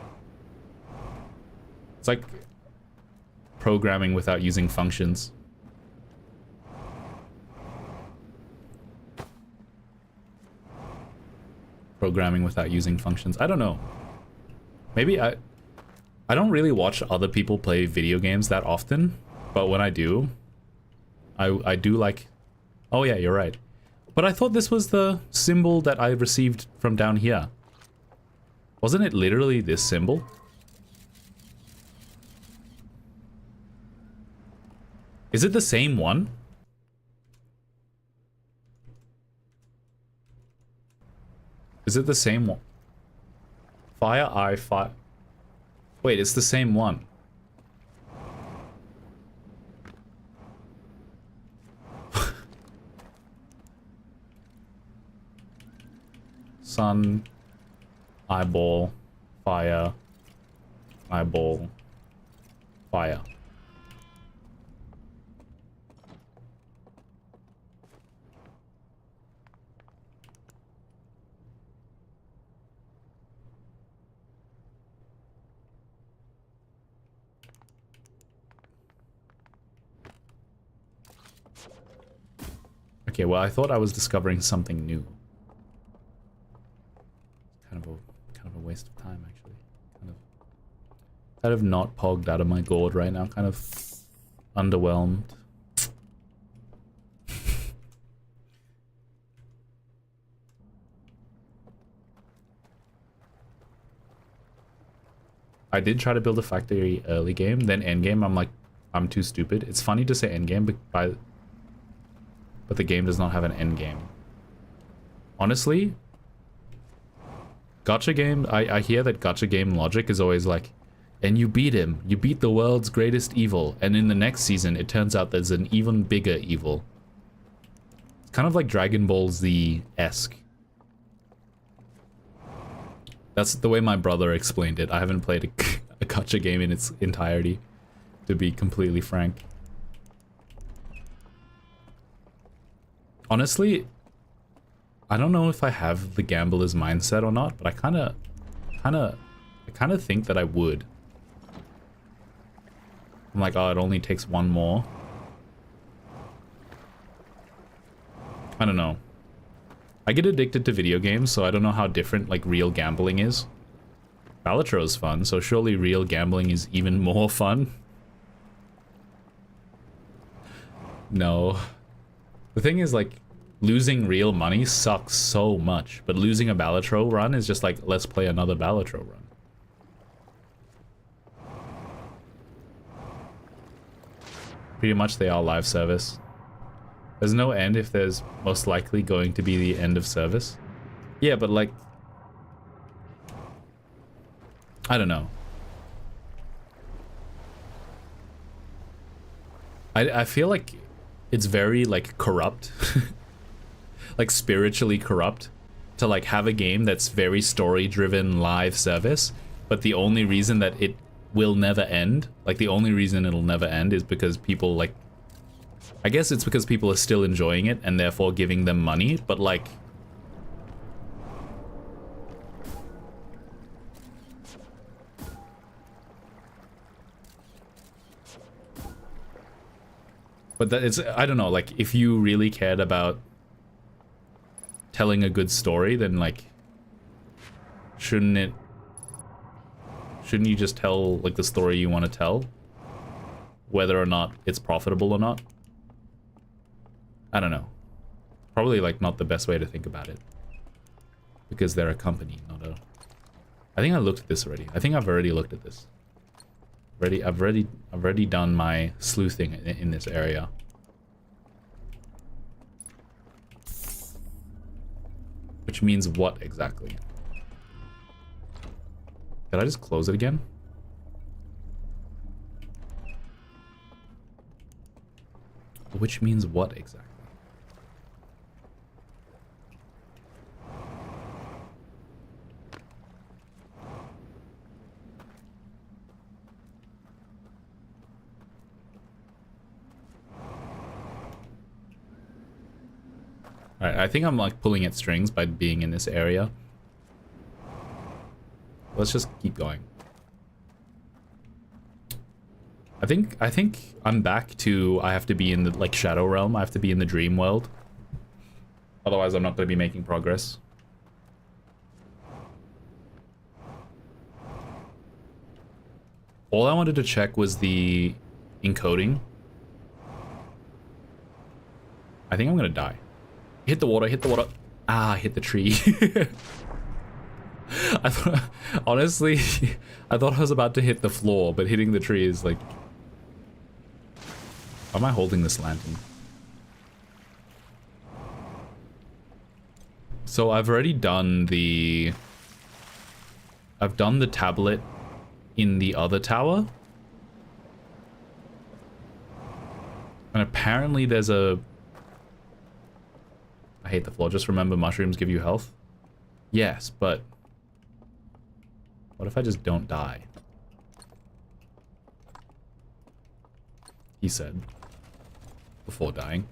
It's like programming without using functions. Programming without using functions. I don't know. Maybe I don't really watch other people play video games that often, but when I do, I do like... Oh yeah, you're right. But I thought this was the symbol that I received from down here. Wasn't it literally this symbol? Is it the same one? Is it the same one? Fire Eye Fire... Wait, it's the same one. Sun, eyeball, fire, eyeball, fire. Okay, well, I thought I was discovering something new. Kind of a waste of time, actually. Kind of not pogged out of my gourd right now. Kind of underwhelmed. I did try to build a factory early game, then end game. I'm like, I'm too stupid. It's funny to say end game, but the game does not have an end game. Honestly, gacha game, I hear that gacha game logic is always like, and you beat him, you beat the world's greatest evil, and in the next season it turns out there's an even bigger evil. It's kind of like Dragon Ball Z-esque. That's the way my brother explained it. I haven't played a gacha game in its entirety, to be completely frank. Honestly, I don't know if I have the gambler's mindset or not, but I kind of think that I would. I'm like, oh, it only takes one more. I don't know. I get addicted to video games, so I don't know how different, like, real gambling is. Balatro is fun, so surely real gambling is even more fun. No. The thing is, like, losing real money sucks so much, but losing a Balatro run is just like, let's play another Balatro run. Pretty much they are live service. There's no end if there's most likely going to be the end of service. Yeah, but like, I don't know. I feel like it's very like corrupt, like spiritually corrupt, to like have a game that's very story-driven live service, but the only reason that it will never end, like the only reason it'll never end is because people like, I guess it's because people are still enjoying it and therefore giving them money, but like, but that it's, I don't know, like if you really cared about telling a good story, then like, shouldn't you just tell like the story you want to tell, whether or not it's profitable or not? I don't know. Probably like not the best way to think about it, because they're a company, not a... I think I looked at this already. I think I've already looked at this. I've already done my sleuthing in this area. Which means what exactly? Did I just close it again? Which means what exactly? Alright, I think I'm like pulling at strings by being in this area. Let's just keep going. I think I'm back to, I have to be in the like Shadow Realm. I have to be in the dream world. Otherwise I'm not going to be making progress. All I wanted to check was the encoding. I think I'm going to die. Hit the water, hit the water. Ah, hit the tree. I thought, honestly, I thought I was about to hit the floor, but hitting the tree is like... Why am I holding this lantern? So I've already done the... I've done the tablet in the other tower. And apparently there's a... I hate the floor. Just remember mushrooms give you health. Yes, but... What if I just don't die? He said. Before dying.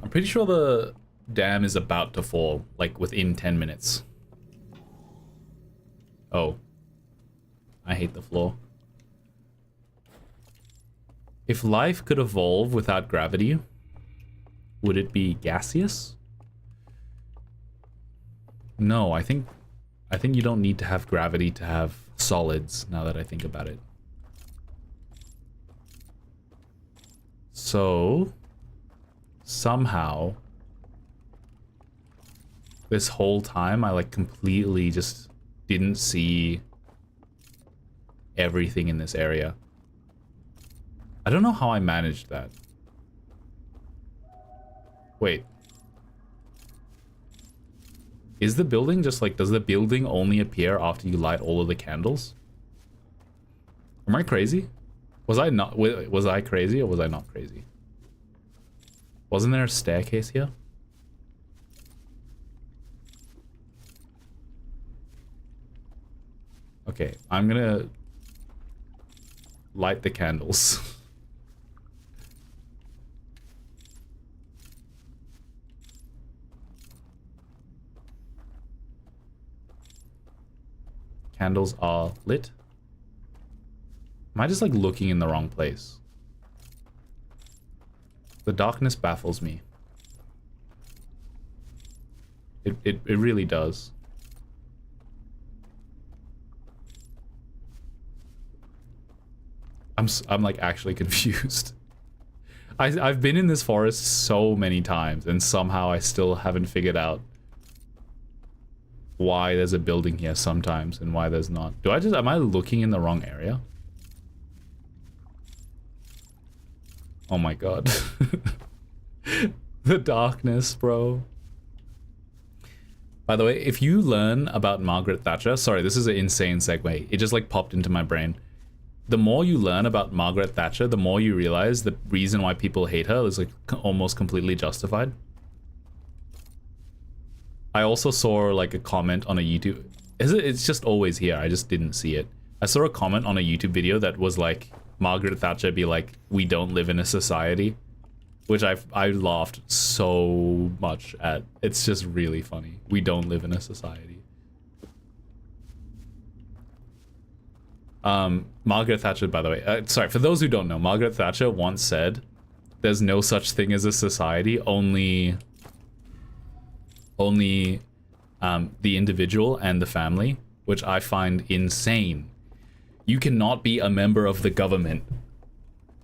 I'm pretty sure the dam is about to fall, like within 10 minutes. Oh. I hate the floor. If life could evolve without gravity, would it be gaseous? No, I think you don't need to have gravity to have solids, now that I think about it. So, somehow, this whole time I like completely just didn't see everything in this area. I don't know how I managed that. Wait. Is the building just like, does the building only appear after you light all of the candles? Am I crazy? Was I crazy or was I not crazy? Wasn't there a staircase here? Okay, I'm gonna light the candles. Candles are lit. Am I just like looking in the wrong place? The darkness baffles me. It really does. I'm like actually confused. I've been in this forest so many times and somehow I still haven't figured out why there's a building here sometimes and why there's not. Am I looking in the wrong area? Oh my god. The darkness, bro. By the way, if you learn about Margaret Thatcher, sorry, this is an insane segue. It just like popped into my brain. The more you learn about Margaret Thatcher, the more you realize the reason why people hate her is like almost completely justified. I also saw like a comment on a YouTube. It's just always here. I just didn't see it. I saw a comment on a YouTube video that was like Margaret Thatcher be like, "We don't live in a society," which I laughed so much at. It's just really funny. We don't live in a society. Margaret Thatcher, by the way, sorry, for those who don't know, Margaret Thatcher once said, "There's no such thing as a society, only the individual and the family," which I find insane. You cannot be a member of the government,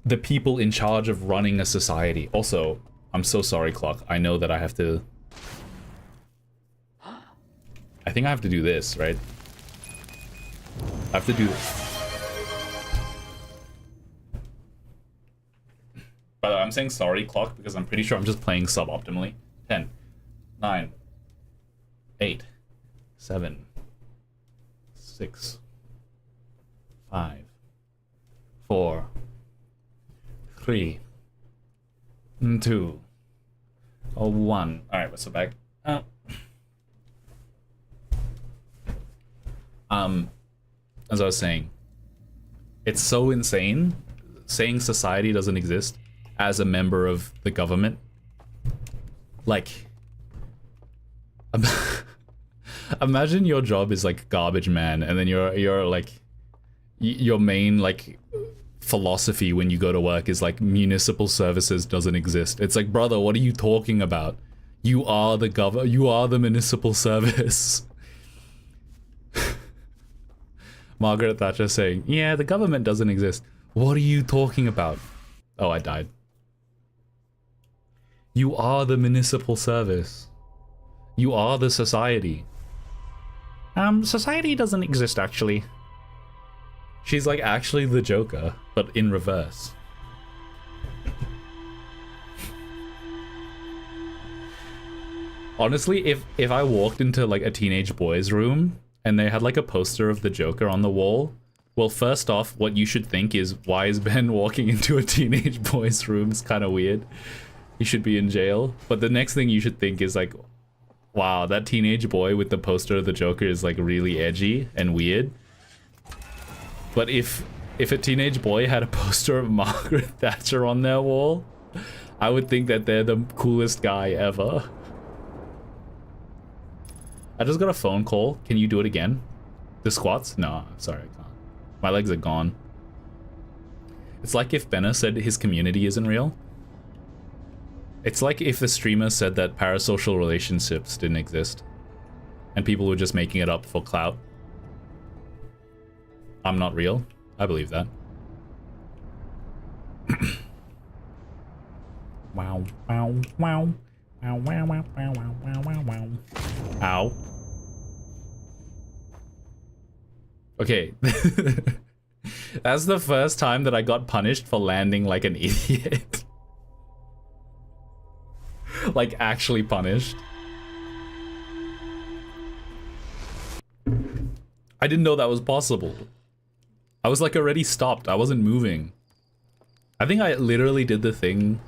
the people in charge of running a society. Also, I'm so sorry, Clock. I know that I have to... I think I have to do this, right? I have to do this. By the way, I'm saying sorry, Clock, because I'm pretty sure I'm just playing suboptimally. 10, 9, 8, 7, 6, 5, 4, 3, 2, 1. Alright, let's go back. As I was saying, it's so insane saying society doesn't exist as a member of the government. Like, imagine your job is like garbage man, and then you're like, your main like philosophy when you go to work is like municipal services doesn't exist. It's like, brother, what are you talking about? You are the you are the municipal service. Margaret Thatcher saying, "Yeah, the government doesn't exist." What are you talking about? Oh, I died. You are the municipal service. You are the society. Society doesn't exist, actually. She's like actually the Joker, but in reverse. Honestly, if I walked into like a teenage boy's room and they had like a poster of the Joker on the wall, well, first off, what you should think is, why is Ben walking into a teenage boy's room? It's kind of weird. He should be in jail. But the next thing you should think is like, wow, that teenage boy with the poster of the Joker is like really edgy and weird. But if a teenage boy had a poster of Margaret Thatcher on their wall, I would think that they're the coolest guy ever. I just got a phone call. Can you do it again? The squats? No, sorry, I can't. My legs are gone. It's like if Benna said his community isn't real. It's like if the streamer said that parasocial relationships didn't exist and people were just making it up for clout. I'm not real. I believe that. Wow, wow, wow. Wow, wow, wow, wow, wow, wow, wow. Ow. Okay. That's the first time that I got punished for landing like an idiot. Like, actually punished. I didn't know that was possible. I was like already stopped. I wasn't moving. I think I literally did the thing.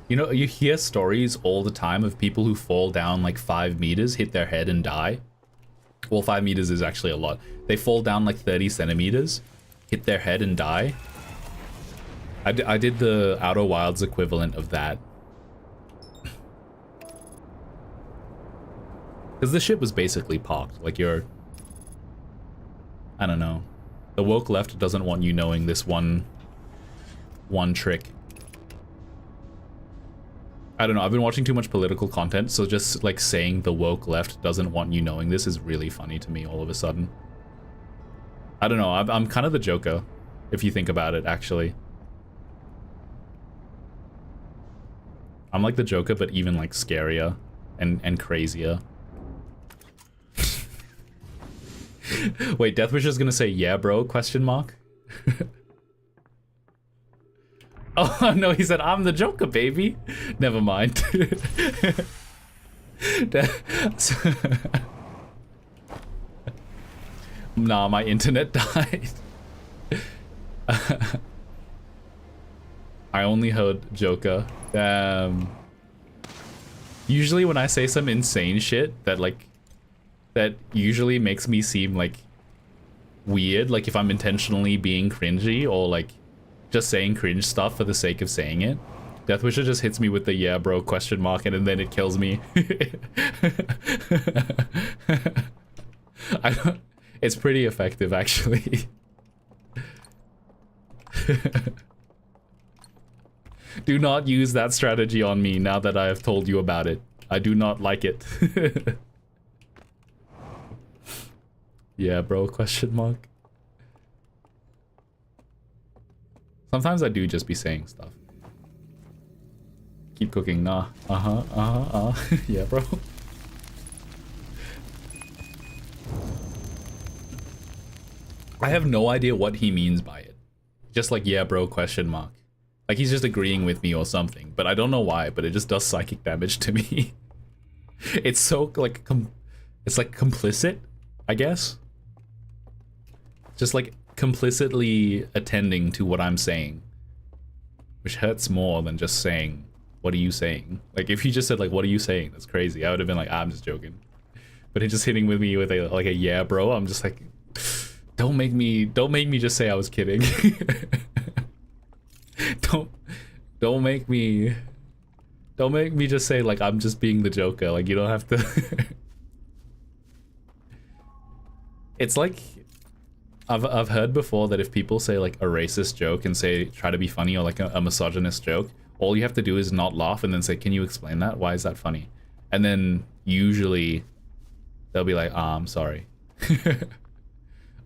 You know, you hear stories all the time of people who fall down like 5 meters, hit their head and die. Well, 5 meters is actually a lot. They fall down like 30 centimeters, hit their head and die. I did the Outer Wilds equivalent of that. Because the ship was basically parked. Like, you're... I don't know. The woke left doesn't want you knowing this one trick. I don't know, I've been watching too much political content, so just like saying the woke left doesn't want you knowing this is really funny to me all of a sudden. I don't know, I'm kind of the Joker, if you think about it, actually. I'm like the Joker, but even like scarier and crazier. Wait, Deathwish is gonna say, yeah, bro, question mark? Oh, no, he said, I'm the Joker, baby. Never mind. Nah, my internet died. I only heard Joker. Usually when I say some insane shit that usually makes me seem like weird, like if I'm intentionally being cringy or like just saying cringe stuff for the sake of saying it, Deathwisher just hits me with the yeah bro question mark and then it kills me. It's pretty effective actually. Do not use that strategy on me now that I have told you about it. I do not like it. Yeah, bro, question mark. Sometimes I do just be saying stuff. Keep cooking, nah. Yeah, bro. I have no idea what he means by it. Just like, yeah, bro, question mark. Like he's just agreeing with me or something, but I don't know why, but it just does psychic damage to me. It's so like, it's like complicit, I guess. Just like complicitly attending to what I'm saying, which hurts more than just saying, what are you saying? Like if you just said like, what are you saying? That's crazy. I would have been like, I'm just joking. But it's just hitting with me with a yeah, bro. I'm just like, don't make me just say I was kidding. Don't make me just say like I'm just being the Joker. Like you don't have to. It's like I've heard before that if people say like a racist joke and say try to be funny or like a misogynist joke, all you have to do is not laugh and then say, can you explain that? Why is that funny? And then usually they'll be like, I'm sorry.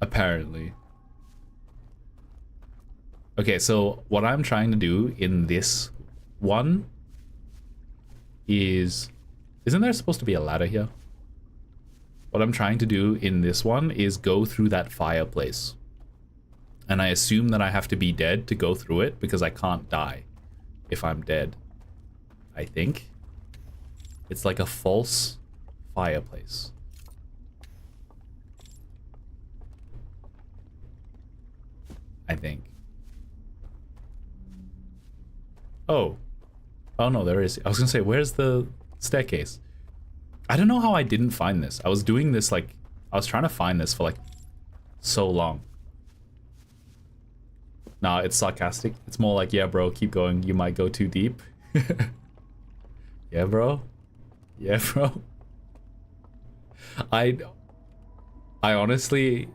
Apparently. Okay, so what I'm trying to do in this one is... Isn't there supposed to be a ladder here? What I'm trying to do in this one is go through that fireplace. And I assume that I have to be dead to go through it because I can't die if I'm dead. I think. It's like a false fireplace. I think. Oh. Oh no, there is. I was gonna say, where's the staircase? I don't know how I didn't find this. I was doing this like... I was trying to find this for like so long. Nah, it's sarcastic. It's more like, yeah, bro, keep going. You might go too deep. Yeah, bro. Yeah, bro. I honestly...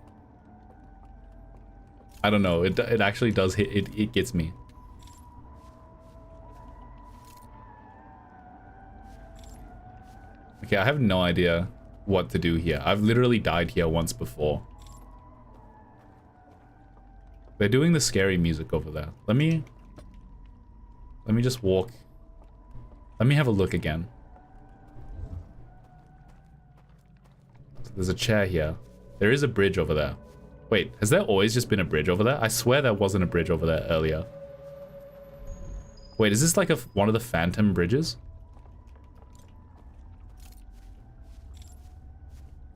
I don't know. It actually does hit. It gets me. Okay, I have no idea what to do here. I've literally died here once before. They're doing the scary music over there. Let me just walk. Let me have a look again. So there's a chair here. There is a bridge over there. Wait, has there always just been a bridge over there? I swear there wasn't a bridge over there earlier. Wait, is this like one of the phantom bridges?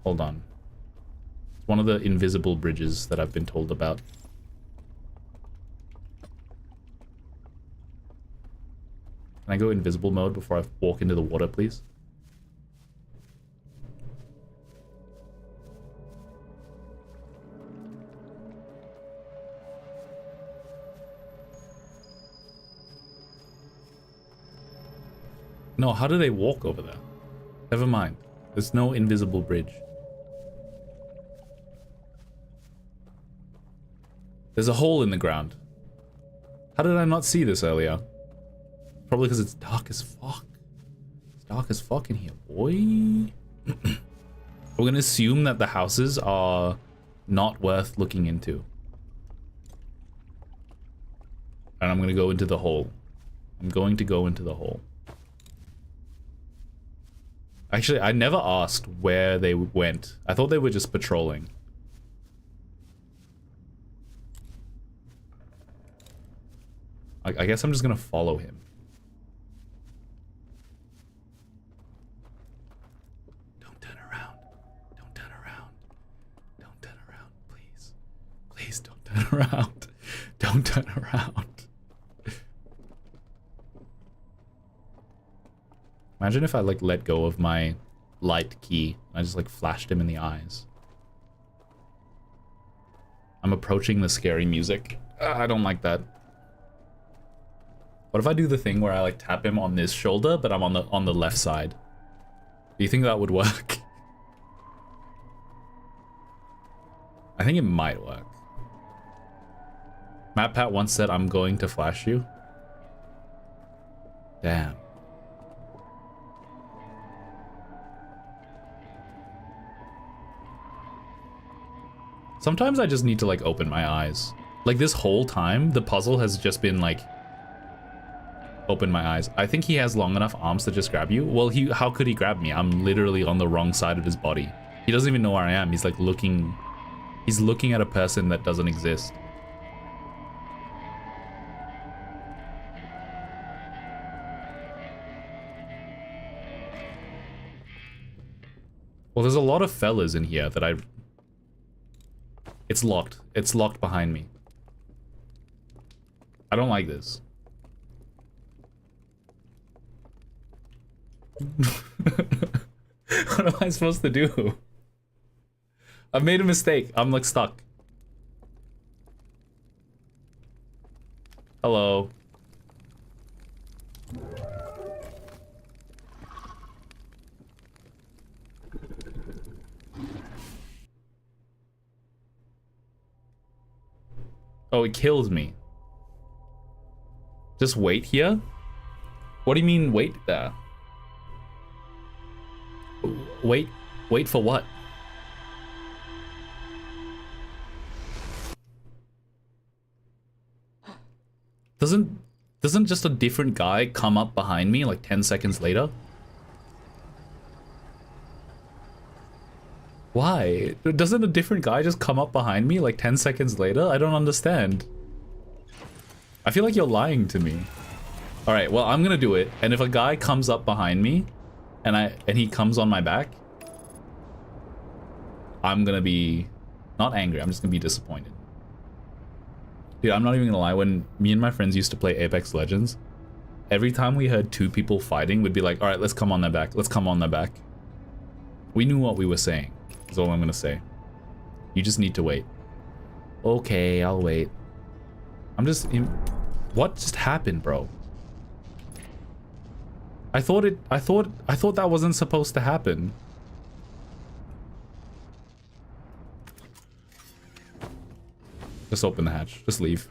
Hold on. It's one of the invisible bridges that I've been told about. Can I go invisible mode before I walk into the water, please? No, how do they walk over there? Never mind. There's no invisible bridge. There's a hole in the ground. How did I not see this earlier? Probably because it's dark as fuck. It's dark as fuck in here, boy. We're gonna assume that the houses are not worth looking into. And I'm gonna go into the hole. I'm going to go into the hole. Actually, I never asked where they went. I thought they were just patrolling. I guess I'm just gonna follow him. Don't turn around. Don't turn around. Don't turn around, please. Please don't turn around. Don't turn around. Imagine if I like let go of my light key and I just like flashed him in the eyes. I'm approaching the scary music. I don't like that. What if I do the thing where I like tap him on this shoulder, but I'm on the left side? Do you think that would work? I think it might work. Matt Pat once said, "I'm going to flash you." Damn. Sometimes I just need to like open my eyes. Like this whole time, the puzzle has just been like, open my eyes. I think he has long enough arms to just grab you. Well, how could he grab me? I'm literally on the wrong side of his body. He doesn't even know where I am. He's like looking, he's looking at a person that doesn't exist. Well, there's a lot of fellas in here that it's locked. It's locked behind me. I don't like this. What am I supposed to do? I've made a mistake. I'm like stuck. Hello. Oh, it kills me. Just wait here? What do you mean wait there? Wait for what? Doesn't just a different guy come up behind me like 10 seconds later? Why? Doesn't a different guy just come up behind me like 10 seconds later? I don't understand. I feel like you're lying to me. Alright, well, I'm gonna do it. And if a guy comes up behind me and he comes on my back, I'm gonna be not angry, I'm just gonna be disappointed. Dude, I'm not even gonna lie, when me and my friends used to play Apex Legends, every time we heard two people fighting, we'd be like, alright, let's come on their back, let's come on their back. We knew what we were saying, is all I'm gonna say. You just need to wait. Okay, I'll wait. I'm just in... What just happened, bro? I thought that wasn't supposed to happen. Just open the hatch. Just leave.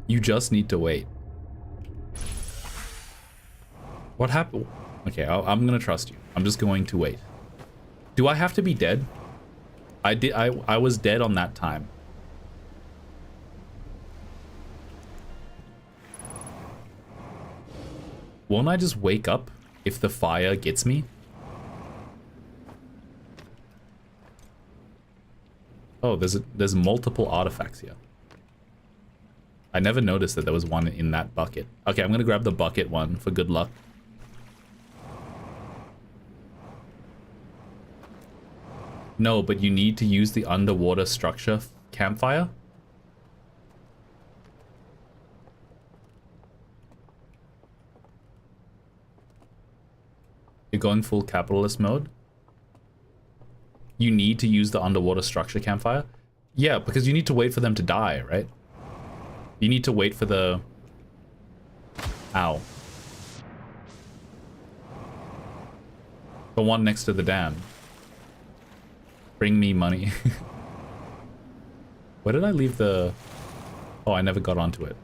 You just need to wait. What happened? Okay, I'm gonna trust you. I'm just going to wait. Do I have to be dead? I was dead on that time. Won't I just wake up if the fire gets me? Oh, there's multiple artifacts here. I never noticed that there was one in that bucket. Okay, I'm gonna grab the bucket one for good luck. No, but you need to use the underwater structure campfire. You're going full capitalist mode. You need to use the underwater structure campfire? Yeah, because you need to wait for them to die, right? You need to wait for the... Ow. The one next to the dam. Bring me money. Where did I leave the... Oh, I never got onto it.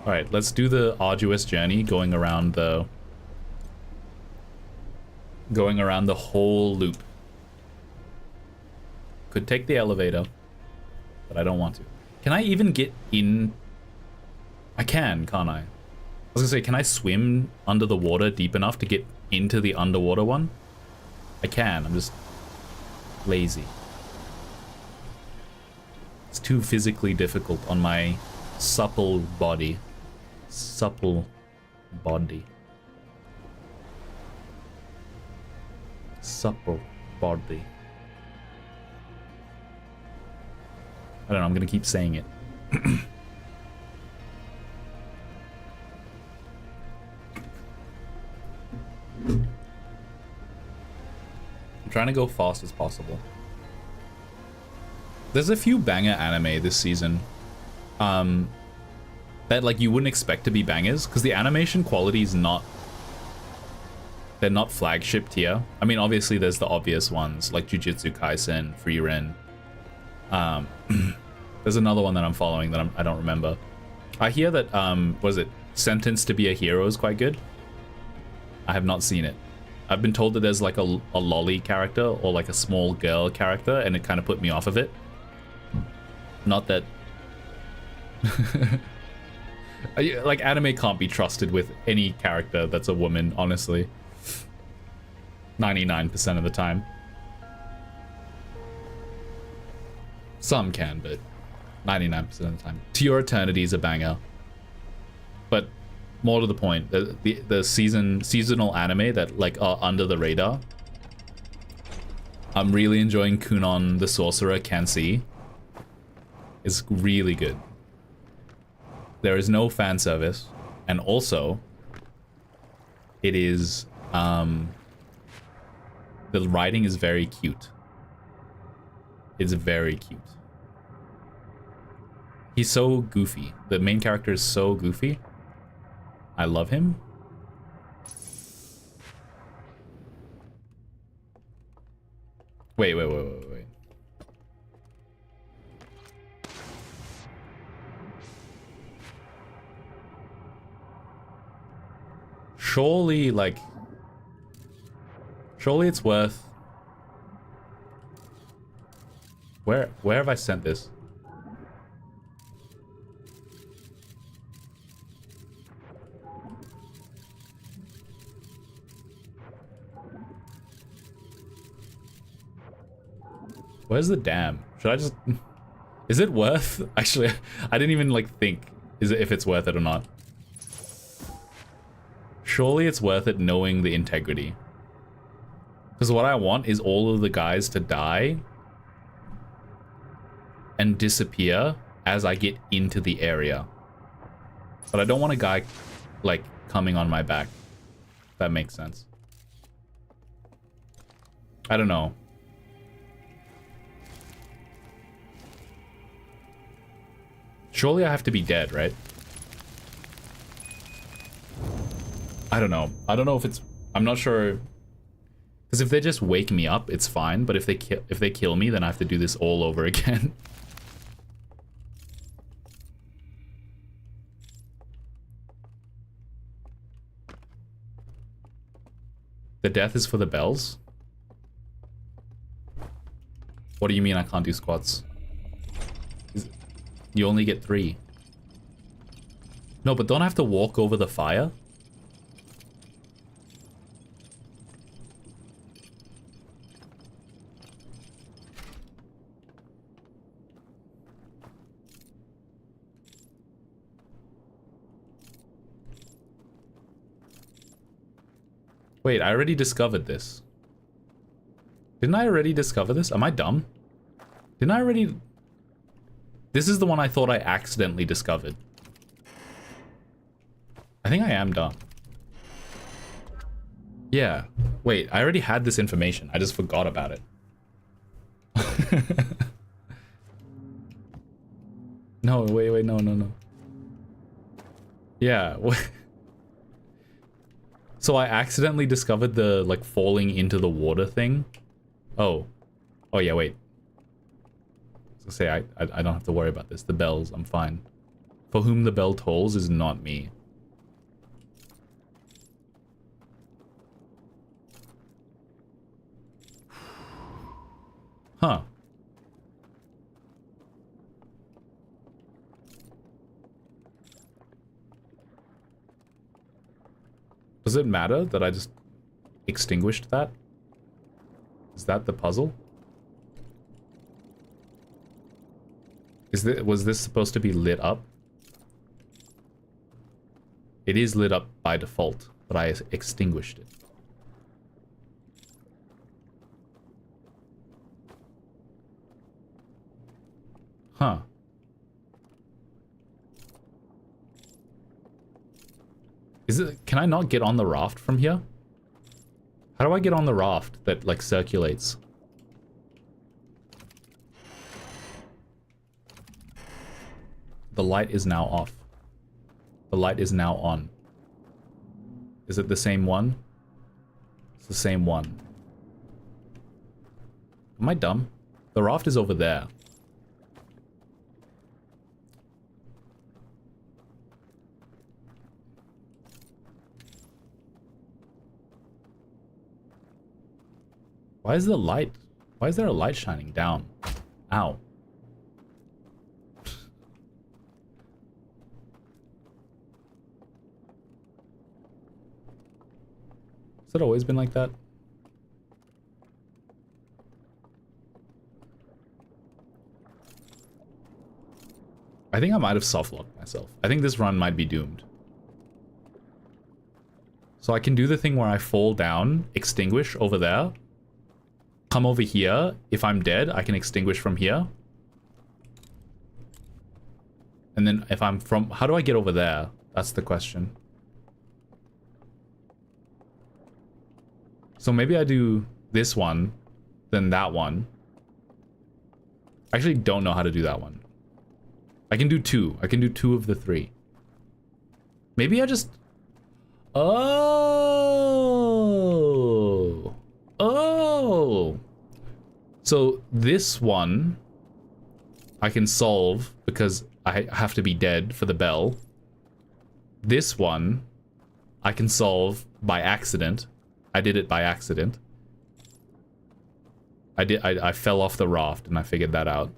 Alright, let's do the arduous journey going around the whole loop. Could take the elevator, but I don't want to. Can I even get in? I can, can't I? I was gonna say, can I swim under the water deep enough to get into the underwater one? I can, I'm just lazy. It's too physically difficult on my supple body. Supple body. Supple body. I don't know, I'm gonna keep saying it. I'm trying to go fast as possible. There's a few banger anime this season. That like you wouldn't expect to be bangers, because the animation quality is not... They're not flagship tier. I mean, obviously there's the obvious ones, like Jujutsu Kaisen, Frieren. There's another one that I'm following that I don't remember. I hear that, was it Sentenced to be a Hero is quite good. I have not seen it. I've been told that there's like a lolly character or like a small girl character, and it kind of put me off of it. Not that... like, anime can't be trusted with any character that's a woman, honestly. 99% of the time. Some can, but 99% of the time. To Your Eternity is a banger. But more to the point, the seasonal anime that like are under the radar. I'm really enjoying Kunon the Sorcerer Can See. It's really good. There is no fan service, and also it is the writing is very cute. It's very cute. He's so goofy. The main character is so goofy. I love him. Wait. Surely, like... Surely it's worth... Where have I sent this? Where's the dam? Should I just... Is it worth... Actually, I didn't even, like, think if it's worth it or not. Surely it's worth it knowing the integrity. Because what I want is all of the guys to die and disappear as I get into the area. But I don't want a guy, like, coming on my back. If that makes sense. I don't know. Surely I have to be dead, right? I don't know. I don't know if it's... I'm not sure... Because if they just wake me up, it's fine. But if they kill me, then I have to do this all over again. The death is for the bells? What do you mean I can't do squats? You only get 3. No, but don't I have to walk over the fire? Wait, I already discovered this. Didn't I already discover this? Am I dumb? Didn't I already... This is the one I thought I accidentally discovered. I think I am dumb. Yeah. Wait, I already had this information. I just forgot about it. No, wait, no. Yeah. So I accidentally discovered the, like, falling into the water thing. Oh. Oh, yeah, wait. I was gonna say, I don't have to worry about this. The bells, I'm fine. For whom the bell tolls is not me. Huh. Does it matter that I just extinguished that? Is that the puzzle? Was this supposed to be lit up? It is lit up by default, but I extinguished it. Huh. Can I not get on the raft from here? How do I get on the raft that, like, circulates? The light is now off. The light is now on. Is it the same one? It's the same one. Am I dumb? The raft is over there. Why is the light? Why is there a light shining down? Ow. Has it always been like that? I think I might have soft-locked myself. I think this run might be doomed. So I can do the thing where I fall down, extinguish over there, come over here. If I'm dead, I can extinguish from here. And then if I'm from... How do I get over there? That's the question. So maybe I do this one, then that one. I actually don't know how to do that one. I can do two. I can do two of the three. Maybe I just... Oh. Oh. So this one I can solve because I have to be dead for the bell. This one I can solve by accident. I did it by accident. I fell off the raft and I figured that out.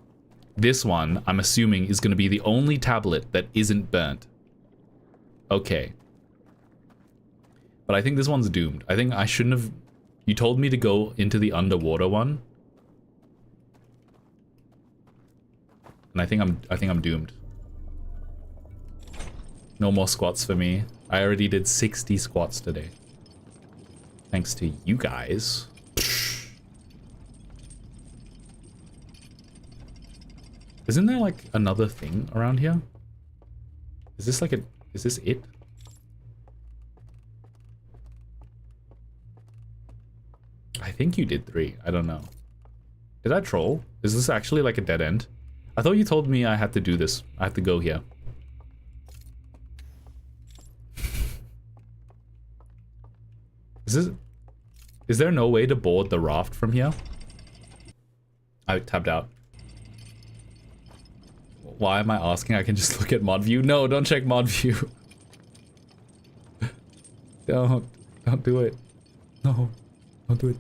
This one, I'm assuming, is going to be the only tablet that isn't burnt. Okay. But I think this one's doomed. I think I shouldn't have... You told me to go into the underwater one. And I think I'm doomed. No more squats for me. I already did 60 squats today. Thanks to you guys. Isn't there like another thing around here? Is this like a... Is this it? I think you did 3. I don't know. Did I troll? Is this actually like a dead end? I thought you told me I had to do this. I have to go here. Is there no way to board the raft from here? I tabbed out. Why am I asking? I can just look at mod view. No, don't check mod view. Don't do it. No, don't do it.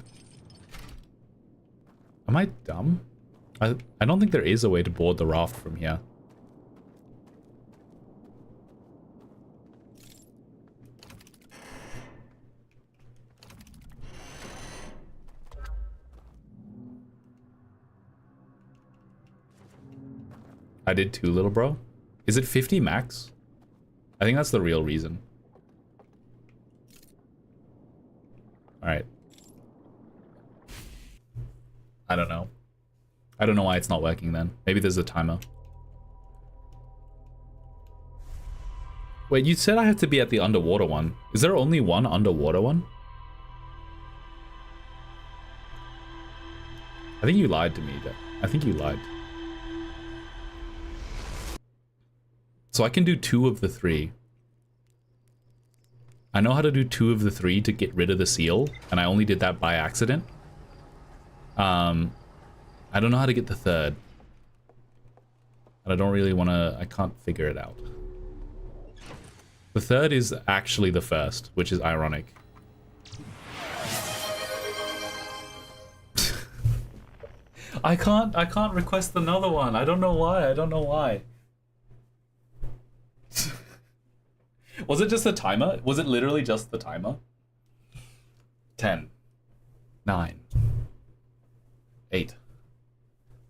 Am I dumb? I don't think there is a way to board the raft from here. I did too, little bro. Is it 50 max? I think that's the real reason. Alright. I don't know. I don't know why it's not working then. Maybe there's a timer. Wait, you said I have to be at the underwater one. Is there only one underwater one? I think you lied to me. I think you lied. So I can do 2 of the 3. I know how to do 2 of the 3 to get rid of the seal, and I only did that by accident. I don't know how to get the 3rd. And I don't really want to... I can't figure it out. The 3rd is actually the 1st, which is ironic. I can't request another one. I don't know why. I don't know why. Was it just a timer? Was it literally just the timer? 10, 9, 8,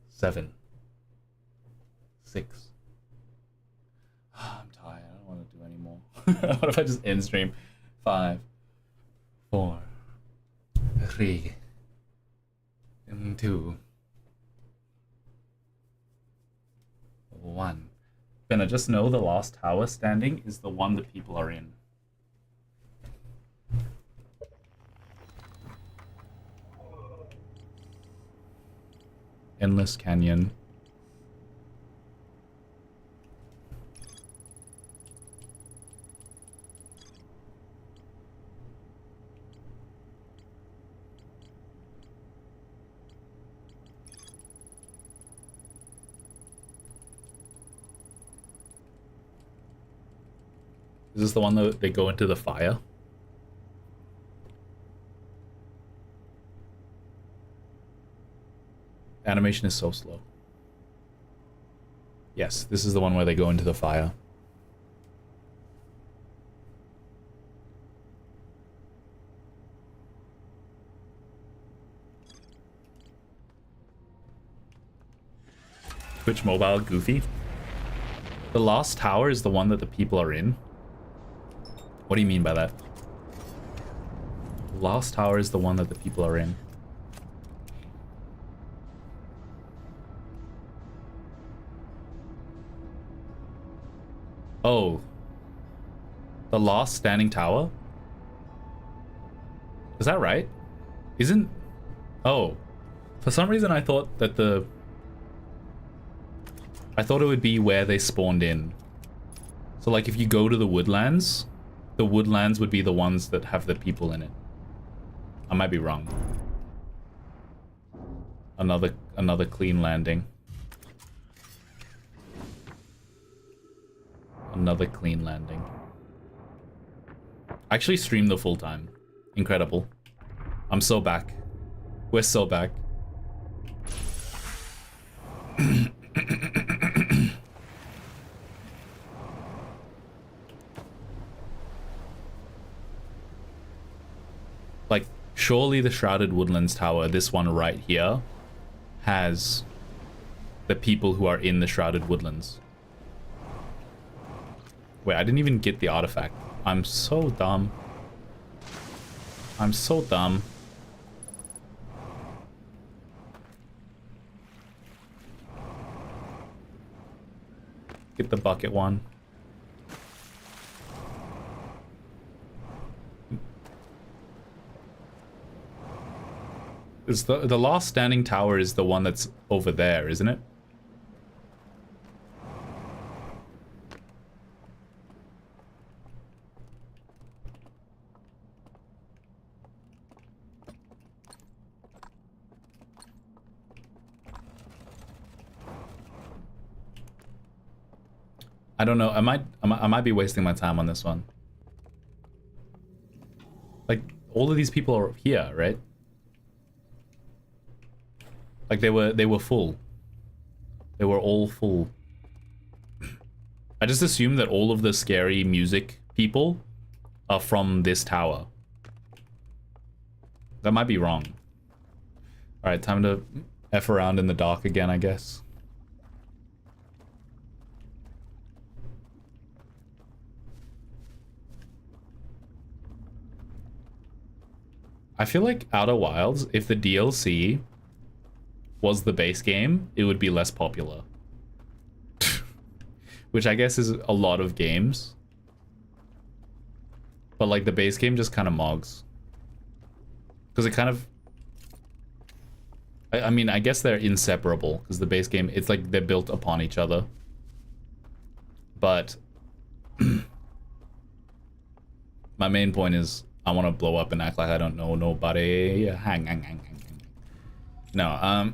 7, 6. I'm tired. I don't want to do any more. What if I just end stream? 5, 4, 3, 2, 1. Ben, I just know the last tower standing is the one that people are in. Endless Canyon. Is this the one that they go into the fire? Animation is so slow. Yes, this is the one where they go into the fire. Twitch Mobile Goofy. The last tower is the one that the people are in. What do you mean by that? Last tower is the one that the people are in. Oh. The last standing tower? Is that right? Isn't... Oh. For some reason I thought that the... I thought it would be where they spawned in. So like if you go to the woodlands... The woodlands would be the ones that have the people in it. I might be wrong. Another clean landing. Another clean landing. I actually streamed the full time. Incredible. I'm so back. We're so back. Like, surely the Shrouded Woodlands Tower, this one right here, has the people who are in the Shrouded Woodlands. Wait, I didn't even get the artifact. I'm so dumb. I'm so dumb. Get the bucket one. Is the last standing tower is the one that's over there, isn't it? I don't know. I might be wasting my time on this one. Like, all of these people are here, right? Like they were full. They were all full. I just assumed that all of the scary music people are from this tower. That might be wrong. Alright, time to F around in the dark again, I guess. I feel like Outer Wilds, if the DLC was the base game, it would be less popular. Which I guess is a lot of games. But like the base game just kind of mogs. Because it kind of... I mean, I guess they're inseparable. Because the base game, it's like they're built upon each other. But... My main point is I want to blow up and act like I don't know nobody. Hang. No,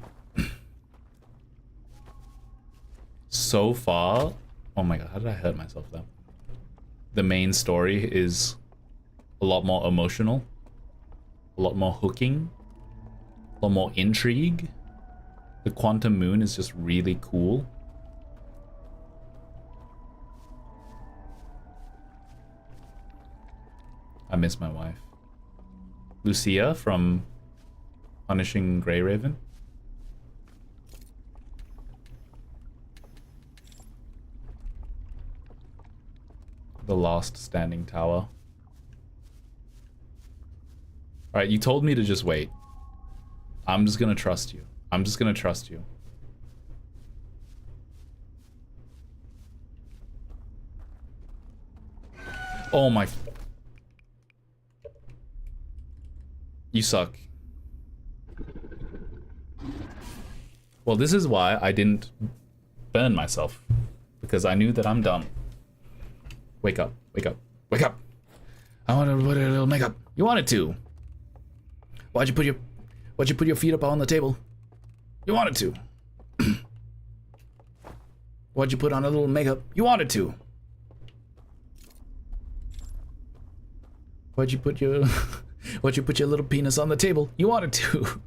so far, oh my god, how did I hurt myself though? The main story is a lot more emotional, a lot more hooking, a lot more intrigue. The Quantum Moon is just really cool. I miss my wife. Lucia from Punishing Grey Raven. The Last Standing Tower. Alright, you told me to just wait. I'm just gonna trust you. I'm just gonna trust you. Oh my... You suck. Well, this is why I didn't burn myself. Because I knew that I'm dumb. Wake up, wake up, wake up. I want to put a little makeup. You wanted to. Why'd you put your feet up on the table? You wanted to. Why'd you put on a little makeup? You wanted to. Why'd you put your little penis on the table? You wanted to.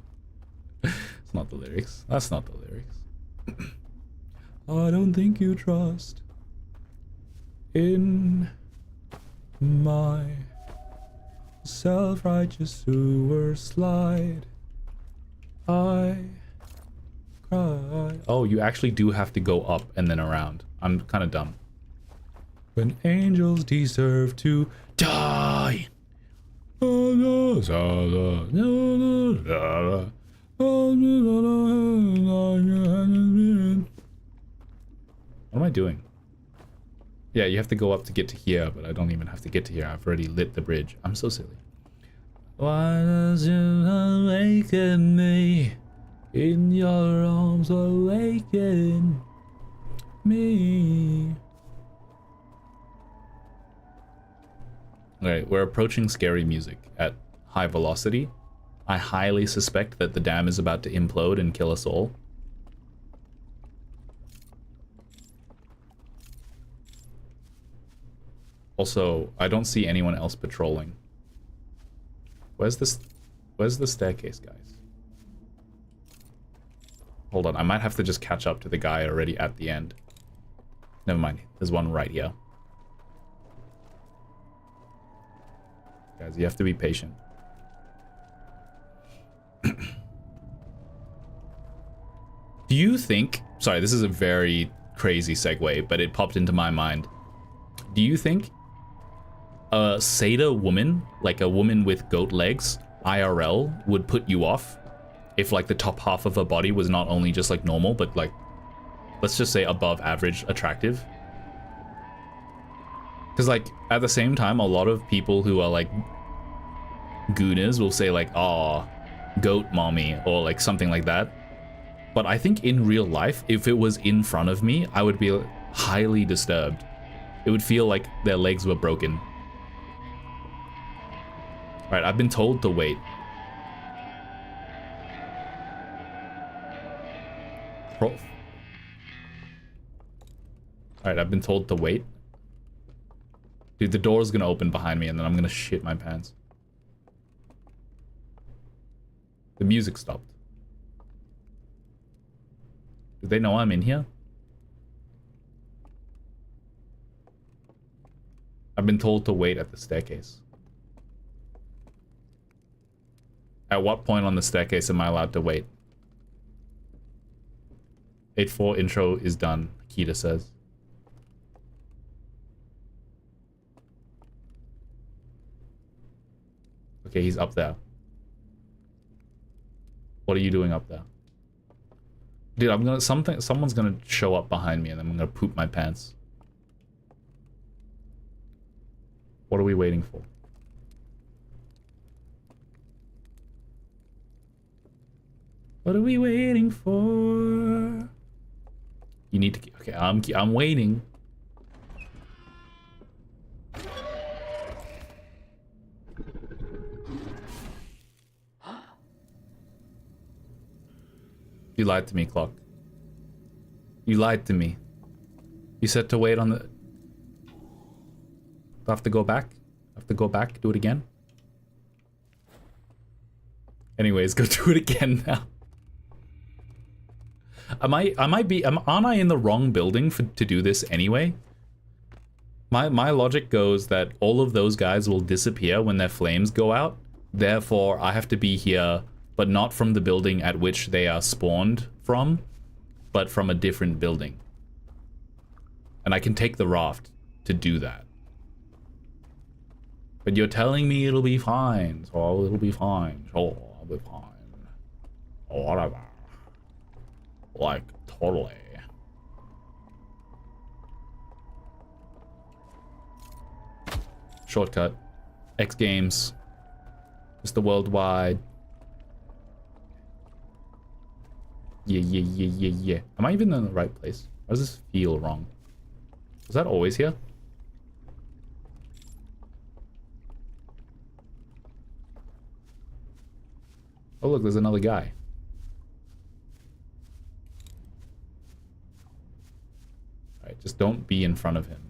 It's not the lyrics. That's not the lyrics. I don't think you trust in my self-righteous sewer slide. I cry. Oh, you actually do have to go up and then around. I'm kind of dumb. When angels deserve to die. What am I doing? Yeah, you have to go up to get to here, but I don't even have to get to here. I've already lit the bridge. I'm so silly. Why does you awaken me? In your arms awaken me. Alright, we're approaching scary music at high velocity. I highly suspect that the dam is about to implode and kill us all. Also, I don't see anyone else patrolling. Where's the staircase, guys? Hold on, I might have to just catch up to the guy already at the end. Never mind, there's one right here. Guys, you have to be patient. Do you think... Sorry, this is a very crazy segue, but it popped into my mind. Do you think a satyr woman, like a woman with goat legs, IRL, would put you off if like the top half of her body was not only just like normal, but like, let's just say above average attractive? Because like at the same time, a lot of people who are like gooners will say like, "Oh, goat mommy," or like something like that. But I think in real life, if it was in front of me, I would be highly disturbed. It would feel like their legs were broken. Right, I've been told to wait. Alright, I've been told to wait. Dude, the door's gonna open behind me and then I'm gonna shit my pants. The music stopped. Do they know I'm in here? I've been told to wait at the staircase. At what point on the staircase am I allowed to wait? 8-4 intro is done, Kita says. Okay, he's up there. What are you doing up there? Dude, I'm gonna someone's gonna show up behind me and I'm gonna poop my pants. What are we waiting for? What are we waiting for? You need to... Okay, I'm waiting. You lied to me, Clock. You lied to me. You said to wait on the... Do I have to go back? I have to go back, do it again? Anyways, go do it again now. Aren't I in the wrong building to do this anyway? My logic goes that all of those guys will disappear when their flames go out. Therefore, I have to be here, but not from the building at which they are spawned from, but from a different building. And I can take the raft to do that. But you're telling me it'll be fine, so it'll be fine. Sure, I'll be fine. Or whatever. Like, totally. Shortcut. X Games. Mr. Worldwide. Yeah. Am I even in the right place? Why does this feel wrong? Was that always here? Oh look, there's another guy. Alright, just don't be in front of him.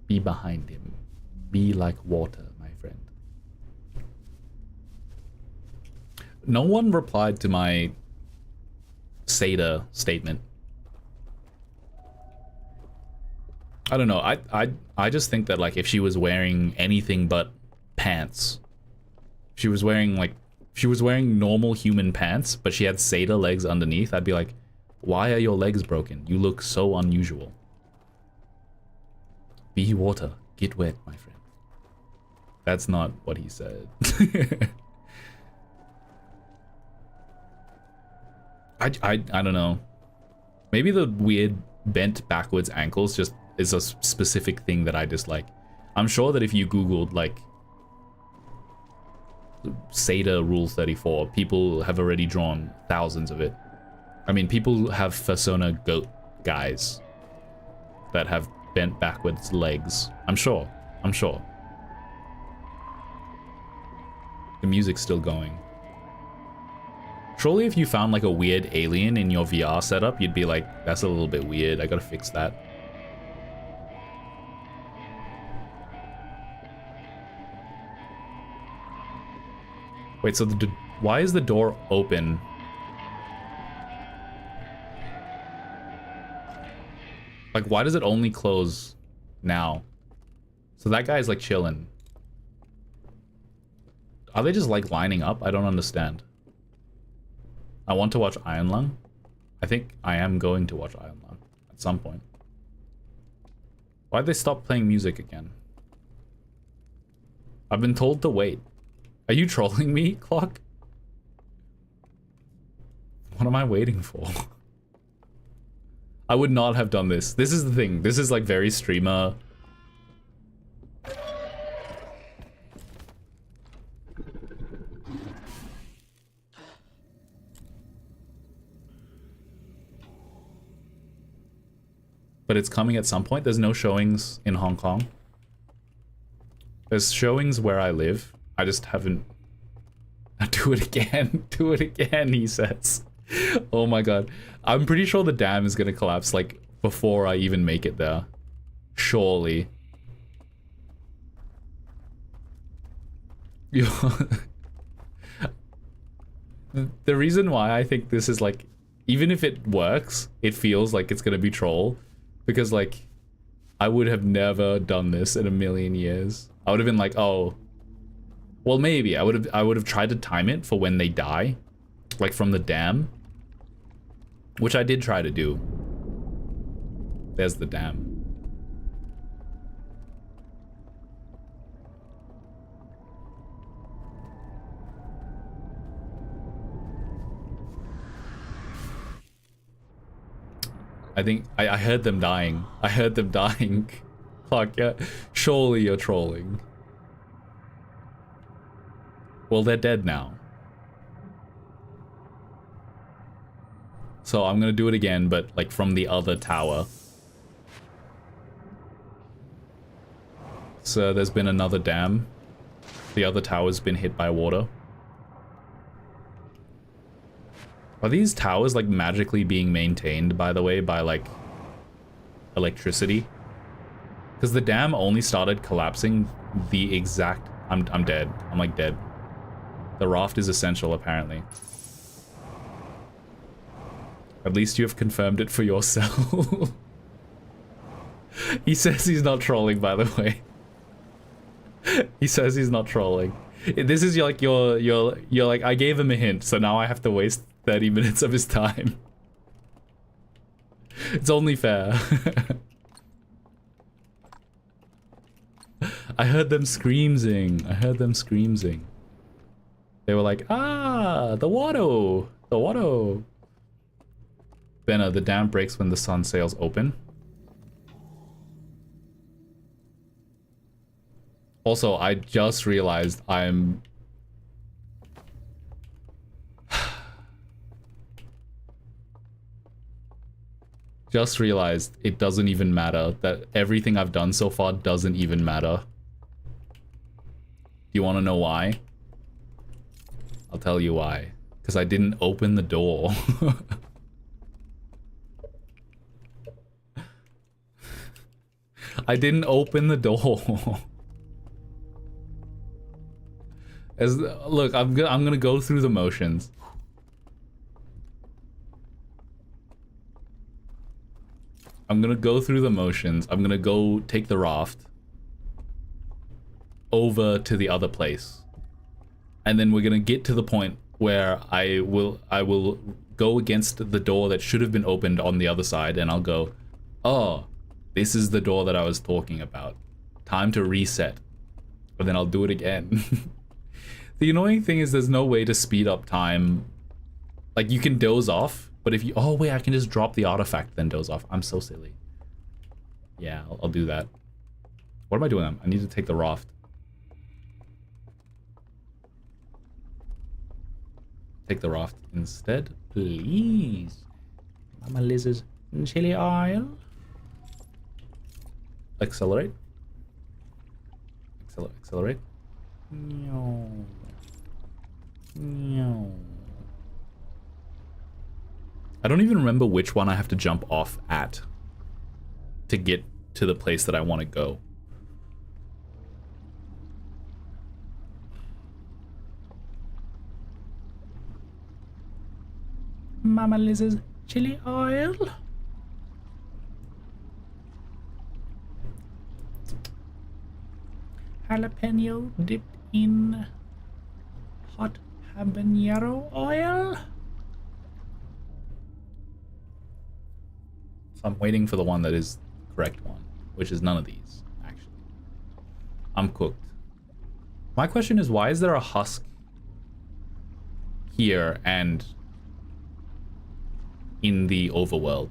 Be behind him. Be like water, my friend. No one replied to my Seda statement. I don't know. I just think that, like, if she was wearing anything but pants, she was wearing normal human pants, but she had Seda legs underneath, I'd be like, why are your legs broken? You look so unusual. Be water, get wet, my friend. That's not what he said. I don't know. Maybe the weird bent backwards ankles just is a specific thing that I dislike. I'm sure that if you googled like Seda Rule 34, people have already drawn thousands of it. I mean, people have Persona goat guys that have bent backwards legs. I'm sure. The music's still going. Surely if you found like a weird alien in your VR setup, you'd be like, that's a little bit weird, I gotta fix that. Wait, so why is the door open? Like, why does it only close now? So that guy's like chilling. Are they just like lining up? I don't understand. I want to watch Iron Lung. I think I am going to watch Iron Lung at some point. Why'd they stop playing music again? I've been told to wait. Are you trolling me, Clock? What am I waiting for? I would not have done this. This is the thing. This is like very streamer. But it's coming at some point. There's no showings in Hong Kong. There's showings where I live. I just haven't... Do it again. Do it again, he says. Oh my god. I'm pretty sure the dam is gonna collapse, like, before I even make it there. Surely. The reason why I think this is, like... Even if it works, it feels like it's gonna be troll. Because, like, I would have never done this in a million years. I would have been like, oh... Well, maybe. I would have tried to time it for when they die. Like, from the dam. Which I did try to do. There's the dam. I think I heard them dying. I heard them dying. Fuck yeah. Surely you're trolling. Well, they're dead now. So I'm gonna do it again, but like from the other tower. So there's been another dam. The other tower's been hit by water. Are these towers like magically being maintained, by the way, by like electricity? Because the dam only started collapsing the exact... I'm dead. I'm like dead. The raft is essential, apparently. At least you have confirmed it for yourself. He says he's not trolling, by the way. He says he's not trolling. This is like you're like, I gave him a hint, so now I have to waste 30 minutes of his time. It's only fair. I heard them screaming. I heard them screaming. They were like, ah, the water. The water. Benna, the dam breaks when the sun sails open. Also, I just realized I'm... just realized it doesn't even matter. That everything I've done so far doesn't even matter. Do you want to know why? I'll tell you why. Because I didn't open the door. I didn't open the door. Look, I'm gonna go through the motions. I'm gonna go through the motions. I'm gonna go take the raft over to the other place, and then we're gonna get to the point where I will go against the door that should have been opened on the other side, and I'll go, oh, this is the door that I was talking about. Time to reset. But then I'll do it again. The annoying thing is there's no way to speed up time. Like, you can doze off, but if you... oh, wait, I can just drop the artifact, then doze off. I'm so silly. Yeah, I'll do that. What am I doing? I need to take the raft. Take the raft instead, please. Mama Liz's chili oil. Accelerate. Accelerate. No. No. I don't even remember which one I have to jump off at to get to the place that I want to go. Mama Liz's chili oil. Jalapeno dipped in hot habanero oil. So I'm waiting for the one that is the correct one, which is none of these, actually. I'm cooked. My question is, why is there a husk here and in the overworld?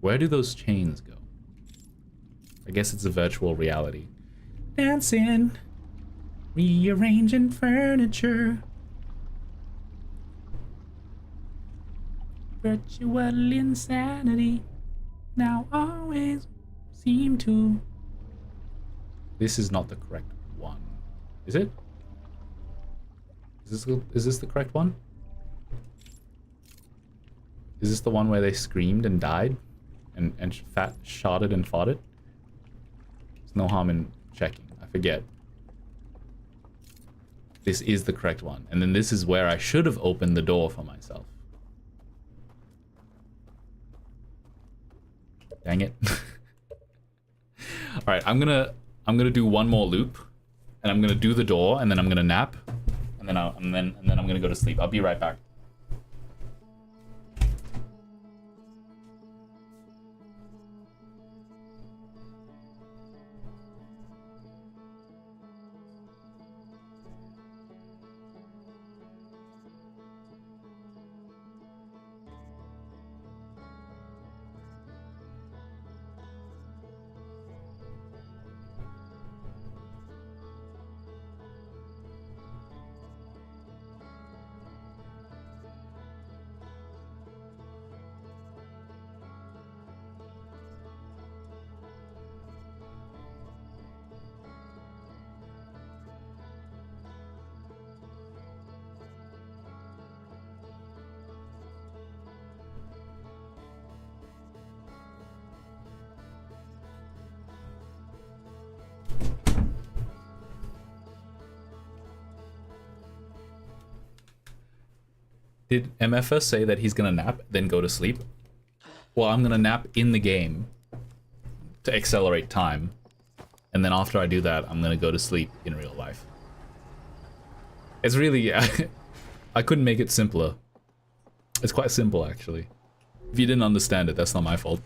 Where do those chains go? I guess it's a virtual reality. Dancing, rearranging furniture. Virtual insanity. Now always seem to. This is not the correct one. Is it? Is this the correct one? Is this the one where they screamed and died? And shotted and fought it? There's no harm in checking. I forget. This is the correct one. And then this is where I should have opened the door for myself. Dang it. Alright, I'm gonna do one more loop. And I'm gonna do the door, and then I'm gonna nap. And then I'm gonna go to sleep. I'll be right back. Did MFA say that he's gonna nap, then go to sleep? Well, I'm gonna nap in the game to accelerate time. And then after I do that, I'm gonna go to sleep in real life. It's really... I couldn't make it simpler. It's quite simple, actually. If you didn't understand it, that's not my fault.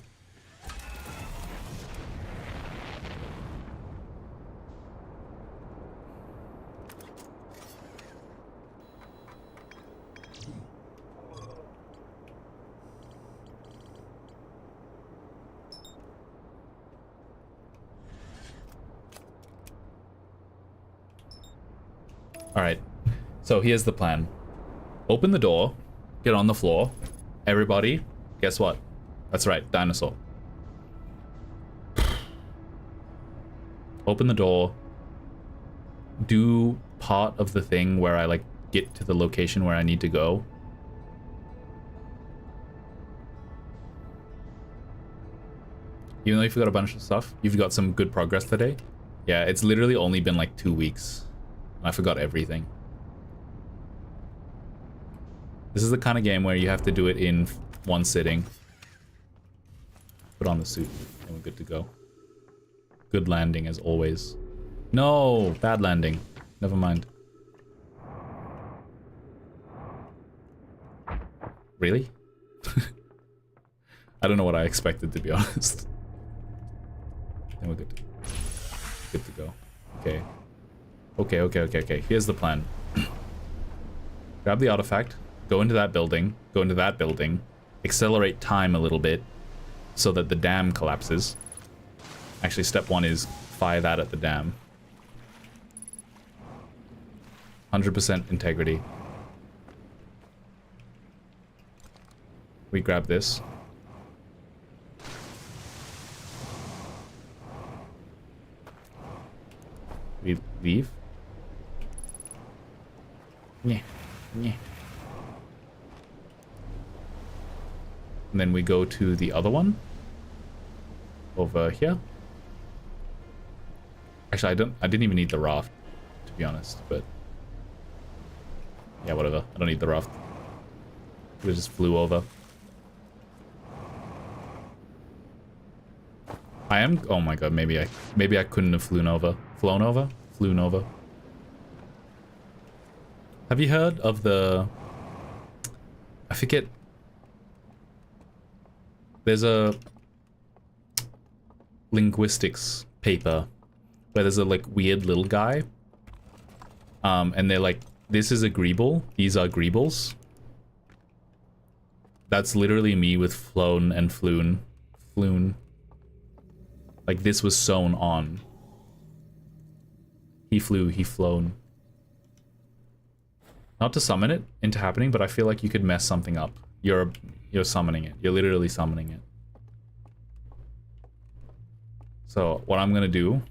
Alright, so here's the plan. Open the door, get on the floor. Everybody, guess what? That's right, dinosaur. Open the door. Do part of the thing where I, like, get to the location where I need to go. Even though you forgot a bunch of stuff, you've got some good progress today. Yeah, it's literally only been, like, 2 weeks. I forgot everything. This is the kind of game where you have to do it in one sitting. Put on the suit and we're good to go. Good landing as always. No, bad landing. Never mind. Really? I don't know what I expected, to be honest. Then we're good to go. Okay. Okay. Here's the plan. Grab the artifact, go into that building, accelerate time a little bit so that the dam collapses. Actually, step 1 is fire that at the dam. 100% integrity. We grab this. We leave. Yeah. And then we go to the other one. Over here. Actually, I didn't even need the raft, to be honest, but... yeah, whatever. I don't need the raft. We just flew over. I am... oh my god, maybe I couldn't have flown over. Flown over. Have you heard of the... I forget... there's a linguistics paper where there's a, like, weird little guy. And they're like, this is a greeble. These are greebles. That's literally me with flown and floon. Like, this was sewn on. He flew, he flown. Not to summon it into happening, but I feel like you could mess something up. You're summoning it. You're literally summoning it. So what I'm gonna do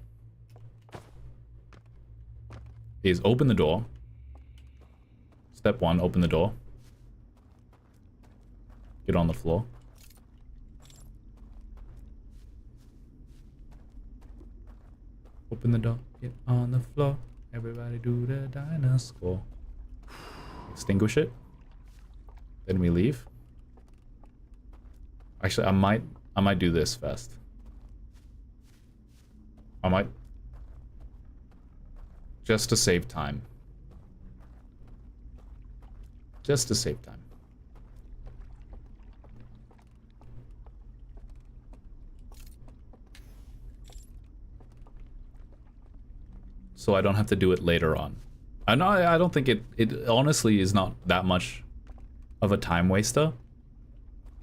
is open the door. Step 1, open the door. Get on the floor. Open the door, get on the floor. Everybody do the dinosaur. Extinguish it. Then we leave. Actually, I might do this first. I might... just to save time. Just to save time. So I don't have to do it later on. I don't think it honestly is not that much of a time waster.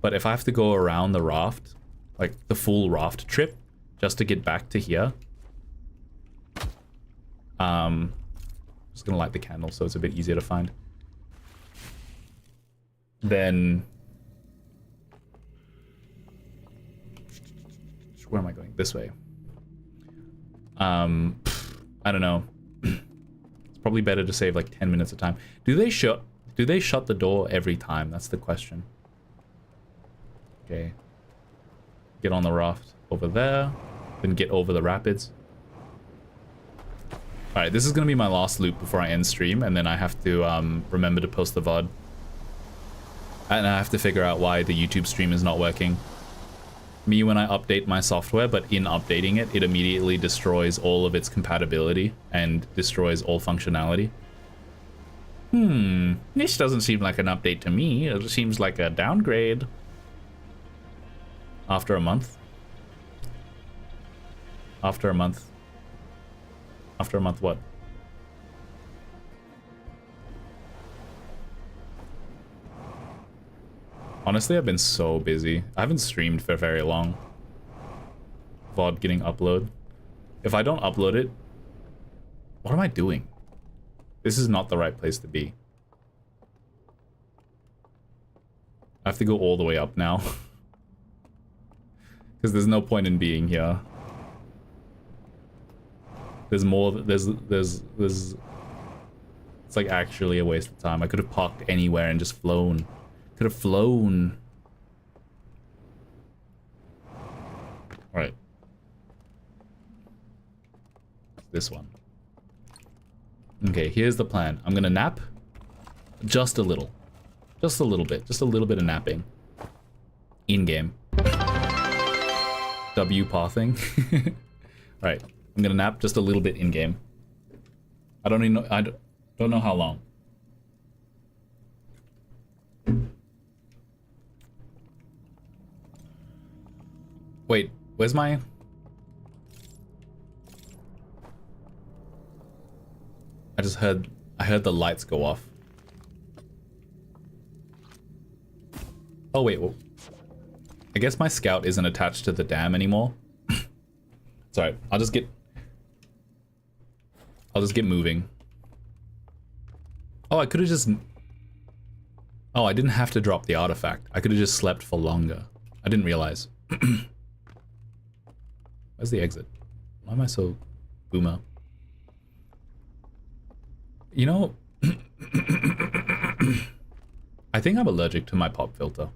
But if I have to go around the raft, like the full raft trip, just to get back to here. I'm just gonna light the candle so it's a bit easier to find. Then... where am I going? This way. I don't know. It's probably better to save like 10 minutes of time. Do they shut the door every time? That's the question. Okay. Get on the raft over there. Then get over the rapids. Alright, this is gonna be my last loop before I end stream, and then I have to remember to post the VOD. And I have to figure out why the YouTube stream is not working. Me when I update my software, but in updating it, it immediately destroys all of its compatibility and destroys all functionality. This doesn't seem like an update to me. It seems like a downgrade. After a month. After a month. After a month what? Honestly, I've been so busy. I haven't streamed for very long. VOD getting upload. If I don't upload it, what am I doing? This is not the right place to be. I have to go all the way up now. Because there's no point in being here. There's more, there's... It's like actually a waste of time. I could have parked anywhere and just flown. Could have flown. Alright. This one. Okay, here's the plan. I'm gonna nap. Just a little. Just a little bit. Just a little bit of napping. In-game. W pathing. Alright. I'm gonna nap just a little bit in-game. I don't even know. I don't know how long. Wait, where's my... I heard the lights go off. Oh wait, well, I guess my scout isn't attached to the dam anymore. Sorry, I'll just get moving. Oh, I could have just... Oh, I didn't have to drop the artifact. I could have just slept for longer. I didn't realize. Where's the exit? Why am I so boomer? You know, I think I'm allergic to my pop filter.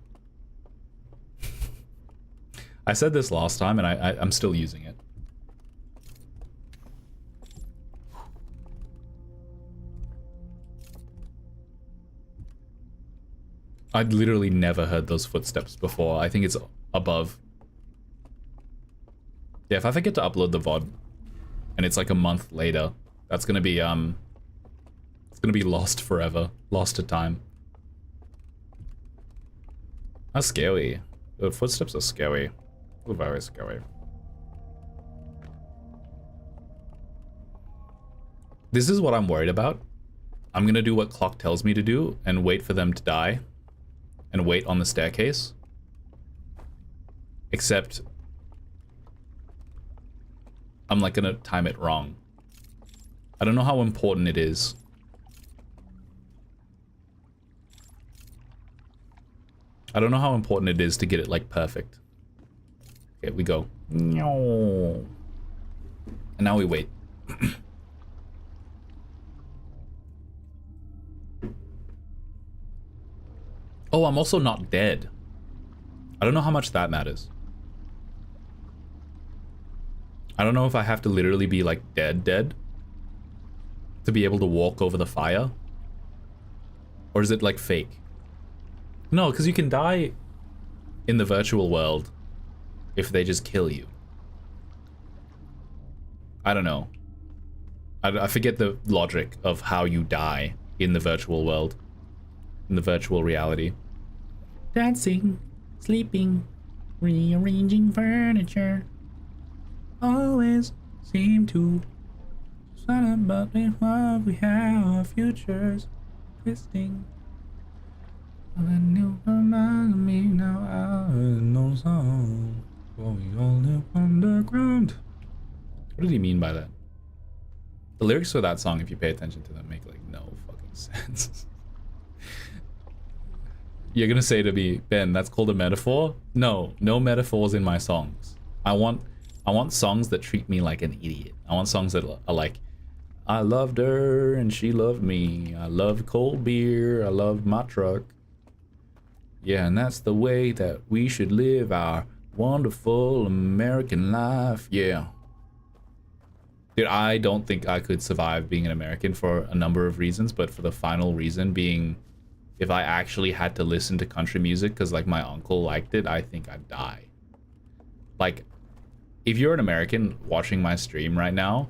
I said this last time and I'm still using it. I'd literally never heard those footsteps before. I think it's above. Yeah, if I forget to upload the VOD and it's like a month later, that's gonna be it's gonna be lost forever. Lost to time. That's scary. The footsteps are scary. They're very scary. This is what I'm worried about. I'm gonna do what clock tells me to do and wait for them to die. And wait on the staircase. Except I'm like gonna time it wrong. I don't know how important it is. I don't know how important it is to get it like perfect. Okay, we go. And now we wait. Oh, I'm also not dead. I don't know how much that matters. I don't know if I have to literally be like dead to be able to walk over the fire. Or is it like fake? No, because you can die in the virtual world if they just kill you. I don't know. I forget the logic of how you die in the virtual world. In the virtual reality. Dancing, sleeping, rearranging furniture. Always seem to celebrate what we have, our futures twisting. And you remind me now I know song. For we all live underground. What did he mean by that? The lyrics for that song, if you pay attention to them, make like no fucking sense. You're gonna say to me, Ben, that's called a metaphor? No, no metaphors in my songs. I want songs that treat me like an idiot. I want songs that are like, I loved her and she loved me. I love cold beer. I love my truck. Yeah, and that's the way that we should live our wonderful American life. Yeah. Dude, I don't think I could survive being an American for a number of reasons, but for the final reason being if I actually had to listen to country music because like my uncle liked it, I think I'd die. Like, if you're an American watching my stream right now,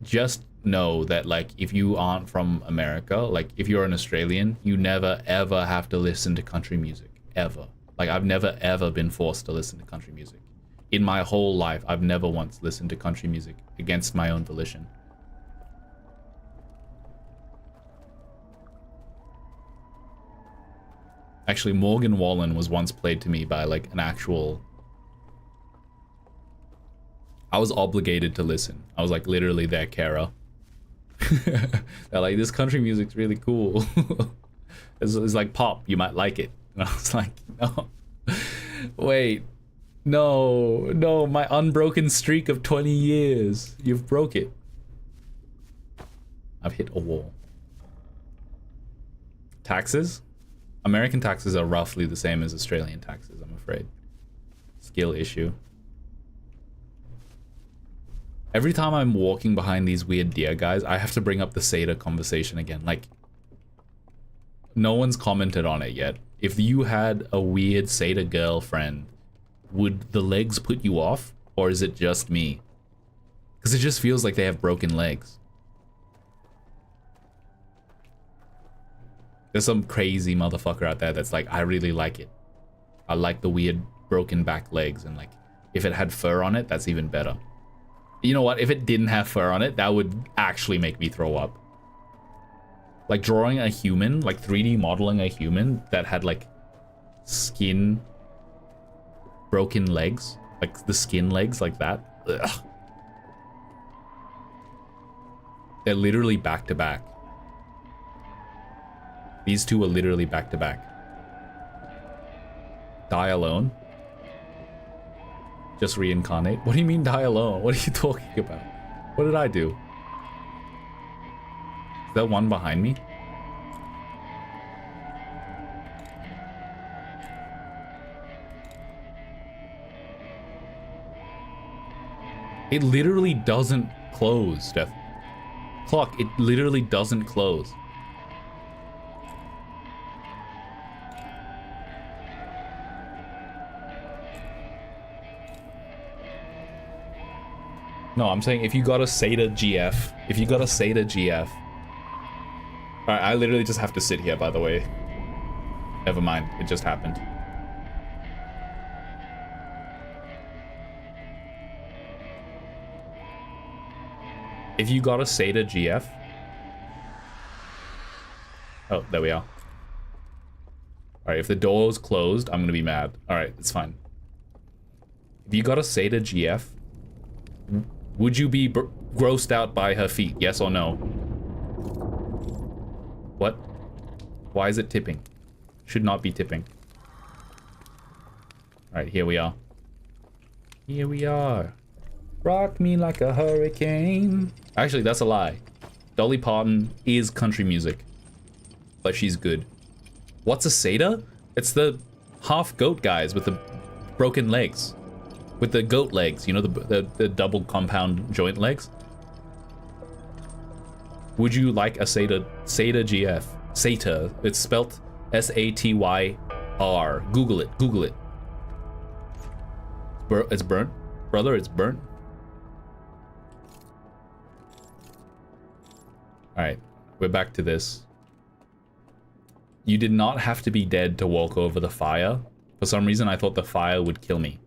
just know that like if you aren't from America, like if you're an Australian, you never ever have to listen to country music, ever. Like I've never ever been forced to listen to country music. In my whole life, I've never once listened to country music against my own volition. Actually, Morgan Wallen was once played to me by like an actual... I was obligated to listen. I was like literally their carer. They're like, this country music's really cool. it's like pop, you might like it. And I was like, no. Wait. No, my unbroken streak of 20 years. You've broke it. I've hit a wall. Taxes? American taxes are roughly the same as Australian taxes, I'm afraid. Skill issue. Every time I'm walking behind these weird deer guys, I have to bring up the Seder conversation again. Like, no one's commented on it yet. If you had a weird Seder girlfriend, would the legs put you off? Or is it just me? Because it just feels like they have broken legs. There's some crazy motherfucker out there that's like, I really like it. I like the weird broken back legs, and like, if it had fur on it, that's even better. You know what? If it didn't have fur on it, that would actually make me throw up. Like drawing a human, like 3D modeling a human that had like skin, broken legs, like the skin legs like that. Ugh. They're literally back to back. These two are literally back to back. Die alone? Just reincarnate? What do you mean die alone? What are you talking about? What did I do? Is that one behind me? It literally doesn't close, Steph. Clock, it literally doesn't close. No, I'm saying if you got a SATA GF, if you got a SATA GF. Alright, I literally just have to sit here, by the way. Never mind, it just happened. If you got a SATA GF. Oh, there we are. Alright, if the door is closed, I'm gonna be mad. Alright, it's fine. If you got a SATA GF, would you be grossed out by her feet? Yes or no? What? Why is it tipping? Should not be tipping. Alright, here we are. Here we are. Rock me like a hurricane. Actually, that's a lie. Dolly Parton is country music. But she's good. What's a SATA? It's the half goat guys with the broken legs. With the goat legs, you know, the double compound joint legs. Would you like a SATA GF? SATA. It's spelt S-A-T-Y-R. Google it. Google it. It's burnt. Brother, it's burnt. Alright, we're back to this. You did not have to be dead to walk over the fire. For some reason, I thought the fire would kill me.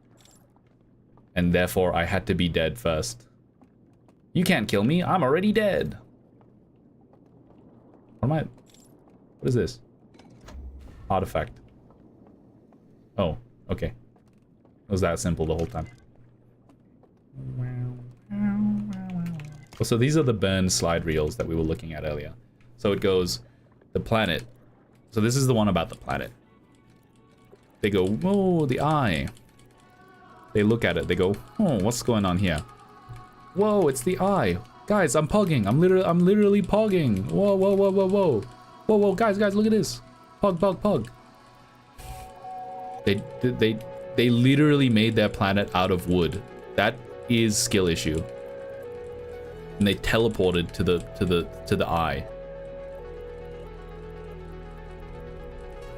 And therefore, I had to be dead first. You can't kill me, I'm already dead. What is this? Artifact. Oh, okay. It was that simple the whole time. So these are the burn slide reels that we were looking at earlier. So it goes, the planet. So this is the one about the planet. They go, whoa, the eye. They look at it, they go, oh, what's going on here? Whoa, it's the eye. Guys, I'm pogging. I'm literally pogging. Whoa, whoa, whoa, whoa, whoa. Whoa, whoa, guys, look at this. Pog, pog, pog. They literally made their planet out of wood. That is skill issue. And they teleported to the eye.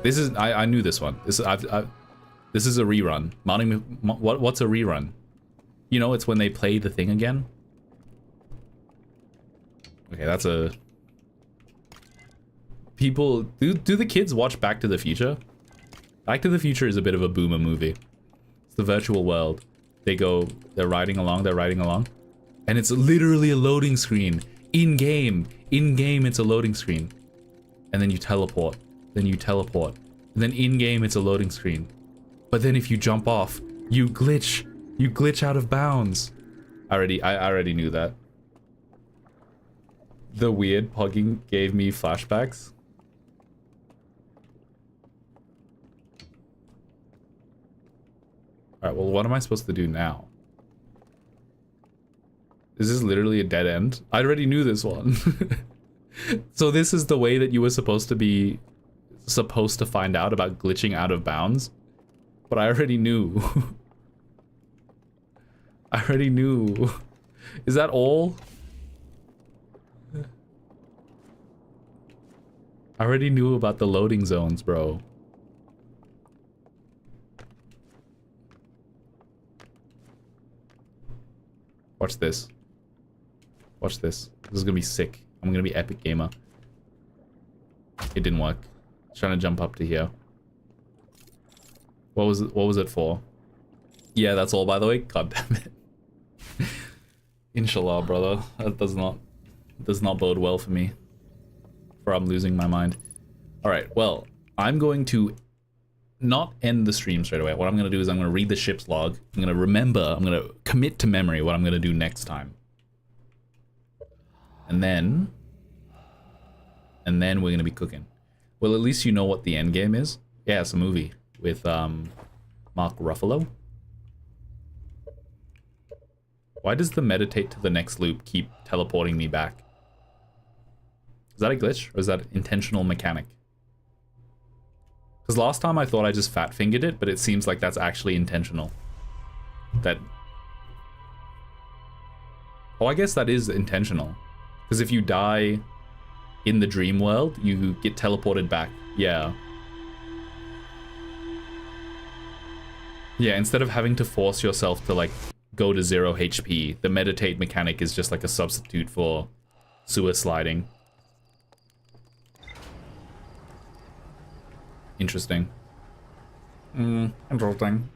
This is I knew this one. This is a rerun. What's a rerun? You know, it's when they play the thing again. Okay, that's a... People... Do the kids watch Back to the Future? Back to the Future is a bit of a boomer movie. It's the virtual world. They're riding along, and it's literally a loading screen. In-game, it's a loading screen. And then you teleport. And then in-game, it's a loading screen. But then if you jump off, you glitch. You glitch out of bounds. I already knew that. The weird pugging gave me flashbacks. Alright, well, what am I supposed to do now? Is this literally a dead end? I already knew this one. So this is the way that you were supposed to find out about glitching out of bounds? But I already knew. I already knew. Is that all? I already knew about the loading zones, bro. Watch this. Watch this. This is gonna be sick. I'm gonna be epic gamer. It didn't work. Trying to jump up to here. What was it for? Yeah, that's all, by the way. God damn it. Inshallah, brother. That does not bode well for me. For I'm losing my mind. Alright, well, I'm going to not end the stream straight away. What I'm going to do is I'm going to read the ship's log. I'm going to commit to memory what I'm going to do next time. And then we're going to be cooking. Well, at least you know what the end game is. Yeah, it's a movie with Mark Ruffalo. Why does the meditate to the next loop keep teleporting me back? Is that a glitch or is that intentional mechanic? Because last time I thought I just fat fingered it, but it seems like that's actually intentional. Oh, I guess that is intentional. Because if you die in the dream world, you get teleported back. Yeah. Yeah, instead of having to force yourself to, like, go to 0 HP, the meditate mechanic is just like a substitute for sewer sliding. Interesting. Interesting.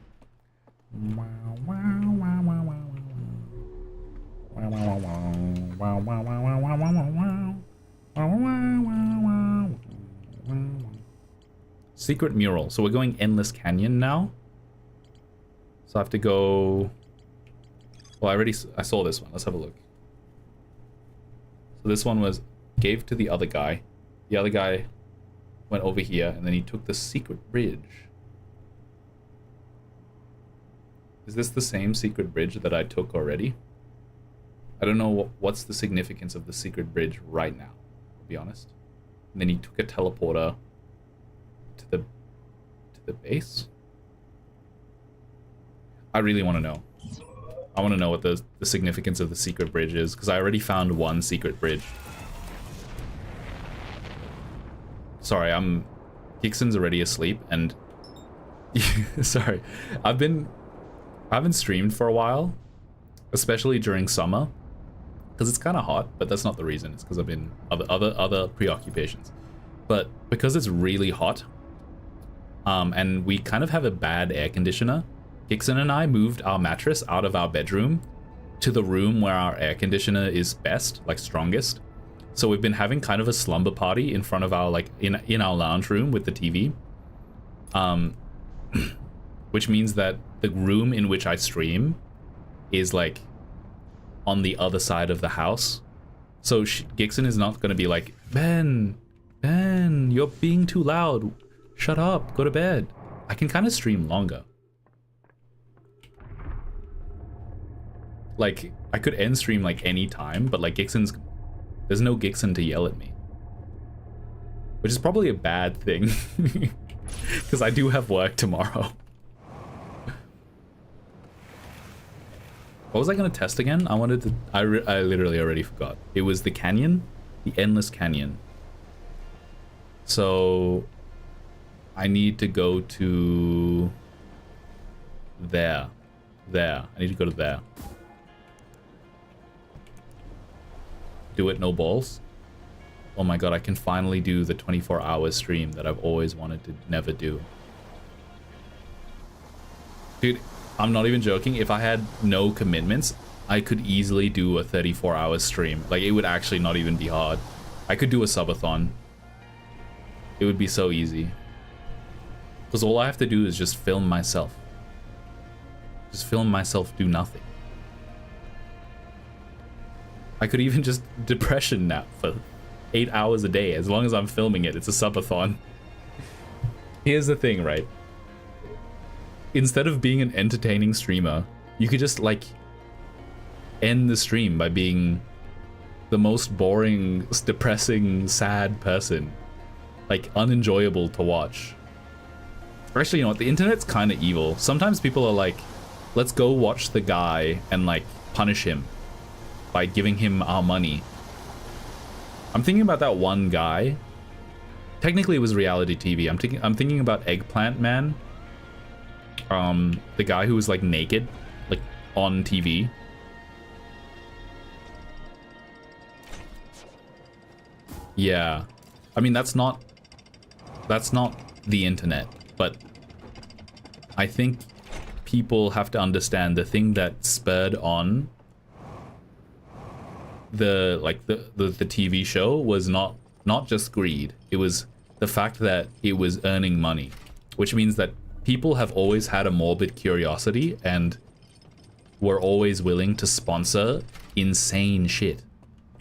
Secret mural. So we're going Endless Canyon now. So I have to go... Well, I saw this one. Let's have a look. So this one was gave to the other guy. The other guy went over here, and then he took the secret bridge. Is this the same secret bridge that I took already? I don't know what's the significance of the secret bridge right now, to be honest. And then he took a teleporter to the base. I really want to know. I want to know what the significance of the secret bridge is, because I already found one secret bridge. Sorry, Gixon's already asleep, and sorry, I haven't streamed for a while, especially during summer, because it's kind of hot. But that's not the reason. It's because I've been other preoccupations. But because it's really hot, and we kind of have a bad air conditioner, Gixon and I moved our mattress out of our bedroom to the room where our air conditioner is best, like strongest. So we've been having kind of a slumber party in front of our, like, in our lounge room with the TV. Which means that the room in which I stream is, like, on the other side of the house. So Gixon is not going to be like, Ben, you're being too loud. Shut up, go to bed. I can kind of stream longer. Like, I could end stream, like, any time, but, like, there's no Gixon to yell at me. Which is probably a bad thing. Because I do have work tomorrow. What was I going to test again? I literally already forgot. It was the canyon? The Endless Canyon. So... I need to go to there. There. I need to go to there. Do it, no balls. Oh my god, I can finally do the 24-hour stream that I've always wanted to never do. Dude, I'm not even joking. If I had no commitments, I could easily do a 34-hour stream. Like, it would actually not even be hard. I could do a subathon. It would be so easy. Because all I have to do is just film myself. Just film myself do nothing. I could even just depression nap for 8 hours a day. As long as I'm filming it, it's a subathon. Here's the thing, right? Instead of being an entertaining streamer, you could just, like, end the stream by being the most boring, depressing, sad person. Like, unenjoyable to watch. Actually, you know what? The internet's kind of evil. Sometimes people are like, let's go watch the guy and, like, punish him by giving him our money. I'm thinking about that one guy. Technically, it was reality TV. I'm thinking about Eggplant Man. The guy who was, like, naked, like, on TV. Yeah. I mean, that's not the internet, but I think people have to understand the thing that spurred on the TV show was not just greed. It was the fact that it was earning money, which means that people have always had a morbid curiosity and were always willing to sponsor insane shit.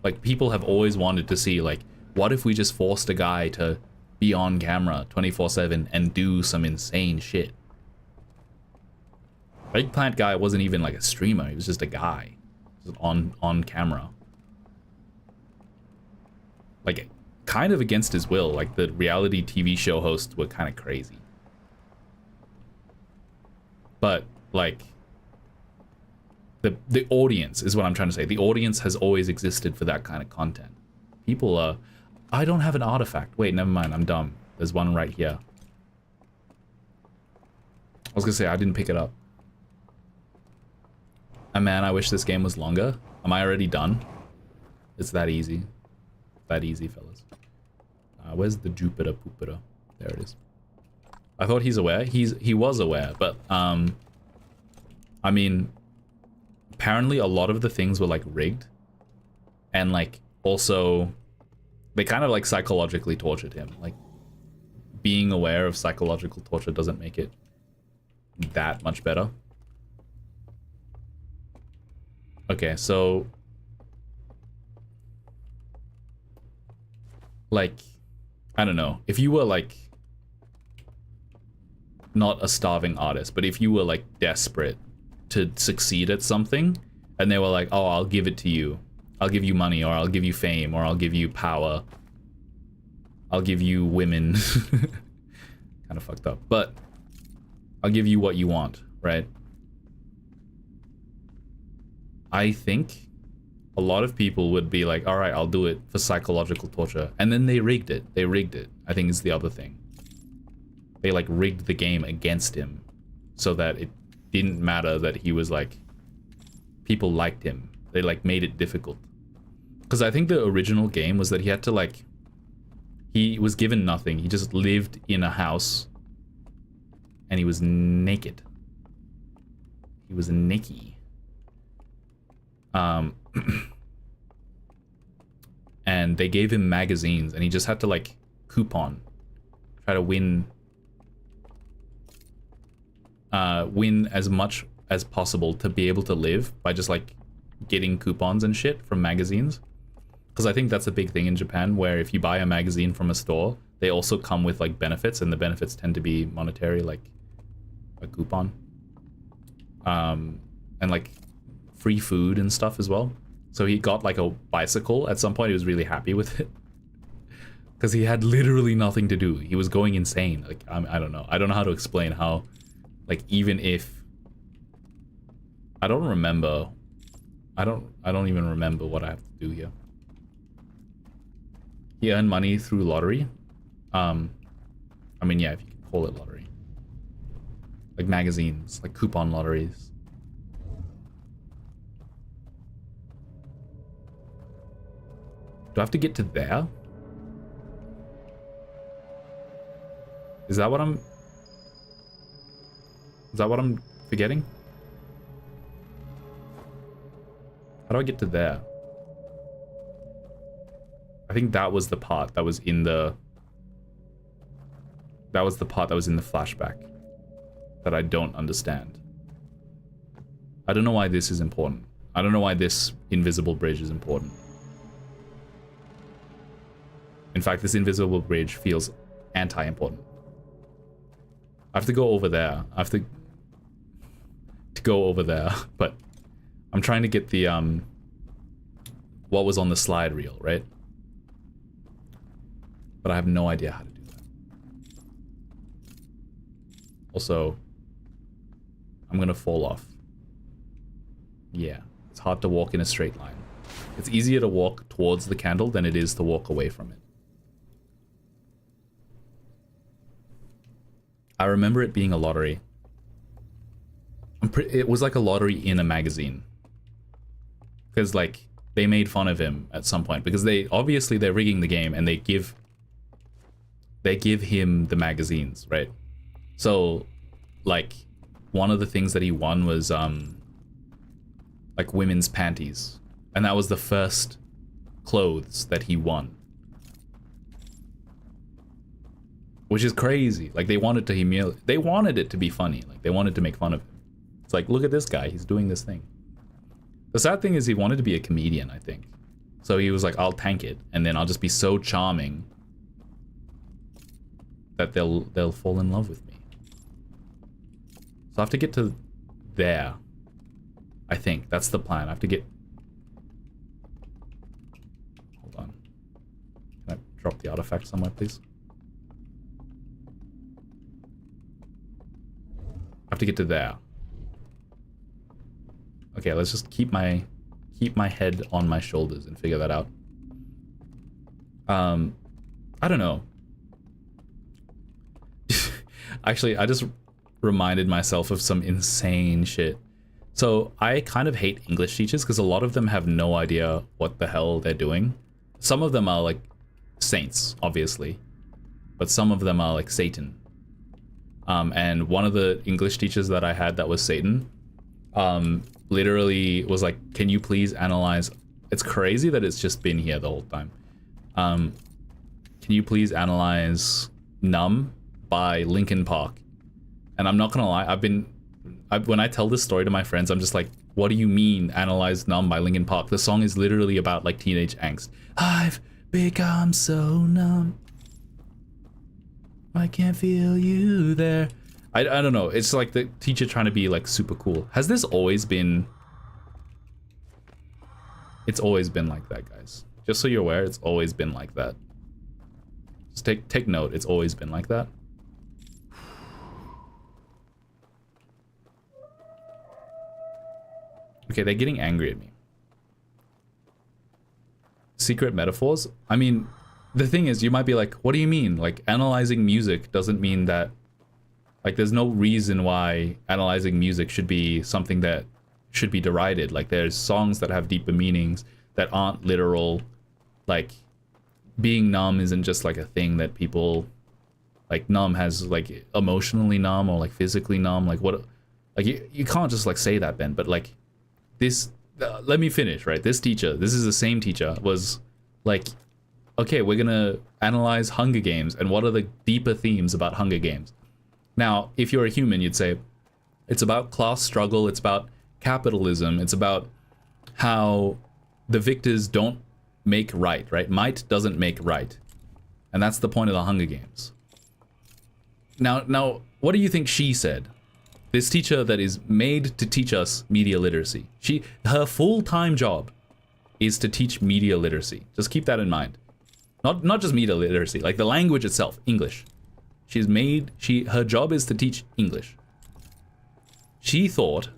Like, people have always wanted to see, like, what if we just forced a guy to be on camera 24/7 and do some insane shit? Eggplant guy wasn't even like a streamer, he was just a guy. Just on camera. Like, kind of against his will. Like, the reality TV show hosts were kind of crazy. But, like, the audience is what I'm trying to say. The audience has always existed for that kind of content. People are... I don't have an artifact. Wait, never mind. I'm dumb. There's one right here. I was gonna say, I didn't pick it up. And man, I wish this game was longer. Am I already done? It's that easy. That easy, fellas. Where's the Jupiter Pupiter? There it is. I thought he's aware. He was aware, but I mean, apparently a lot of the things were like rigged, and like also they kind of like psychologically tortured him. Like, being aware of psychological torture doesn't make it that much better. Okay, so like, I don't know, if you were like not a starving artist, but if you were like desperate to succeed at something and they were like, oh, I'll give it to you, I'll give you money, or I'll give you fame, or I'll give you power, I'll give you women. Kind of fucked up, but I'll give you what you want, right? I think a lot of people would be like, all right, I'll do it for psychological torture. And then they rigged it. They rigged it. I think is the other thing. They like rigged the game against him so that it didn't matter that he was like, people liked him. They like made it difficult. Because I think the original game was that he had to like, he was given nothing. He just lived in a house and he was naked. He was naked. And they gave him magazines and he just had to like coupon, try to win as much as possible to be able to live by just like getting coupons and shit from magazines. Because I think that's a big thing in Japan, where if you buy a magazine from a store, they also come with like benefits, and the benefits tend to be monetary, like a coupon, and like free food and stuff as well. So he got like a bicycle at some point. He was really happy with it because he had literally nothing to do. He was going insane. Like, I don't know how to explain how, like, even if I don't even remember what I have to do here. He earned money through lottery. I mean, yeah, if you can call it lottery. Like magazines, like coupon lotteries. Do I have to get to there? Is that what I'm forgetting? How do I get to there? I think that was the part that was in the... That was the part that was in the flashback that I don't understand. I don't know why this is important. I don't know why this invisible bridge is important. In fact, this invisible bridge feels anti-important. I have to go over there. I have to go over there, but I'm trying to get the what was on the slide reel, right? But I have no idea how to do that. Also, I'm gonna fall off. Yeah, it's hard to walk in a straight line. It's easier to walk towards the candle than it is to walk away from it. I remember it being a lottery. It was like a lottery in a magazine. Because, like, they made fun of him at some point. Because obviously they're rigging the game and they give him the magazines, right? So, like, one of the things that he won was, like, women's panties. And that was the first clothes that he won. Which is crazy. Like, they wanted to humiliate. They wanted it to be funny. Like, they wanted to make fun of him. It's like, look at this guy. He's doing this thing. The sad thing is he wanted to be a comedian, I think. So he was like, I'll tank it, and then I'll just be so charming that they'll fall in love with me. So I have to get to there. I think that's the plan. I have to get... Hold on. Can I drop the artifact somewhere, please? I have to get to there. Okay, let's just keep my head on my shoulders and figure that out. I don't know. Actually, I just reminded myself of some insane shit. So I kind of hate English teachers because a lot of them have no idea what the hell they're doing. Some of them are like saints, obviously, but some of them are like Satan. And one of the English teachers that I had that was Satan, literally was like, can you please analyze... It's crazy that it's just been here the whole time. Can you please analyze Numb by Linkin Park? And I'm not gonna lie, when I tell this story to my friends, I'm just like, what do you mean analyze Numb by Linkin Park? The song is literally about like teenage angst. I've become so numb. I can't feel you there. I don't know. It's like the teacher trying to be like super cool. Has this always been... It's always been like that, guys. Just so you're aware, it's always been like that. Just take note. It's always been like that. Okay, they're getting angry at me. Secret metaphors? I mean... The thing is, you might be like, what do you mean? Like, analyzing music doesn't mean that... Like, there's no reason why analyzing music should be something that should be derided. Like, there's songs that have deeper meanings that aren't literal. Like, being numb isn't just, like, a thing that people... Like, numb has, like, emotionally numb or, like, physically numb. Like, what... Like, you can't just, like, say that, Ben. But, like, this... let me finish, right? This teacher, this is the same teacher, was, like... Okay, we're gonna analyze Hunger Games and what are the deeper themes about Hunger Games. Now, if you're a human, you'd say it's about class struggle, it's about capitalism, it's about how the victors don't make right? Might doesn't make right. And that's the point of the Hunger Games. Now, what do you think she said? This teacher that is made to teach us media literacy. Her full-time job is to teach media literacy. Just keep that in mind. Not just media literacy, like the language itself, English. Her job is to teach English. She thought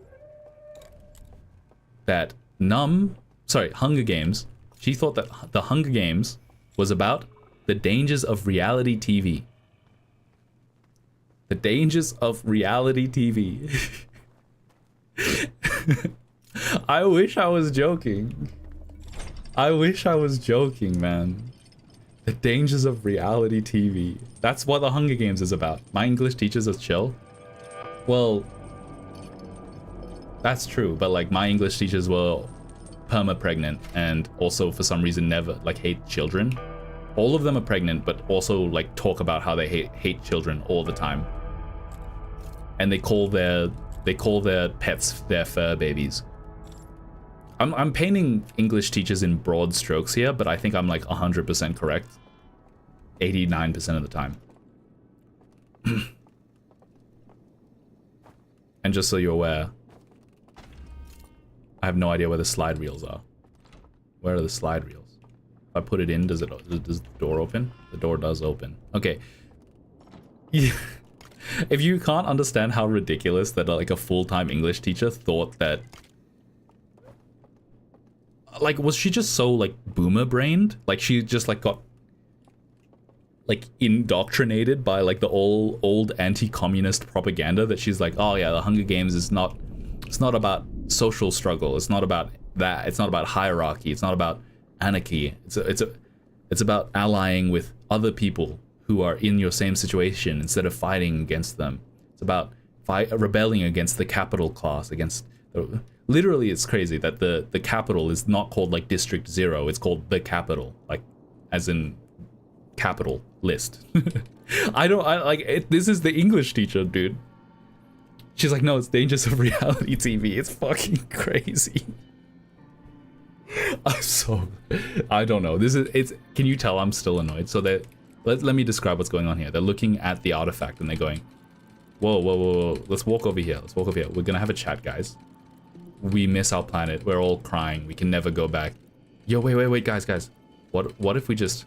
that Hunger Games, she thought that the Hunger Games was about the dangers of reality TV. The dangers of reality TV. I wish I was joking. I wish I was joking, man. The dangers of reality TV. That's what the Hunger Games is about. My English teachers are chill. Well, that's true, but like my English teachers were perma-pregnant and also for some reason never like hate children. All of them are pregnant, but also like talk about how they hate children all the time. And they call their pets their fur babies. I'm painting English teachers in broad strokes here, but I think I'm like 100% correct. 89% of the time. And just so you're aware, I have no idea where the slide reels are. Where are the slide reels? If I put it in, does the door open? The door does open. Okay. Yeah. If you can't understand how ridiculous that like a full-time English teacher thought that, like, was she just so like boomer brained? Like she just like got like indoctrinated by like the old anti-communist propaganda that she's like, oh yeah, the Hunger Games is not, it's not about social struggle, it's not about that, it's not about hierarchy, it's not about anarchy, it's about allying with other people who are in your same situation instead of fighting against them. It's about rebelling against the capital class, against literally it's crazy that the capital is not called like District 0, it's called the capital, like as in capital list. This is the English teacher, dude. She's like, no, it's dangers of reality TV. It's fucking crazy. I don't know. Can you tell I'm still annoyed? So let me describe what's going on here. They're looking at the artifact and they're going, whoa. Let's walk over here. We're gonna have a chat, guys. We miss our planet. We're all crying. We can never go back. Yo, wait, guys. What if we just...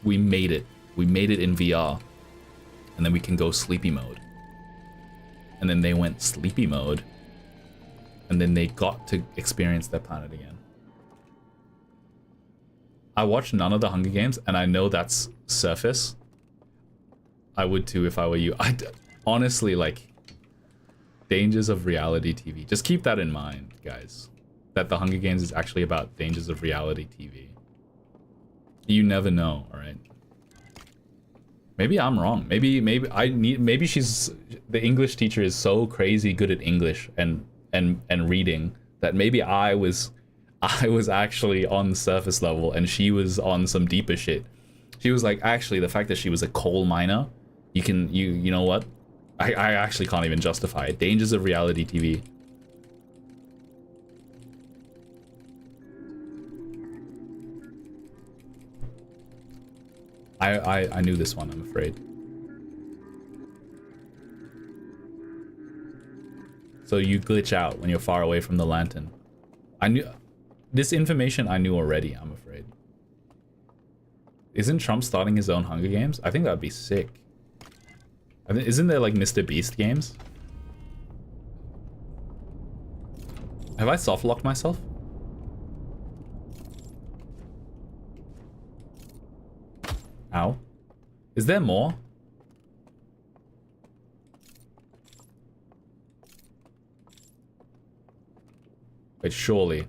We made it. We made it in VR. And then we can go sleepy mode. And then they went sleepy mode. And then they got to experience their planet again. I watched none of the Hunger Games, and I know that's surface. I would too if I were you. Honestly, like, dangers of reality TV. Just keep that in mind, guys. That the Hunger Games is actually about dangers of reality TV. You never know, alright? Maybe I'm wrong. Maybe she's... The English teacher is so crazy good at English and reading that maybe I was actually on surface level and she was on some deeper shit. She was like, actually, the fact that she was a coal miner, you know what? I actually can't even justify it. Dangers of reality TV. I knew this one, I'm afraid. So you glitch out when you're far away from the lantern. I knew... This information I knew already, I'm afraid. Isn't Trump starting his own Hunger Games? I think that'd be sick. Isn't there like Mr. Beast games? Have I soft locked myself? Ow. Is there more? Wait, surely.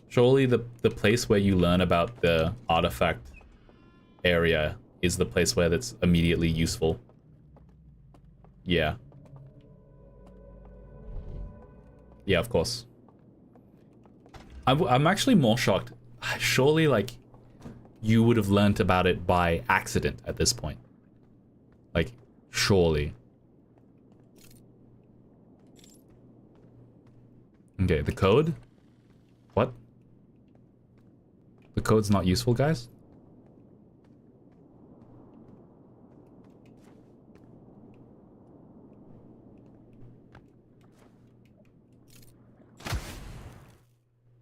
Surely the place where you learn about the artifact area is the place where that's immediately useful. Yeah. Yeah, of course. I'm actually more shocked. Surely, like, you would have learnt about it by accident at this point. Like, surely. Okay, the code? What? The code's not useful, guys?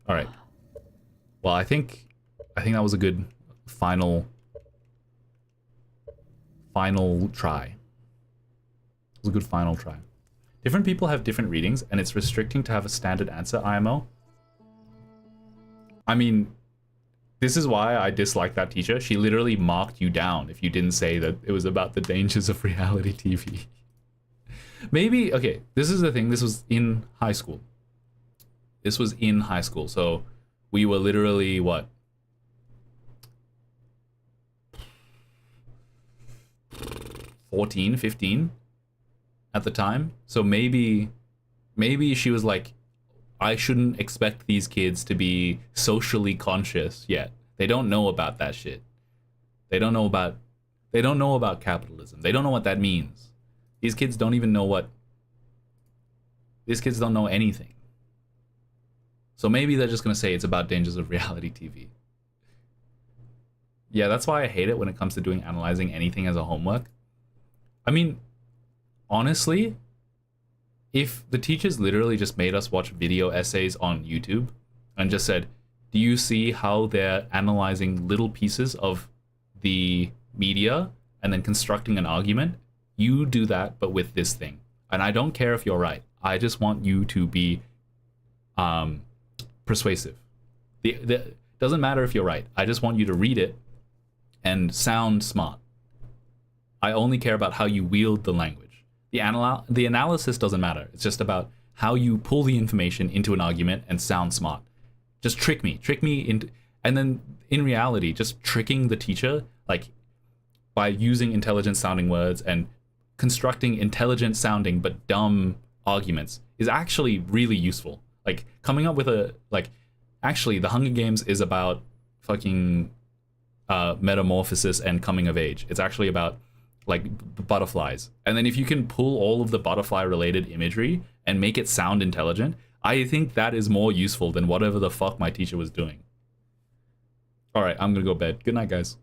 Alright. Well, I think that was a good final try. It was a good final try. Different people have different readings, and it's restricting to have a standard answer, IMO. I mean, This is why I dislike that teacher. She literally marked you down if you didn't say that it was about the dangers of reality TV. Maybe, okay, this is the thing. This was in high school. This was in high school. So we were literally, what? 14, 15 at the time. So maybe she was like, I shouldn't expect these kids to be socially conscious yet. They don't know about that shit. They don't know about capitalism. They don't know what that means. These kids don't even know what... These kids don't know anything. So maybe they're just going to say it's about dangers of reality TV. Yeah, that's why I hate it when it comes to analyzing anything as a homework. I mean, honestly, if the teachers literally just made us watch video essays on YouTube and just said, do you see how they're analyzing little pieces of the media and then constructing an argument? You do that, but with this thing. And I don't care if you're right. I just want you to be persuasive. Doesn't matter if you're right. I just want you to read it and sound smart. I only care about how you wield the language. The analysis doesn't matter. It's just about how you pull the information into an argument and sound smart. Just trick me into, and then in reality, just tricking the teacher, like by using intelligent sounding words and constructing intelligent sounding but dumb arguments is actually really useful. Like coming up with actually the Hunger Games is about fucking metamorphosis and coming of age. It's actually about like butterflies. And then if you can pull all of the butterfly related imagery and make it sound intelligent, I think that is more useful than whatever the fuck my teacher was doing. All right, I'm gonna go to bed. Good night, guys.